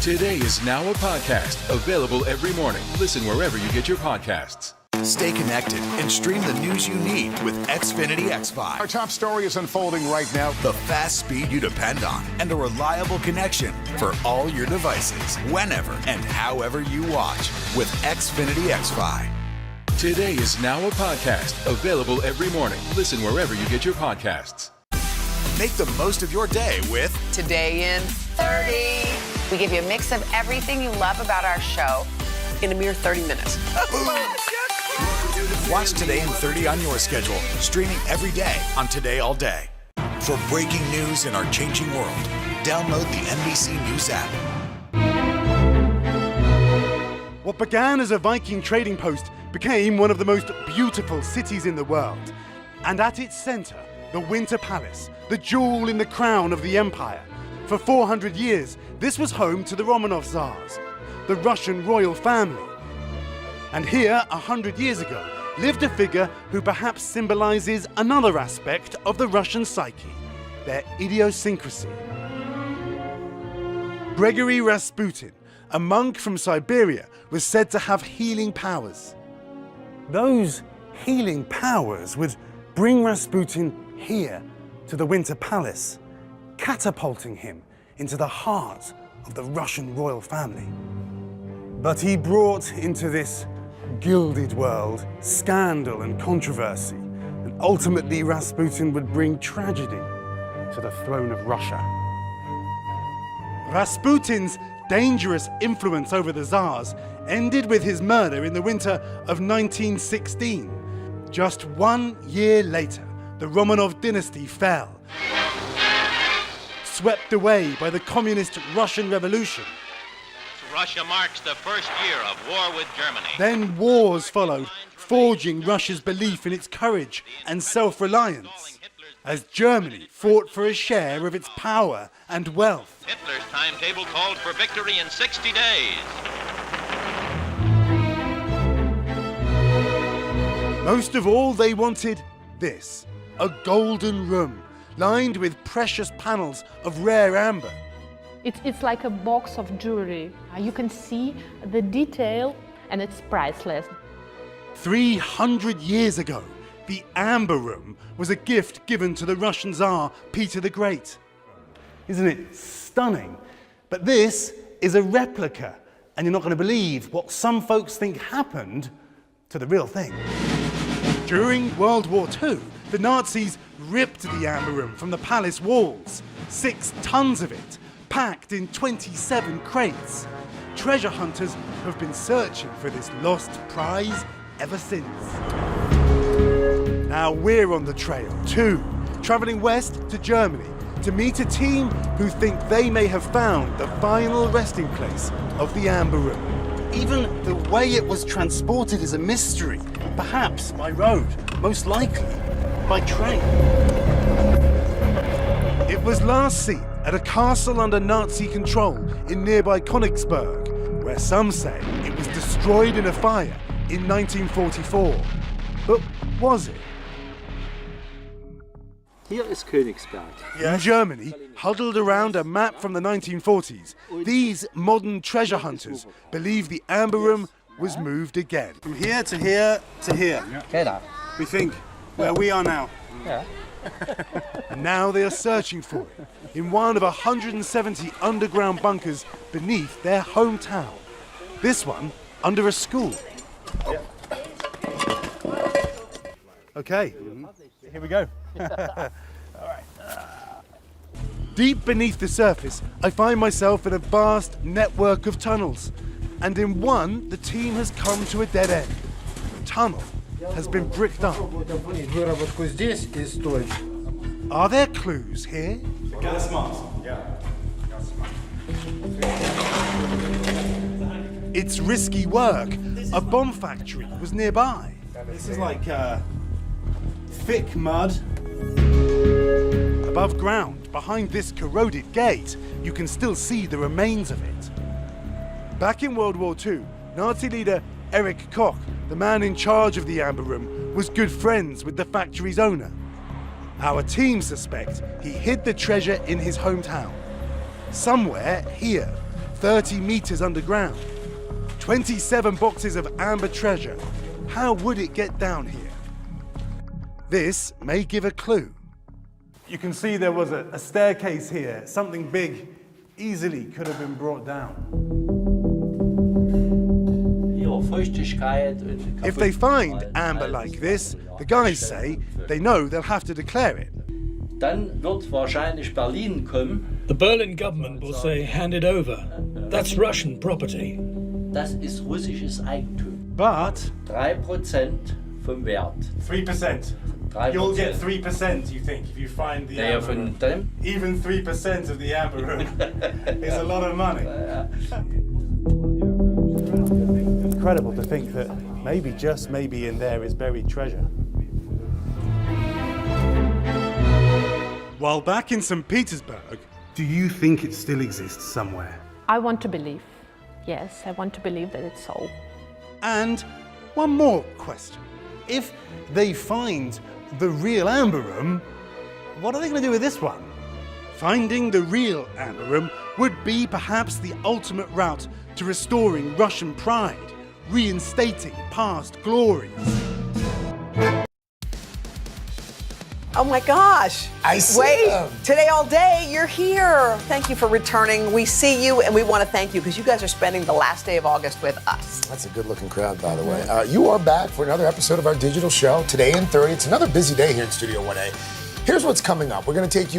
Today is now a podcast available every morning. Listen wherever you get your podcasts. Stay connected and stream the news you need with Xfinity X5. Our top story is unfolding right now. The fast speed you depend on and a reliable connection for all your devices, whenever and however you watch with Xfinity X5. Today is now a podcast available every morning. Listen wherever you get your podcasts. Make the most of your day with Today in 30. We give you a mix of everything you love about our show in a mere 30 minutes. Watch Today in 30 on your schedule, streaming every day on Today All Day. For breaking news in our changing world, download the NBC News app. What began as a Viking trading post became one of the most beautiful cities in the world. And at its center, the Winter Palace, the jewel in the crown of the empire. For 400 years, this was home to the Romanov Tsars, the Russian royal family. And here, 100 years ago, lived a figure who perhaps symbolizes another aspect of the Russian psyche, their idiosyncrasy. Gregory Rasputin, a monk from Siberia, was said to have healing powers. Those healing powers would bring Rasputin here to the Winter Palace, catapulting him into the heart of the Russian royal family. But he brought into this gilded world scandal and controversy, and ultimately Rasputin would bring tragedy to the throne of Russia. Rasputin's dangerous influence over the Tsars ended with his murder in the winter of 1916. Just 1 year later, the Romanov dynasty fell, swept away by the communist Russian Revolution. Russia marks the first year of war with Germany. Then wars followed, forging Russia's belief in its courage and self-reliance, as Germany fought for a share of its power and wealth. Hitler's timetable called for victory in 60 days. Most of all, they wanted this, a golden room, lined with precious panels of rare amber. It's like a box of jewelry. You can see the detail and it's priceless. 300 years ago, the Amber Room was a gift given to the Russian Tsar Peter the Great. Isn't it stunning? But this is a replica, and you're not going to believe what some folks think happened to the real thing. During World War II, the Nazis ripped the Amber Room from the palace walls, 6 tons of it, packed in 27 crates. Treasure hunters have been searching for this lost prize ever since. Now we're on the trail too, traveling west to Germany to meet a team who think they may have found the final resting place of the Amber Room. Even the way it was transported is a mystery, perhaps by road, most likely by train. It was last seen at a castle under Nazi control in nearby Königsberg, where some say it was destroyed in a fire in 1944. But was it? Here is Königsberg. In Germany, huddled around a map from the 1940s, these modern treasure hunters believe the Amber Room was moved again. From here to here to here. We think where we are now. And now they are searching for it in one of 170 underground bunkers beneath their hometown. This one under a school. Okay, here we go. Deep beneath the surface, I find myself in a vast network of tunnels. And in one, the team has come to a dead end. The tunnel has been bricked up. Are there clues here? Gas mask. It's risky work. A bomb factory was nearby. This is like thick mud. Above ground, behind this corroded gate, you can still see the remains of it. Back in World War II, Nazi leader Erich Koch, the man in charge of the Amber Room, was good friends with the factory's owner. Our team suspect he hid the treasure in his hometown. Somewhere here, 30 meters underground. 27 boxes of amber treasure. How would it get down here? This may give a clue. You can see there was a staircase here. Something big easily could have been brought down. If they find amber like this, the guys say they know they'll have to declare it. The Berlin government will say, hand it over. That's Russian property. But 3%. You'll get 3%, you think, if you find the amber room. Even 3% of the amber room is a lot of money. Incredible to think that maybe, just maybe, in there is buried treasure. While back in St. Petersburg, do you think it still exists somewhere? I want to believe. Yes, I want to believe that it's so. And one more question. If they find the real amber room, what are they going to do with this one? Finding the real amber room would be perhaps the ultimate route to restoring Russian pride, reinstating past glories. Oh my gosh. I see Wait, them. Today all day, you're here. Thank you for returning. We see you and we want to thank you because you guys are spending the last day of August with us. That's a good looking crowd, by the way. You are back for another episode of our digital show, Today in 30. It's another busy day here in Studio 1A. Here's what's coming up. We're going to take you